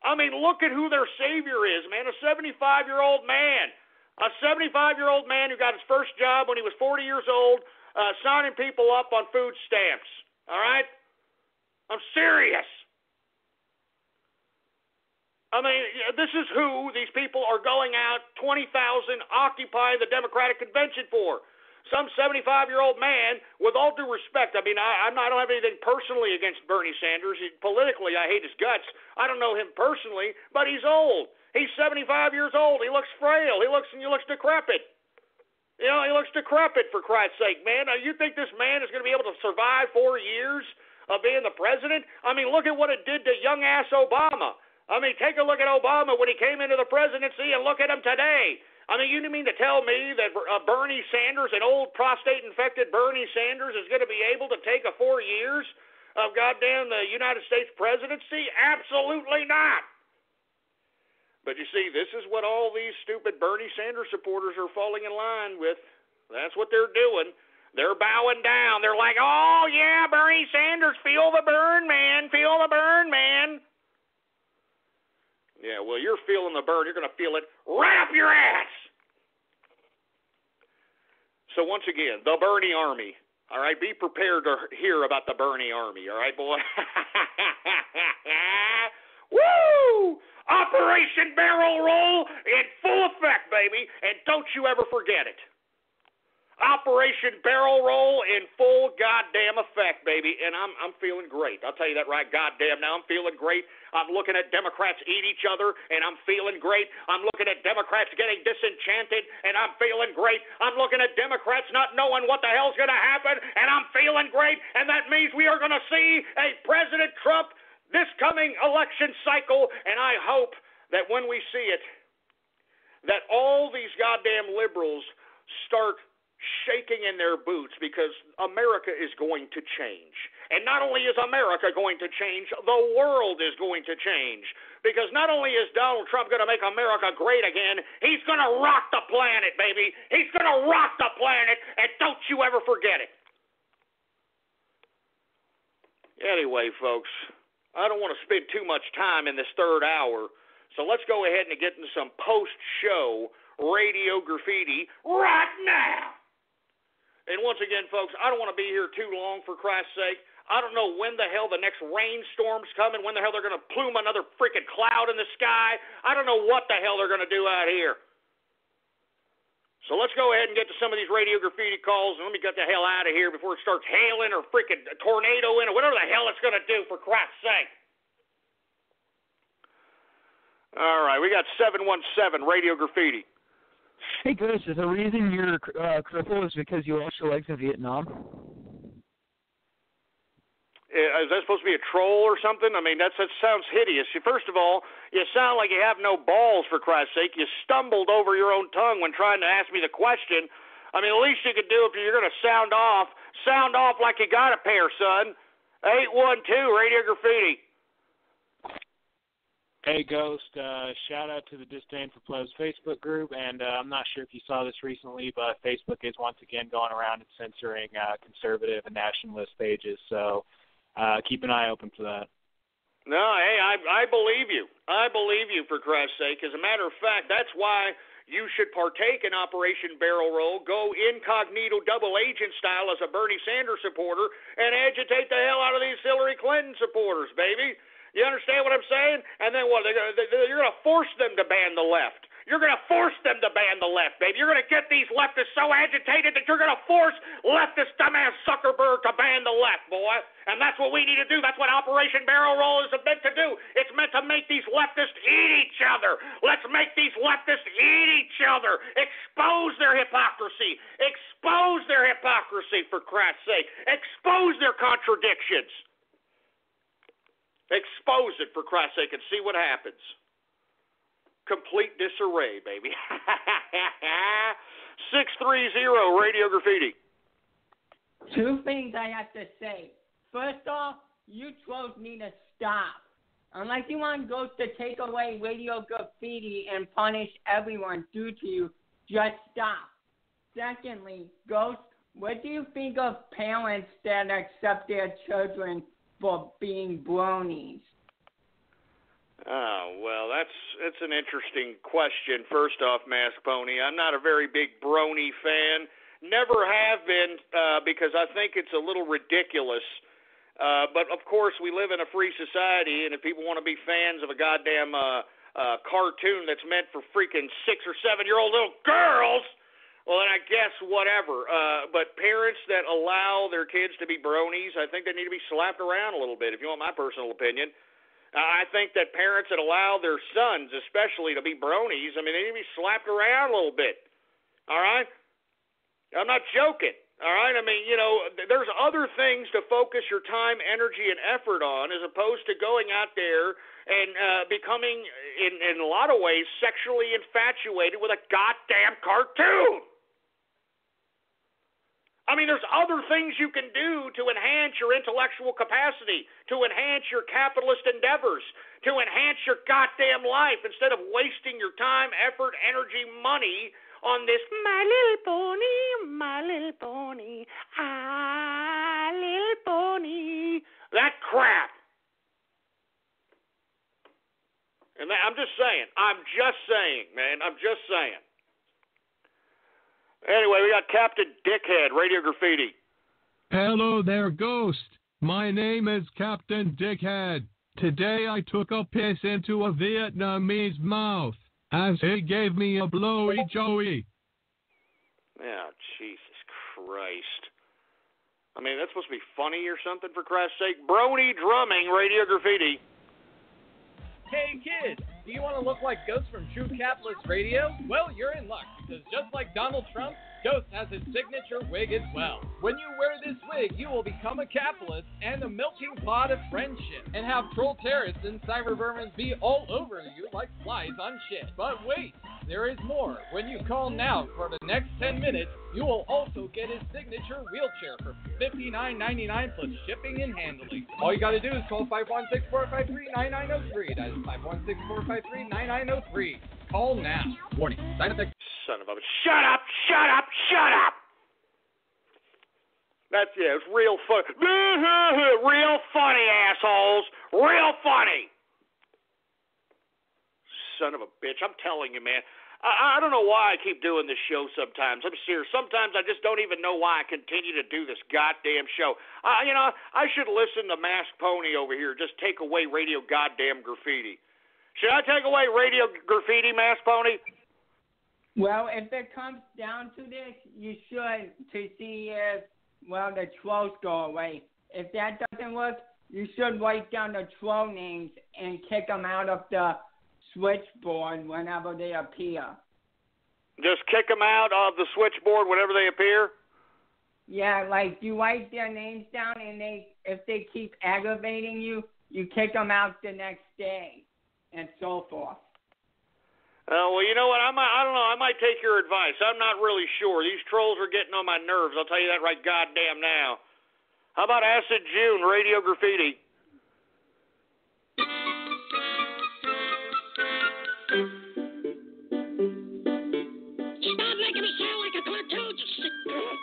I mean, look at who their savior is, man, a 75-year-old man. A 75-year-old man who got his first job when he was 40 years old, signing people up on food stamps, all right? I'm serious. I mean, this is who these people are going out, 20,000, occupy the Democratic Convention for. Some 75-year-old man, with all due respect, I mean, I don't have anything personally against Bernie Sanders. Politically, I hate his guts. I don't know him personally, but he's old. He's 75 years old. He looks frail. He looks decrepit. You know, he looks decrepit, for Christ's sake, man. Now, you think this man is going to be able to survive 4 years of being the president? I mean, look at what it did to young-ass Obama. I mean, take a look at Obama when he came into the presidency and look at him today. I mean, you mean to tell me that Bernie Sanders, an old prostate-infected Bernie Sanders, is going to be able to take 4 years of goddamn the United States presidency? Absolutely not. But you see, this is what all these stupid Bernie Sanders supporters are falling in line with. That's what they're doing. They're bowing down. They're like, oh, yeah, Bernie Sanders, feel the burn, man. Feel the burn, man. Yeah, well, you're feeling the burn. You're going to feel it right up your ass. So once again, the Bernie Army. All right, be prepared to hear about the Bernie Army. All right, boy. Woo! Operation Barrel Roll in full effect, baby, and don't you ever forget it. Operation Barrel Roll in full goddamn effect, baby, and I'm feeling great. I'll tell you that right goddamn now. I'm feeling great. I'm looking at Democrats eat each other, and I'm feeling great. I'm looking at Democrats getting disenchanted, and I'm feeling great. I'm looking at Democrats not knowing what the hell's going to happen, and I'm feeling great, and that means we are going to see a President Trump this coming election cycle, and I hope that when we see it, that all these goddamn liberals start shaking in their boots, because America is going to change. And not only is America going to change, the world is going to change. Because not only is Donald Trump going to make America great again, he's going to rock the planet, baby. He's going to rock the planet, and don't you ever forget it. Anyway, folks, I don't want to spend too much time in this third hour, so let's go ahead and get into some post-show radio graffiti right now. And once again, folks, I don't want to be here too long, for Christ's sake. I don't know when the hell the next rainstorm's coming, when the hell they're going to plume another freaking cloud in the sky. I don't know what the hell they're going to do out here. So let's go ahead and get to some of these radio graffiti calls, and let me get the hell out of here before it starts hailing or freaking a tornado in or whatever the hell it's going to do, for Christ's sake. All right, we got 717 radio graffiti. Hey, Ghost, is the reason you're crippled is because you watched the legs in Vietnam? Is that supposed to be a troll or something? I mean, that sounds hideous. First of all, you sound like you have no balls, for Christ's sake. You stumbled over your own tongue when trying to ask me the question. I mean, the least you could do if you're going to sound off like you got a pair, son. 812 Radio Graffiti. Hey, Ghost. Shout out to the Disdain for Plebs Facebook group, and I'm not sure if you saw this recently, but Facebook is once again going around and censoring conservative and nationalist pages, so keep an eye open for that. No, hey, I believe you. I believe you, for Christ's sake. As a matter of fact, that's why you should partake in Operation Barrel Roll, go incognito double agent style as a Bernie Sanders supporter, and agitate the hell out of these Hillary Clinton supporters, baby. You understand what I'm saying? And then what? You're going to force them to ban the left. You're going to force them to ban the left, baby. You're going to get these leftists so agitated that you're going to force leftist dumbass Zuckerberg to ban the left, boy. And that's what we need to do. That's what Operation Barrel Roll is meant to do. It's meant to make these leftists eat each other. Let's make these leftists eat each other. Expose their hypocrisy. Expose their hypocrisy, for Christ's sake. Expose their contradictions. Expose it, for Christ's sake, and see what happens. Complete disarray, baby. 630 Radio Graffiti. Two things I have to say. First off, you trolls need to stop. Unless you want Ghost to take away Radio Graffiti and punish everyone due to you, just stop. Secondly, Ghost, what do you think of parents that accept their children for being bronies? Oh, well, that's an interesting question. First off, Mask Pony, I'm not a very big brony fan. Never have been, because I think it's a little ridiculous. But, of course, we live in a free society, and if people want to be fans of a goddamn cartoon that's meant for freaking 6 or 7-year-old little girls, well, then I guess whatever. But parents that allow their kids to be bronies, I think they need to be slapped around a little bit, if you want my personal opinion. I think that parents that allow their sons, especially, to be bronies, I mean, they need to be slapped around a little bit. All right? I'm not joking. All right? I mean, you know, there's other things to focus your time, energy, and effort on as opposed to going out there and becoming, in a lot of ways, sexually infatuated with a goddamn cartoon. I mean, there's other things you can do to enhance your intellectual capacity, to enhance your capitalist endeavors, to enhance your goddamn life instead of wasting your time, effort, energy, money on this My Little Pony, ah, little pony, that crap. And I'm just saying, man, I'm just saying. Anyway, we got Captain Dickhead, Radio Graffiti. Hello there, Ghost. My name is Captain Dickhead. Today I took a piss into a Vietnamese mouth as he gave me a blowy joey. Oh, Jesus Christ. I mean, that's supposed to be funny or something, for Christ's sake. Brony drumming, Radio Graffiti. Hey, kid, do you want to look like Ghost from True Capitalist Radio? Well, you're in luck, because just like Donald Trump, Ghost has his signature wig as well. When you wear this wig, you will become a capitalist and a melting pot of friendship, and have troll terrorists and cybervermins be all over you like flies on shit. But wait, there is more. When you call now for the next 10 minutes, you will also get his signature wheelchair for $59.99 plus shipping and handling. All you gotta do is call 516-453-9903. That is 516-453-9903. Call now. Warning. Side effects. Son of a... Shut up! Shut up! Shut up! That's, yeah, it's real fun. Real funny, assholes. Real funny. Son of a bitch. I'm telling you, man. I don't know why I keep doing this show sometimes. I'm serious. Sometimes I just don't even know why I continue to do this goddamn show. You know, I should listen to Mask Pony over here. Just take away Radio Goddamn Graffiti. Should I take away Radio Graffiti, Mask Pony? Well, if it comes down to this, you should, to see if, well, the trolls go away. If that doesn't work, you should write down the troll names and kick them out of the switchboard whenever they appear. Just kick them out of the switchboard whenever they appear? Yeah, like you write their names down, and if they keep aggravating you, you kick them out the next day, and so forth. Well, you know what? I don't know. I might take your advice. I'm not really sure. These trolls are getting on my nerves. I'll tell you that right goddamn now. How about Acid June, Radio Graffiti? Stop making me sound like a cartoon, you sick girl.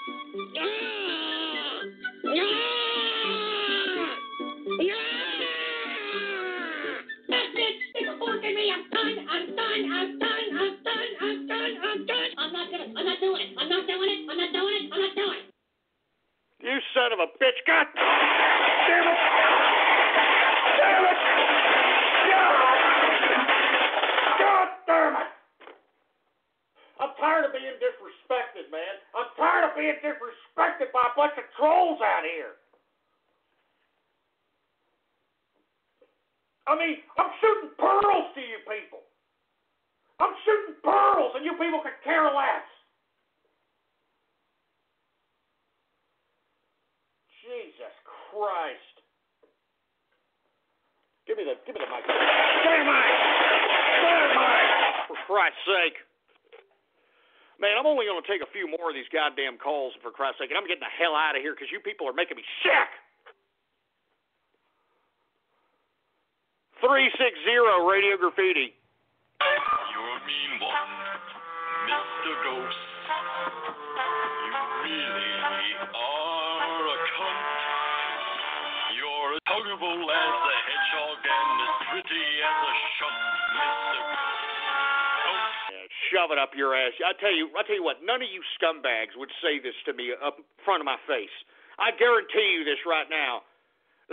That's it. It's forking me. I'm done. I'm not doing it. You son of a bitch. God damn it. God damn it. I'm tired of being disrespected, man. I'm tired of being disrespected by a bunch of trolls out here. I mean, I'm shooting pearls to you people. I'm shooting pearls, and you people could care less. Jesus Christ. Give me the mic. Damn mic. For Christ's sake. Man, I'm only going to take a few more of these goddamn calls, for Christ's sake, and I'm getting the hell out of here because you people are making me sick. 360 Radio Graffiti. You're a mean one, Mr. Ghost. You really are a cunt. You're as huggable as a hedgehog and as pretty as a shot, Mr. Ghost. Shove it up your ass. I tell you what, none of you scumbags would say this to me up in front of my face. I guarantee you this right now.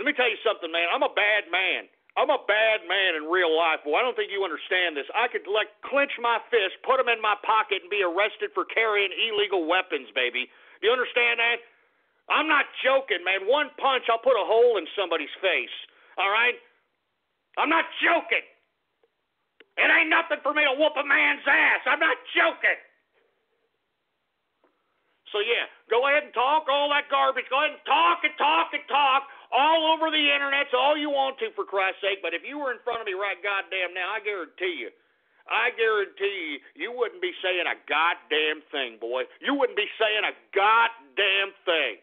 Let me tell you something, man. I'm a bad man. I'm a bad man in real life. Well, I don't think you understand this. I could, clench my fist, put them in my pocket, and be arrested for carrying illegal weapons, baby. Do you understand that? I'm not joking, man. One punch, I'll put a hole in somebody's face. All right? I'm not joking. It ain't nothing for me to whoop a man's ass. I'm not joking. So, yeah, go ahead and talk all that garbage. Go ahead and talk all over the internet, all you want to, for Christ's sake. But if you were in front of me right goddamn now, I guarantee you, you wouldn't be saying a goddamn thing, boy. You wouldn't be saying a goddamn thing.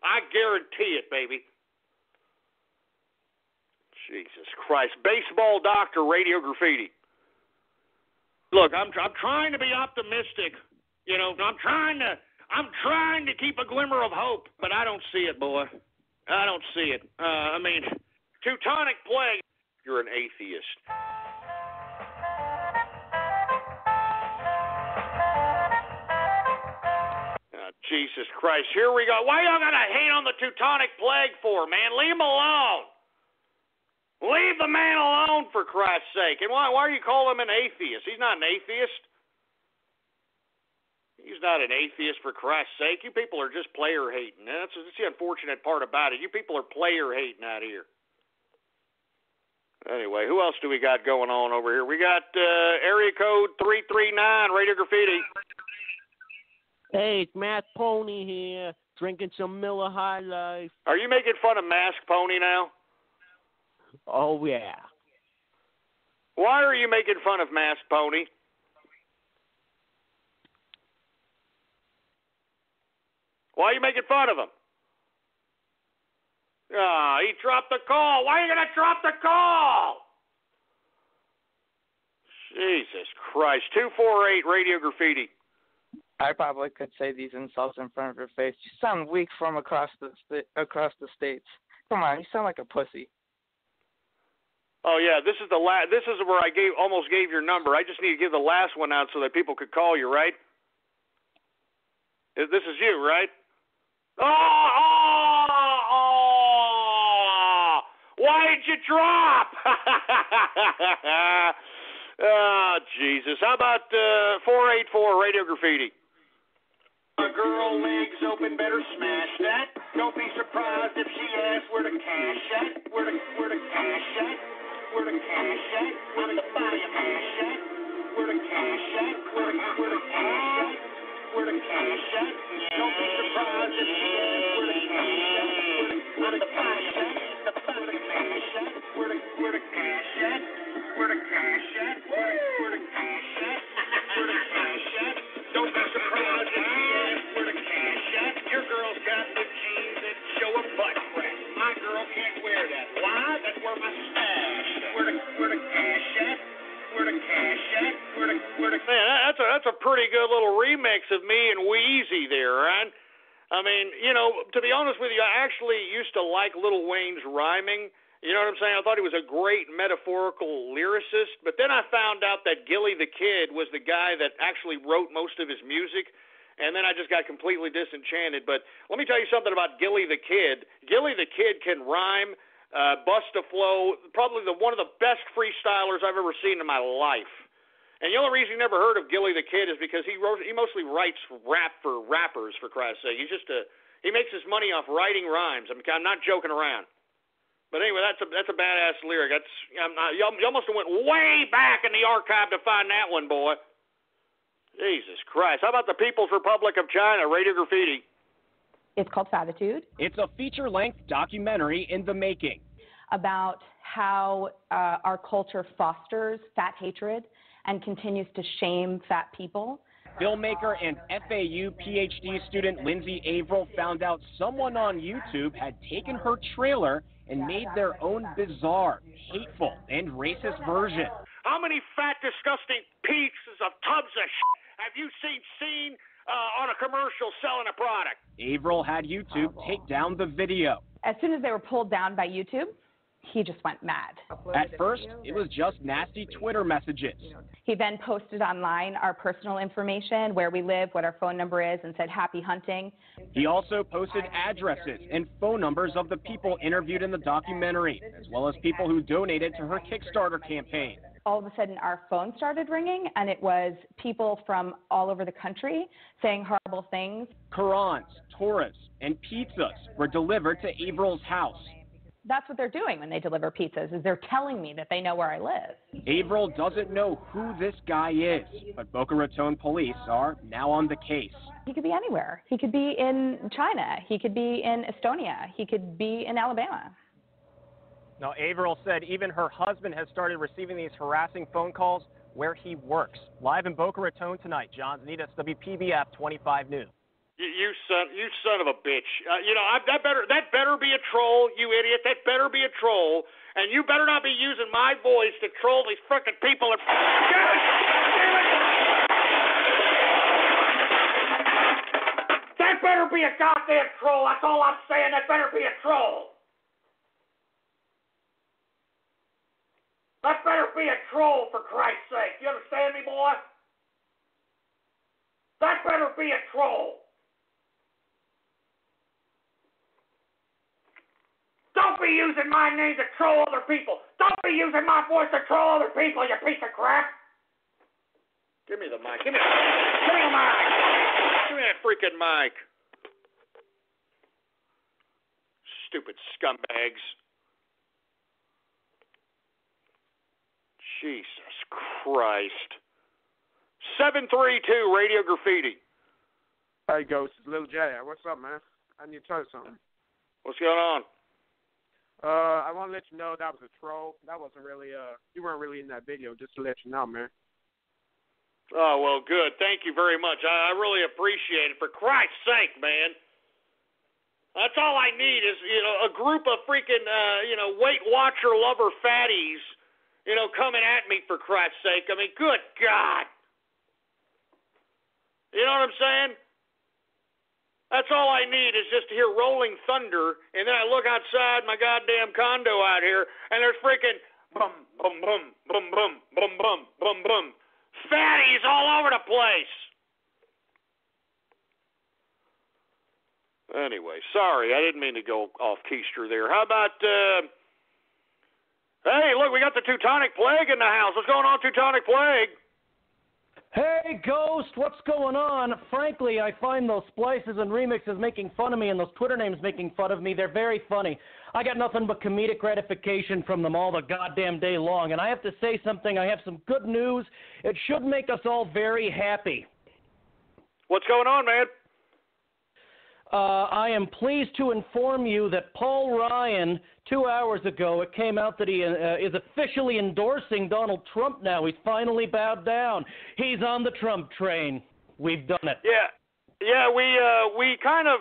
I guarantee it, baby. Jesus Christ. Baseball Doctor, Radio Graffiti. Look, I'm trying to be optimistic. You know, I'm trying to keep a glimmer of hope, but I don't see it, boy. I don't see it. I mean, Teutonic Plague, you're an atheist. Jesus Christ, here we go. Why y'all gotta hate on the Teutonic Plague for, man? Leave him alone. Leave the man alone, for Christ's sake. And why are you calling him an atheist? He's not an atheist. He's not an atheist, for Christ's sake. You people are just player hating. That's the unfortunate part about it. You people are player hating out here. Anyway, who else do we got going on over here? We got area code 339, Radio Graffiti. Hey, it's Mask Pony here, drinking some Miller High Life. Are you making fun of Mask Pony now? Oh, yeah. Why are you making fun of Mask Pony? Why are you making fun of him? He dropped the call. Why are you going to drop the call? Jesus Christ. 248 Radio Graffiti. I probably could say these insults in front of your face. You sound weak from across the states. Come on, you sound like a pussy. Oh yeah, this is where I almost gave your number. I just need to give the last one out so that people could call you, right? This is you, right? Oh! Why did you drop? Oh, Jesus. How about 484 Radio Graffiti? A girl legs open, better smash that. Don't be surprised if she asks where the cash at. Where the cash at? Where the cash at? Where the fire cash at? Where the cash at? Where the cash at? Where the cash at? Don't be surprised Don't be surprised where the cash at. Your girl's got the jeans that show a butt crack. My girl can't wear that. Why? That's where my stash at. Where the cash at? Where the cash at? Where the man, that's a pretty good little remix of me and Wheezy there, right? I mean, to be honest with you, I actually used to like Lil Wayne's rhyming. You know what I'm saying? I thought he was a great metaphorical lyricist, but then I found out that Gilly the Kid was the guy that actually wrote most of his music, and then I just got completely disenchanted. But let me tell you something about Gilly the Kid. Gilly the Kid can rhyme, bust a flow, probably one of the best freestylers I've ever seen in my life. And the only reason you never heard of Gilly the Kid is because he mostly writes rap for rappers, for Christ's sake. He's just he makes his money off writing rhymes. I'm not joking around. But anyway, that's a badass lyric. Y'all must have went way back in the archive to find that one, boy. Jesus Christ. How about the People's Republic of China, Radio Graffiti? It's called Fatitude. It's a feature-length documentary in the making. About how our culture fosters fat hatred and continues to shame fat people. Filmmaker and FAU PhD student Lindsay Averill found out someone on YouTube had taken her trailer and made their own bizarre, hateful, and racist version. How many fat, disgusting pieces of tubs of shit have you seen on a commercial selling a product? Averill had YouTube take down the video. As soon as they were pulled down by YouTube, he just went mad. At first, it was just nasty Twitter messages. He then posted online our personal information, where we live, what our phone number is, and said happy hunting. He also posted addresses and phone numbers of the people interviewed in the documentary, as well as people who donated to her Kickstarter campaign. All of a sudden, our phone started ringing, and it was people from all over the country saying horrible things. Qurans, Torahs, and pizzas were delivered to Averill's house. That's what they're doing when they deliver pizzas, is they're telling me that they know where I live. Averill doesn't know who this guy is, but Boca Raton police are now on the case. He could be anywhere. He could be in China. He could be in Estonia. He could be in Alabama. Now, Averill said even her husband has started receiving these harassing phone calls where he works. Live in Boca Raton tonight, John Zanitas, WPBF 25 News. You son of a bitch. That better be a troll, you idiot. That better be a troll. And you better not be using my voice to troll these frickin' people. That better be a goddamn troll. That's all I'm saying. That better be a troll. That better be a troll, for Christ's sake. You understand me, boy? That better be a troll. Don't be using my name to troll other people. Don't be using my voice to troll other people, you piece of crap. Give me the mic. Give me the mic. Give me that freaking mic. Stupid scumbags. Jesus Christ. 732 Radio Graffiti. Hey, Ghost. Little J. What's up, man? I need to tell you something. What's going on? I want to let you know that was a troll. That wasn't really, you weren't really in that video, just to let you know, man. Oh, well, good. Thank you very much. I really appreciate it. For Christ's sake, man. That's all I need is, a group of freaking, Weight Watcher lover fatties, coming at me, for Christ's sake. I mean, good God. You know what I'm saying? That's all I need is just to hear rolling thunder, and then I look outside my goddamn condo out here, and there's freaking bum, bum, bum, bum, bum, bum, bum, bum, bum. Fatties all over the place. Anyway, sorry, I didn't mean to go off keister there. How about, hey, look, we got the Teutonic Plague in the house. What's going on, Teutonic Plague? Hey, Ghost, what's going on? Frankly, I find those splices and remixes making fun of me and those Twitter names making fun of me, they're very funny. I got nothing but comedic gratification from them all the goddamn day long. And I have to say something, I have some good news. It should make us all very happy. What's going on, man? I am pleased to inform you that Paul Ryan, 2 hours ago, it came out that he is officially endorsing Donald Trump now. He's finally bowed down. He's on the Trump train. We've done it. Yeah, we kind of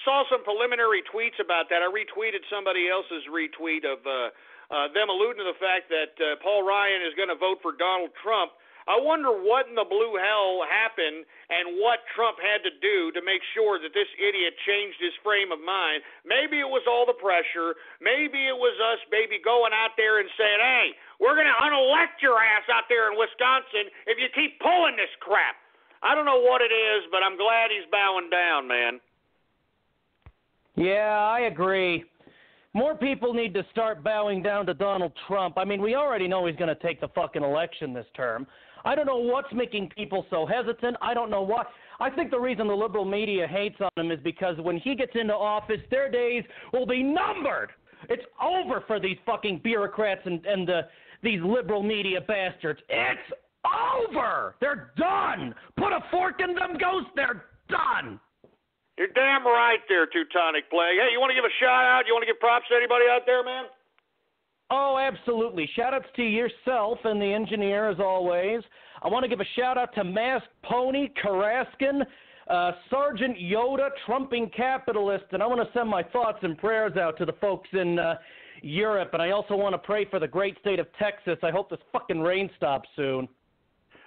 saw some preliminary tweets about that. I retweeted somebody else's retweet of them alluding to the fact that Paul Ryan is going to vote for Donald Trump. I wonder what in the blue hell happened and what Trump had to do to make sure that this idiot changed his frame of mind. Maybe it was all the pressure. Maybe it was us, going out there and saying, hey, we're going to unelect your ass out there in Wisconsin if you keep pulling this crap. I don't know what it is, but I'm glad he's bowing down, man. Yeah, I agree. More people need to start bowing down to Donald Trump. I mean, we already know he's going to take the fucking election this term. I don't know what's making people so hesitant. I don't know why. I think the reason the liberal media hates on him is because when he gets into office, their days will be numbered. It's over for these fucking bureaucrats and these liberal media bastards. It's over. They're done. Put a fork in them, Ghost. They're done. You're damn right there, Teutonic Plague. Hey, you want to give a shout-out? You want to give props to anybody out there, man? Oh, absolutely. Shout-outs to yourself and the engineer, as always. I want to give a shout-out to Masked Pony, Karaskin, Sergeant Yoda, Trumping Capitalist, and I want to send my thoughts and prayers out to the folks in Europe, and I also want to pray for the great state of Texas. I hope this fucking rain stops soon.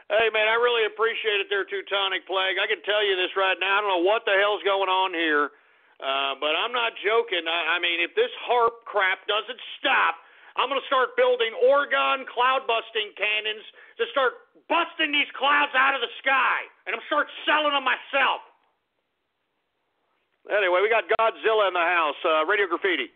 Hey, man, I really appreciate it there, Teutonic Plague. I can tell you this right now. I don't know what the hell's going on here, but I'm not joking. I mean, if this HARP crap doesn't stop, I'm going to start building Oregon cloud-busting cannons to start busting these clouds out of the sky, and I'm going to start selling them myself. Anyway, we got Godzilla in the house. Radio Graffiti.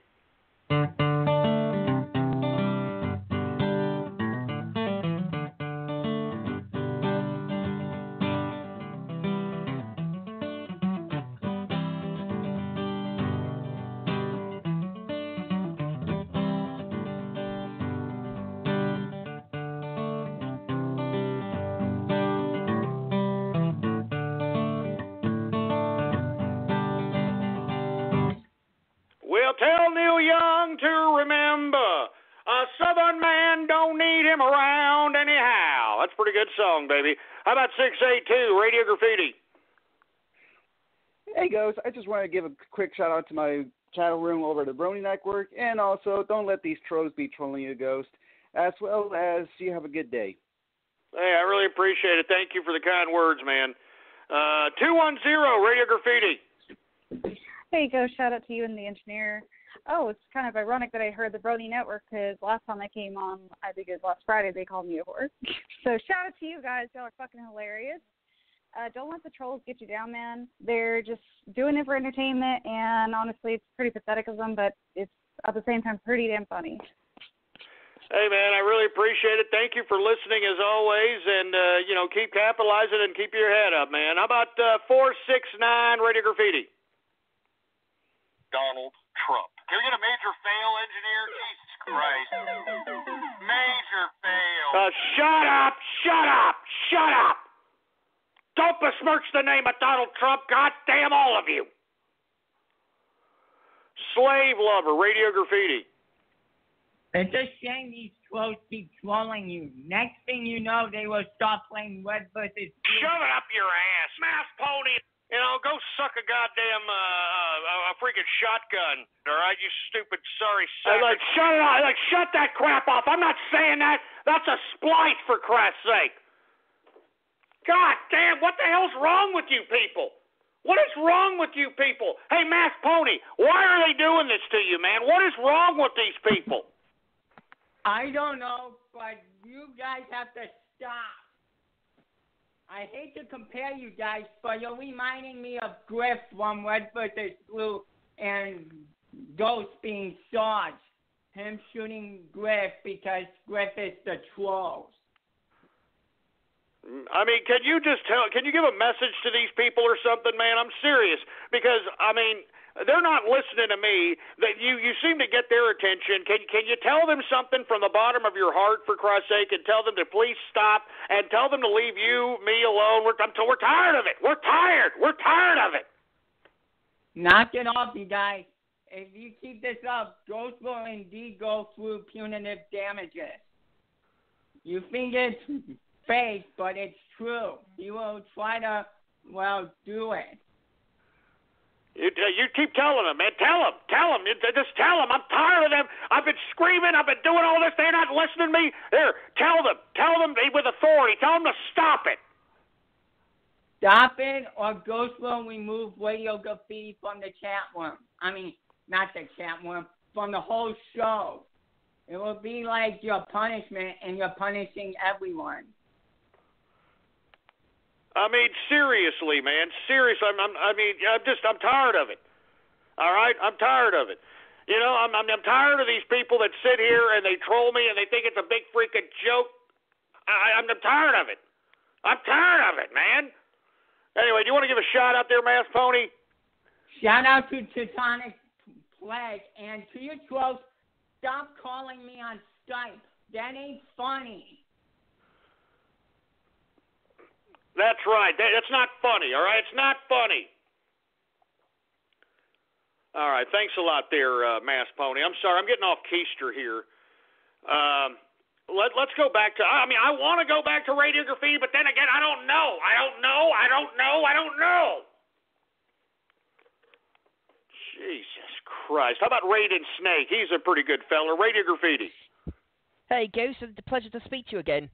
Tell Neil Young to remember, a Southern man don't need him around anyhow. That's a pretty good song, baby. How about 682, Radio Graffiti? Hey, Ghost. I just want to give a quick shout-out to my channel room over at the Brony Network, and also don't let these trolls be trolling you, Ghost, as well as you have a good day. Hey, I really appreciate it. Thank you for the kind words, man. 210, Radio Graffiti. Hey, Ghost, shout out to you and the engineer. Oh, it's kind of ironic that I heard the Brony Network because last time I came on, I think it was last Friday, they called me a whore. So shout out to you guys. Y'all are fucking hilarious. Don't let the trolls get you down, man. They're just doing it for entertainment, and honestly, it's pretty pathetic of them, but it's at the same time pretty damn funny. Hey, man, I really appreciate it. Thank you for listening as always, and, keep capitalizing and keep your head up, man. How about 469, Radio Graffiti? Donald Trump. Can we get a major fail, engineer? Jesus Christ. Major fail. Shut up. Don't besmirch the name of Donald Trump. God damn all of you. Slave Lover, Radio Graffiti. It's a shame these trolls keep trolling you. Next thing you know, they will stop playing Red vs. Blue. Shove it up your ass. Mass pony. Go suck a goddamn a freaking shotgun, all right? You stupid, sorry sack. Shut it off. Shut that crap off. I'm not saying that. That's a splice, for Christ's sake. God damn, what the hell's wrong with you people? What is wrong with you people? Hey, Mass Pony, why are they doing this to you, man? What is wrong with these people? I don't know, but you guys have to stop. I hate to compare you guys, but you're reminding me of Griff from Red vs. Blue and Ghost being Sarge. Him shooting Griff because Griff is the trolls. I mean, can you give a message to these people or something, man? I'm serious, because, they're not listening to me. That you seem to get their attention. Can you tell them something from the bottom of your heart, for Christ's sake, and tell them to please stop and tell them to leave me alone. We're tired of it. We're tired of it. Knock it off, you guys. If you keep this up, Ghost will indeed go through punitive damages. You think it's fake, but it's true. He will try to, do it. You keep telling them, man. Tell them. Just tell them. I'm tired of them. I've been screaming. I've been doing all this. They're not listening to me. There, tell them. Tell them with authority. Tell them to stop it. Stop it, or Ghost will remove Radio Graffiti from the chat room. I mean, not the chat room, from the whole show. It will be like your punishment, and you're punishing everyone. I mean, seriously, man. Seriously, I'm tired of it. All right, I'm tired of it. You know, I'm tired of these people that sit here and they troll me and they think it's a big freaking joke. I'm tired of it. I'm tired of it, man. Anyway, do you want to give a shout out there, Mass Pony? Shout out to Teutonic Plague, and to you trolls, stop calling me on Skype. That ain't funny. That's right. That's not funny, all right? It's not funny. All right. Thanks a lot there, Mass Pony. I'm sorry. I'm getting off keister here. Let's go back to, I want to go back to Radio Graffiti, but then again, I don't know. Jesus Christ. How about Raiden Snake? He's a pretty good fella. Radio Graffiti. Hey, Ghost. It's a pleasure to speak to you again.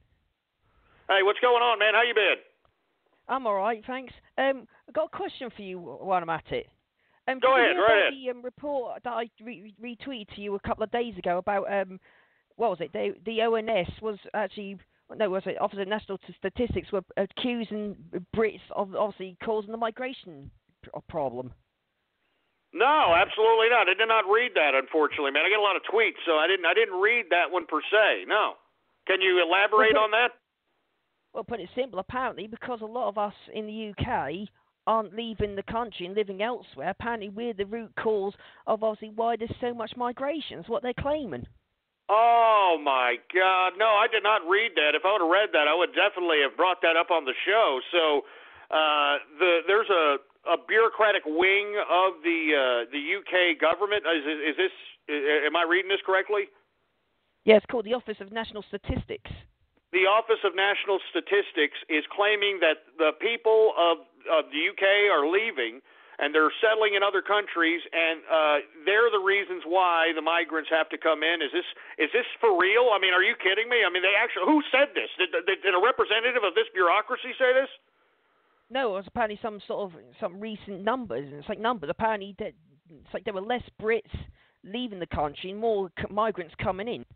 Hey, what's going on, man? How you been? I'm all right, thanks. I've got a question for you while I'm at it. Go ahead, The report that I retweeted to you a couple of days ago about, what was it? The ONS was actually, Office of National Statistics were accusing Brits of obviously causing the migration problem. No, absolutely not. I did not read that, unfortunately, man. I get a lot of tweets, so I didn't read that one per se. No. Can you elaborate on that? Well, put it simple, apparently, because a lot of us in the UK aren't leaving the country and living elsewhere, apparently we're the root cause of obviously why there's so much migration. That's what they're claiming. Oh, my God. No, I did not read that. If I would have read that, I would definitely have brought that up on the show. So there's a bureaucratic wing of the UK government. Is this? Am I reading this correctly? Yeah, it's called the Office of National Statistics. The Office of National Statistics is claiming that the people of the UK are leaving and they're settling in other countries, and they're the reasons why the migrants have to come in. Is this for real? I mean, are you kidding me? I mean, they actually, who said this? Did a representative of this bureaucracy say this? No, it was apparently some recent numbers. It's like numbers. Apparently, it's like there were less Brits leaving the country and more migrants coming in.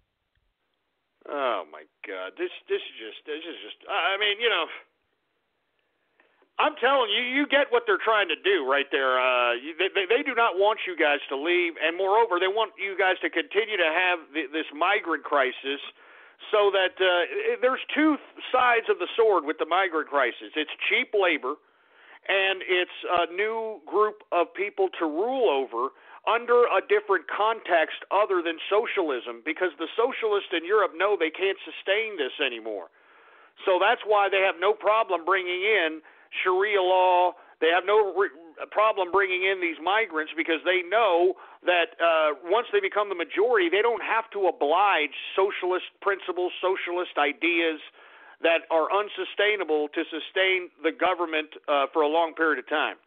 Oh my God! This is just. I mean, you know, I'm telling you, you get what they're trying to do right there. They do not want you guys to leave, and moreover, they want you guys to continue to have this migrant crisis, so that there's two sides of the sword with the migrant crisis. It's cheap labor, and it's a new group of people to rule over under a different context other than socialism, because the socialists in Europe know they can't sustain this anymore. So that's why they have no problem bringing in Sharia law. They have no problem bringing in these migrants, because they know that once they become the majority, they don't have to oblige socialist principles, socialist ideas that are unsustainable to sustain the government for a long period of time.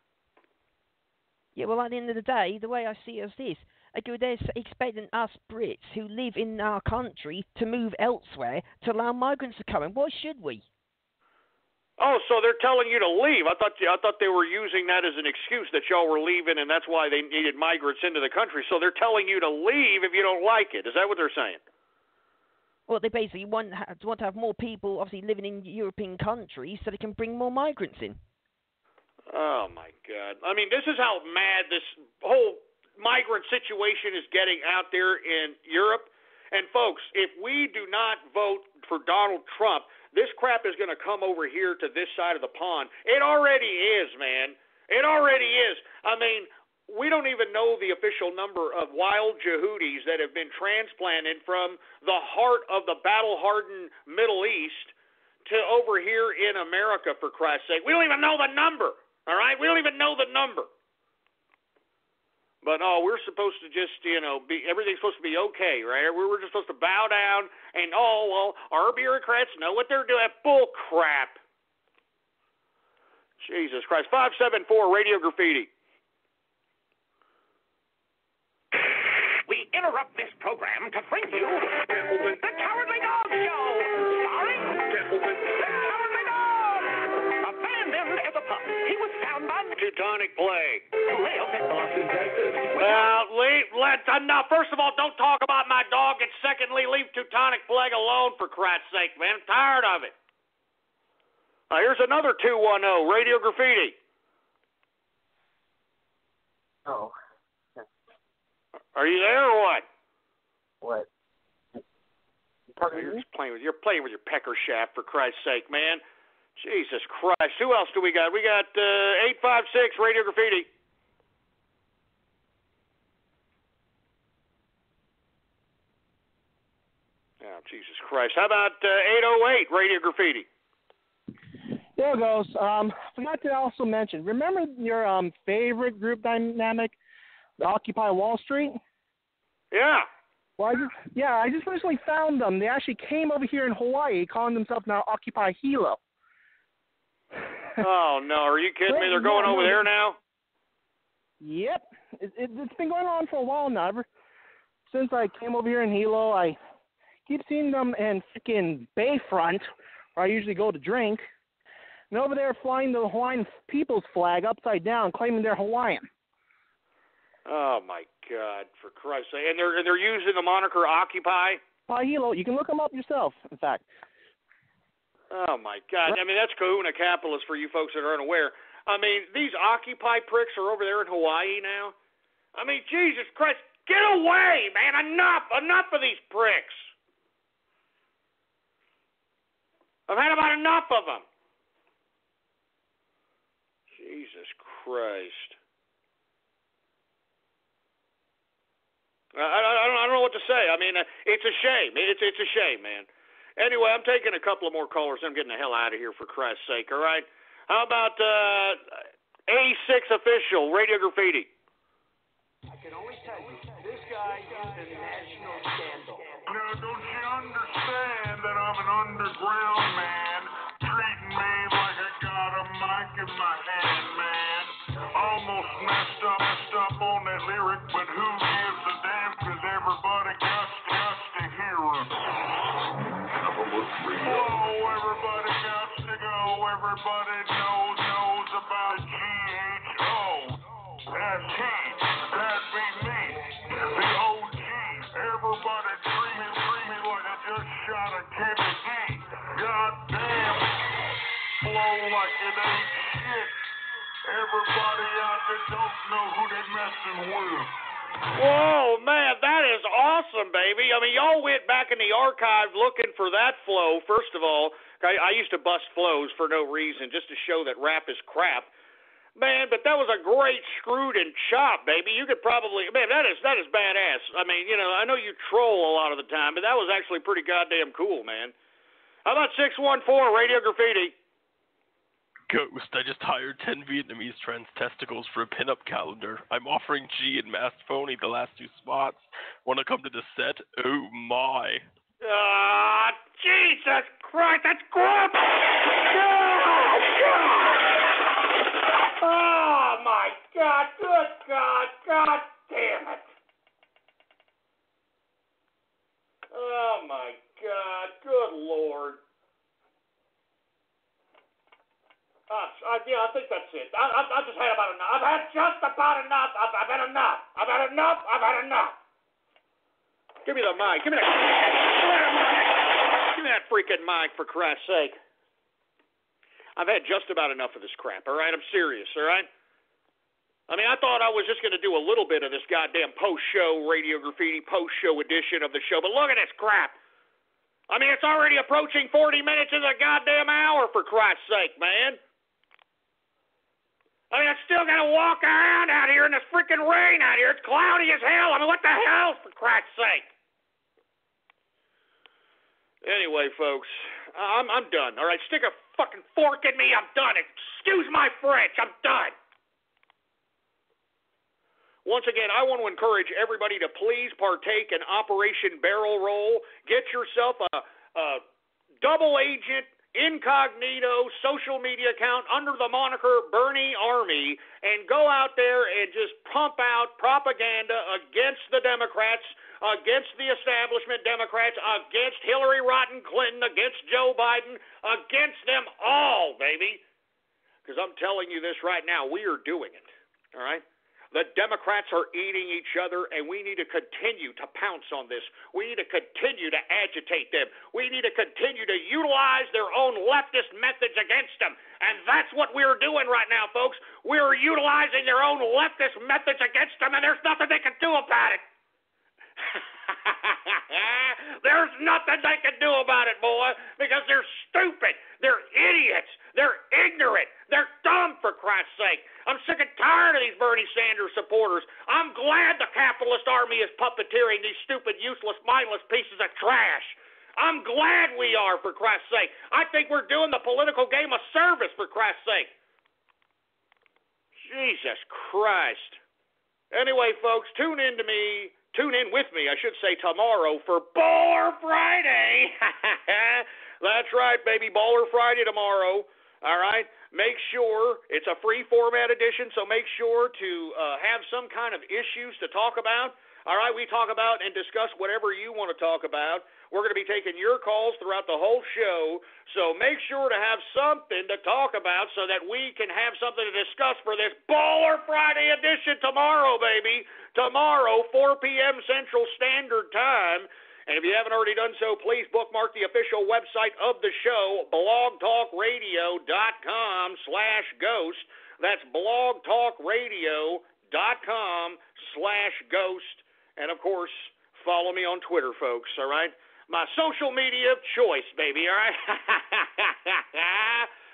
Yeah, well, at the end of the day, the way I see it is this. They're expecting us Brits who live in our country to move elsewhere to allow migrants to come in. Why should we? Oh, so they're telling you to leave. I thought they were using that as an excuse that y'all were leaving, and that's why they needed migrants into the country. So they're telling you to leave if you don't like it. Is that what they're saying? Well, they basically want to have more people, obviously, living in European countries so they can bring more migrants in. Oh, my God. I mean, this is how mad this whole migrant situation is getting out there in Europe. And, folks, if we do not vote for Donald Trump, this crap is going to come over here to this side of the pond. It already is, man. It already is. I mean, we don't even know the official number of wild Yehudis that have been transplanted from the heart of the battle-hardened Middle East to over here in America, for Christ's sake. We don't even know the number, all right? We don't even know the number. But no, we're supposed to just, everything's supposed to be okay, right? We're just supposed to bow down and, our bureaucrats know what they're doing. Bull crap. Jesus Christ. 574 Radio Graffiti. We interrupt this program to bring you the Cowardly Dog Show, starring the Cowardly Dog. Abandoned as a pup, he was found by Teutonic Plague. Well, enough. First of all, don't talk about my dog, and secondly, leave Teutonic Plague alone, for Christ's sake, man. I'm tired of it. Here's another 210, Radio Graffiti. Oh. Are you there or what? What? You're playing with your pecker shaft, for Christ's sake, man. Jesus Christ. Who else do we got? We got 856 Radio Graffiti. Oh, Jesus Christ. How about 808 Radio Graffiti? There goes. Forgot to also mention, remember your favorite group dynamic, the Occupy Wall Street? Yeah. Well, I just recently found them. They actually came over here in Hawaii, calling themselves now Occupy Hilo. Oh, no. Are you kidding me? They're going over there now? Yep. It's been going on for a while now. Ever since I came over here in Hilo, I keep seeing them in freaking Bayfront, where I usually go to drink. And over there flying the Hawaiian people's flag upside down, claiming they're Hawaiian. Oh, my God, for Christ's sake. And they're using the moniker Occupy? Hilo. You can look them up yourself, in fact. Oh, my God. I mean, that's kahuna capitalist for you folks that are unaware. I mean, these Occupy pricks are over there in Hawaii now. I mean, Jesus Christ, get away, man. Enough of these pricks. I've had about enough of them. Jesus Christ. I don't know what to say. I mean, it's a shame. It's a shame, man. Anyway, I'm taking a couple of more callers. I'm getting the hell out of here, for Christ's sake, all right? How about 86 Official, Radio Graffiti? I can only tell you, this guy is a national scandal. Now, don't you understand that I'm an underground man, treating me like I got a mic in my hand, man? Almost messed up on that lyric, but who gives a damn, because everybody got to hear him. Oh, everybody got to go, everybody knows about GHO. That's he, that'd be me, the OG. Everybody treat me like I just shot a Kenny D. Goddamn, flow like it ain't shit. Everybody out there don't know who they messing with. Whoa, man, that is awesome, baby. I mean, y'all went back in the archive looking for that flow, first of all. I used to bust flows for no reason, just to show that rap is crap. Man, but that was a great screwed and chop, baby. You could probably, man, that is badass. I mean, I know you troll a lot of the time, but that was actually pretty goddamn cool, man. How about 614 Radio Graffiti? Ghost, I just hired 10 Vietnamese trans testicles for a pinup calendar. I'm offering G and Masked Phony the last 2 spots. Want to come to the set? Oh my. Jesus Christ, that's gross! Oh my God, good God, God damn it. Oh my God, good Lord. I think that's it. I've just had about enough. I've had just about enough. I've had enough. I've had enough. Give me the mic. Give me that freaking mic, for Christ's sake. I've had just about enough of this crap, all right? I'm serious, all right? I mean, I thought I was just going to do a little bit of this goddamn post-show Radio Graffiti, post-show edition of the show, but look at this crap. I mean, it's already approaching 40 minutes of the goddamn hour, for Christ's sake, man. I mean, I still got to walk around out here in this freaking rain out here. It's cloudy as hell. I mean, what the hell, for Christ's sake? Anyway, folks, I'm done. All right, stick a fucking fork in me. I'm done. Excuse my French. I'm done. once again, I want to encourage everybody to please partake in Operation Barrel Roll. Get yourself a double agent, incognito social media account under the moniker Bernie Army and go out there and just pump out propaganda against the Democrats, against the establishment Democrats, against Hillary Rotten Clinton, against Joe Biden, against them all, baby. Because I'm telling you this right now, we are doing it, all right? The Democrats are eating each other, and we need to continue to pounce on this. We need to continue to agitate them. We need to continue to utilize their own leftist methods against them. And that's what we're doing right now, folks. We're utilizing their own leftist methods against them, and there's nothing they can do about it. There's nothing they can do about it, boy, because they're stupid. They're idiots. They're ignorant. They're dumb, for Christ's sake. I'm sick and tired of these Bernie Sanders supporters. I'm glad the capitalist army is puppeteering these stupid, useless, mindless pieces of trash. I'm glad we are, for Christ's sake. I think we're doing the political game a service, for Christ's sake. Jesus Christ. Anyway, folks, tune in with me, I should say, tomorrow for Baller Friday. That's right, baby, Baller Friday tomorrow. All right? Make sure it's a free format edition, so make sure to have some kind of issues to talk about. All right? We talk about and discuss whatever you want to talk about. We're going to be taking your calls throughout the whole show, so make sure to have something to talk about so that we can have something to discuss for this Baller Friday edition tomorrow, baby. Tomorrow, 4 p.m. Central Standard Time. And if you haven't already done so, please bookmark the official website of the show, blogtalkradio.com/ghost. That's blogtalkradio.com/ghost. And, of course, follow me on Twitter, folks, all right? My social media of choice, baby, all right?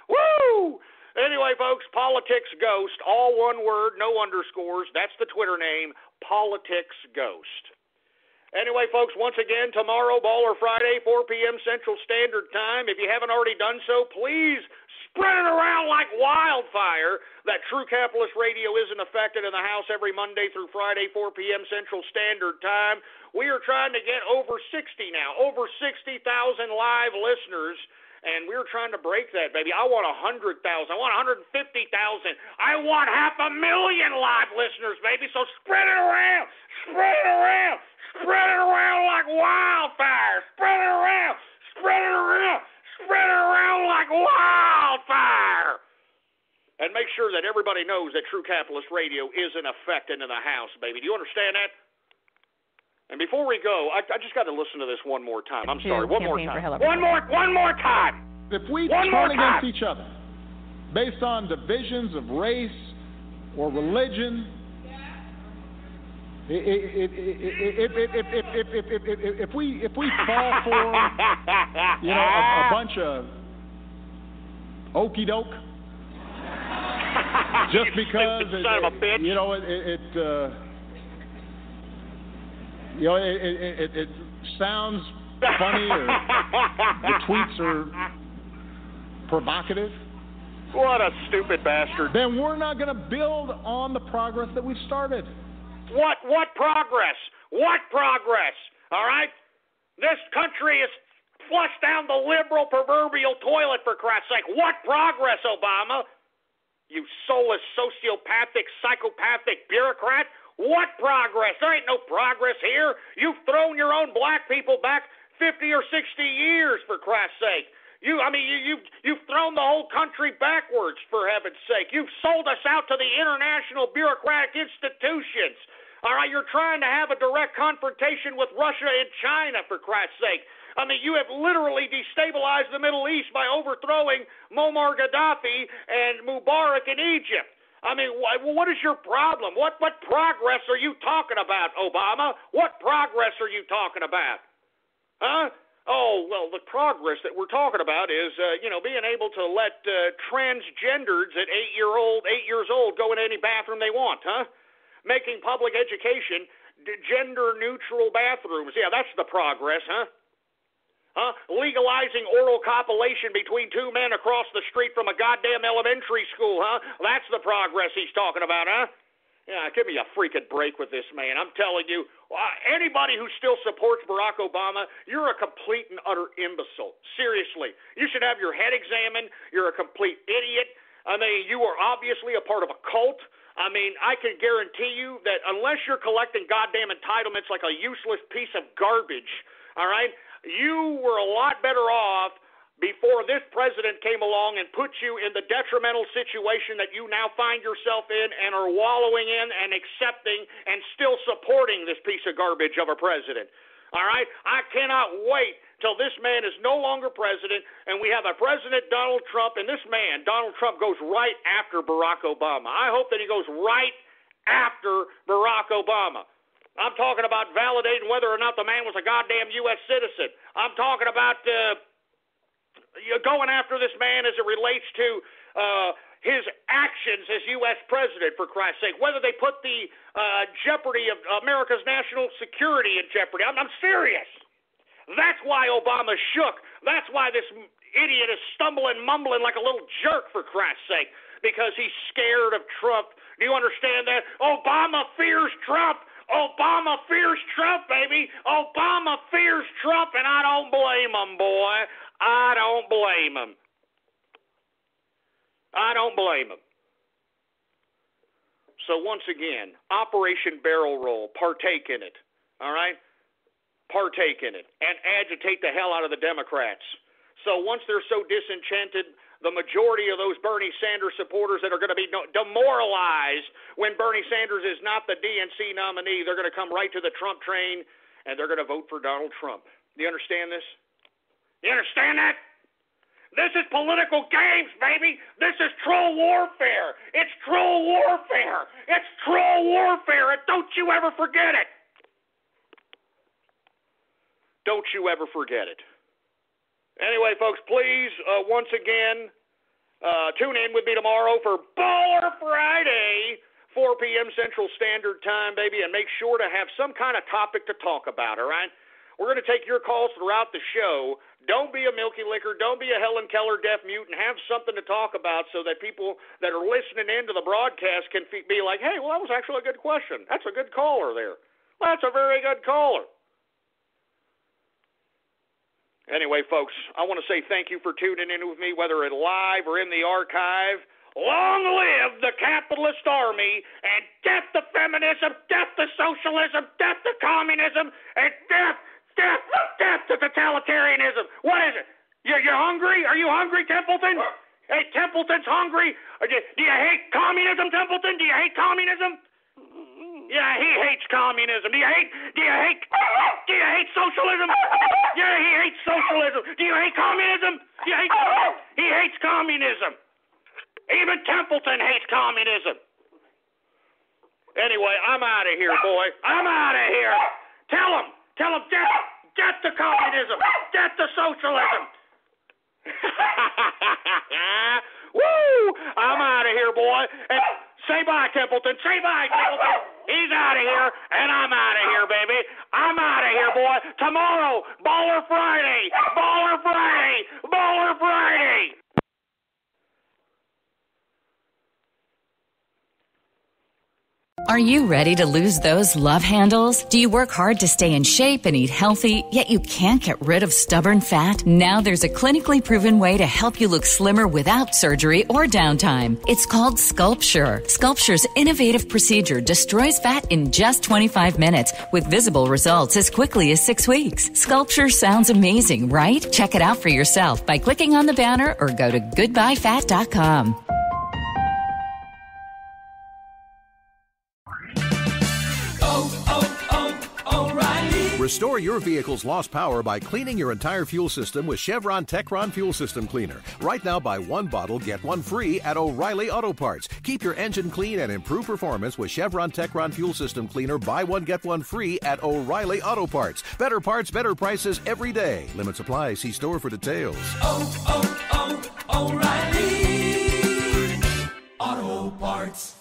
Woo! Anyway, folks, Politics Ghost, all one word, no underscores. That's the Twitter name, Politics Ghost. Anyway, folks, once again, tomorrow, Baller Friday, 4 p.m. Central Standard Time. If you haven't already done so, please spread it around like wildfire that True Capitalist Radio is in effect in the house every Monday through Friday, 4 p.m. Central Standard Time. We are trying to get over 60 now, over 60,000 live listeners, and we're trying to break that, baby. I want 100,000. I want 150,000. I want 500,000 live listeners, baby, so spread it around. Spread it around. Spread it around like wildfire. Spread it around. Spread it around. Spread it around like wildfire. And make sure that everybody knows that True Capitalist Radio is in effect into the house, baby. Do you understand that? And before we go, I just got to listen to this one more time. I'm sorry. One more time. One more time. If we turn against each other based on divisions of race or religion, if we fall for a bunch of okey doke just because it sounds funny or the tweets are provocative. What a stupid bastard. Then we're not going to build on the progress that we've started. What progress? What progress? All right? This country is flushed down the liberal proverbial toilet, for Christ's sake. What progress, Obama? You soulless, sociopathic, psychopathic bureaucrat. What progress? There ain't no progress here. You've thrown your own black people back 50 or 60 years, for Christ's sake. You've thrown the whole country backwards, for heaven's sake. You've sold us out to the international bureaucratic institutions. All right, you're trying to have a direct confrontation with Russia and China, for Christ's sake. I mean, you have literally destabilized the Middle East by overthrowing Muammar Gaddafi and Mubarak in Egypt. I mean, what is your problem? What progress are you talking about, Obama? What progress are you talking about? Huh? Oh, well, the progress that we're talking about is, being able to let transgenders at 8 years old go in any bathroom they want, huh? Making public education gender-neutral bathrooms. Yeah, that's the progress, huh? Legalizing oral copulation between two men across the street from a goddamn elementary school, huh? That's the progress he's talking about, huh? Yeah, give me a freaking break with this man. I'm telling you, anybody who still supports Barack Obama, you're a complete and utter imbecile. Seriously. You should have your head examined. You're a complete idiot. I mean, you are obviously a part of a cult. I mean, I can guarantee you that unless you're collecting goddamn entitlements like a useless piece of garbage, all right, you were a lot better off before this president came along and put you in the detrimental situation that you now find yourself in and are wallowing in and accepting and still supporting this piece of garbage of a president. All right? I cannot wait till this man is no longer president and we have a President Donald Trump, and this man, Donald Trump, goes right after Barack Obama. I hope that he goes right after Barack Obama. I'm talking about validating whether or not the man was a goddamn U.S. citizen. I'm talking about going after this man as it relates to his actions as U.S. president, for Christ's sake, whether they put the jeopardy of America's national security in jeopardy. I'm serious. That's why Obama shook. That's why this idiot is stumbling, mumbling like a little jerk, for Christ's sake, because he's scared of Trump. Do you understand that? Obama fears Trump. Obama fears Trump, baby. Obama fears Trump, and I don't blame him, boy. I don't blame him. I don't blame him. So once again, Operation Barrel Roll, partake in it, all right? Partake in it and agitate the hell out of the Democrats. So once they're so disenchanted, the majority of those Bernie Sanders supporters that are going to be demoralized when Bernie Sanders is not the DNC nominee, they're going to come right to the Trump train and they're going to vote for Donald Trump. Do you understand this? You understand that? This is political games, baby. This is troll warfare. It's troll warfare. It's troll warfare, and don't you ever forget it. Don't you ever forget it. Anyway, folks, please, once again, tune in with me tomorrow for Baller Friday, 4 p.m. Central Standard Time, baby, and make sure to have some kind of topic to talk about, all right? We're going to take your calls throughout the show. Don't be a Milky Licker. Don't be a Helen Keller deaf mute, and have something to talk about so that people that are listening into the broadcast can be like, hey, well, that was actually a good question. That's a good caller there. Well, that's a very good caller. Anyway, folks, I want to say thank you for tuning in with me, whether it's live or in the archive. Long live the capitalist army, and death to feminism, death to socialism, death to communism, and death to totalitarianism. What is it? You're hungry? Are you hungry, Templeton? Hey, Templeton's hungry. Do you hate communism, Templeton? Do you hate communism? Yeah, he hates communism. Do you hate socialism? Yeah, he hates socialism. Do you hate communism? He hates communism. Even Templeton hates communism. Anyway, I'm out of here, boy. I'm out of here. Tell him death to communism, death to socialism. Woo! I'm out of here, boy. And say bye, Templeton. Say bye, Templeton. He's out of here, and I'm out of here, baby. I'm out of here, boy. Tomorrow, Baller Friday. Baller Friday. Baller Friday. Are you ready to lose those love handles? Do you work hard to stay in shape and eat healthy, yet you can't get rid of stubborn fat? Now there's a clinically proven way to help you look slimmer without surgery or downtime. It's called Sculpture. Sculpture's innovative procedure destroys fat in just 25 minutes with visible results as quickly as 6 weeks. Sculpture sounds amazing, right? Check it out for yourself by clicking on the banner or go to goodbyefat.com. Restore your vehicle's lost power by cleaning your entire fuel system with Chevron Techron Fuel System Cleaner. Right now, buy one bottle, get one free at O'Reilly Auto Parts. Keep your engine clean and improve performance with Chevron Techron Fuel System Cleaner. Buy one, get one free at O'Reilly Auto Parts. Better parts, better prices every day. Limit supply. See store for details. O'Reilly Auto Parts.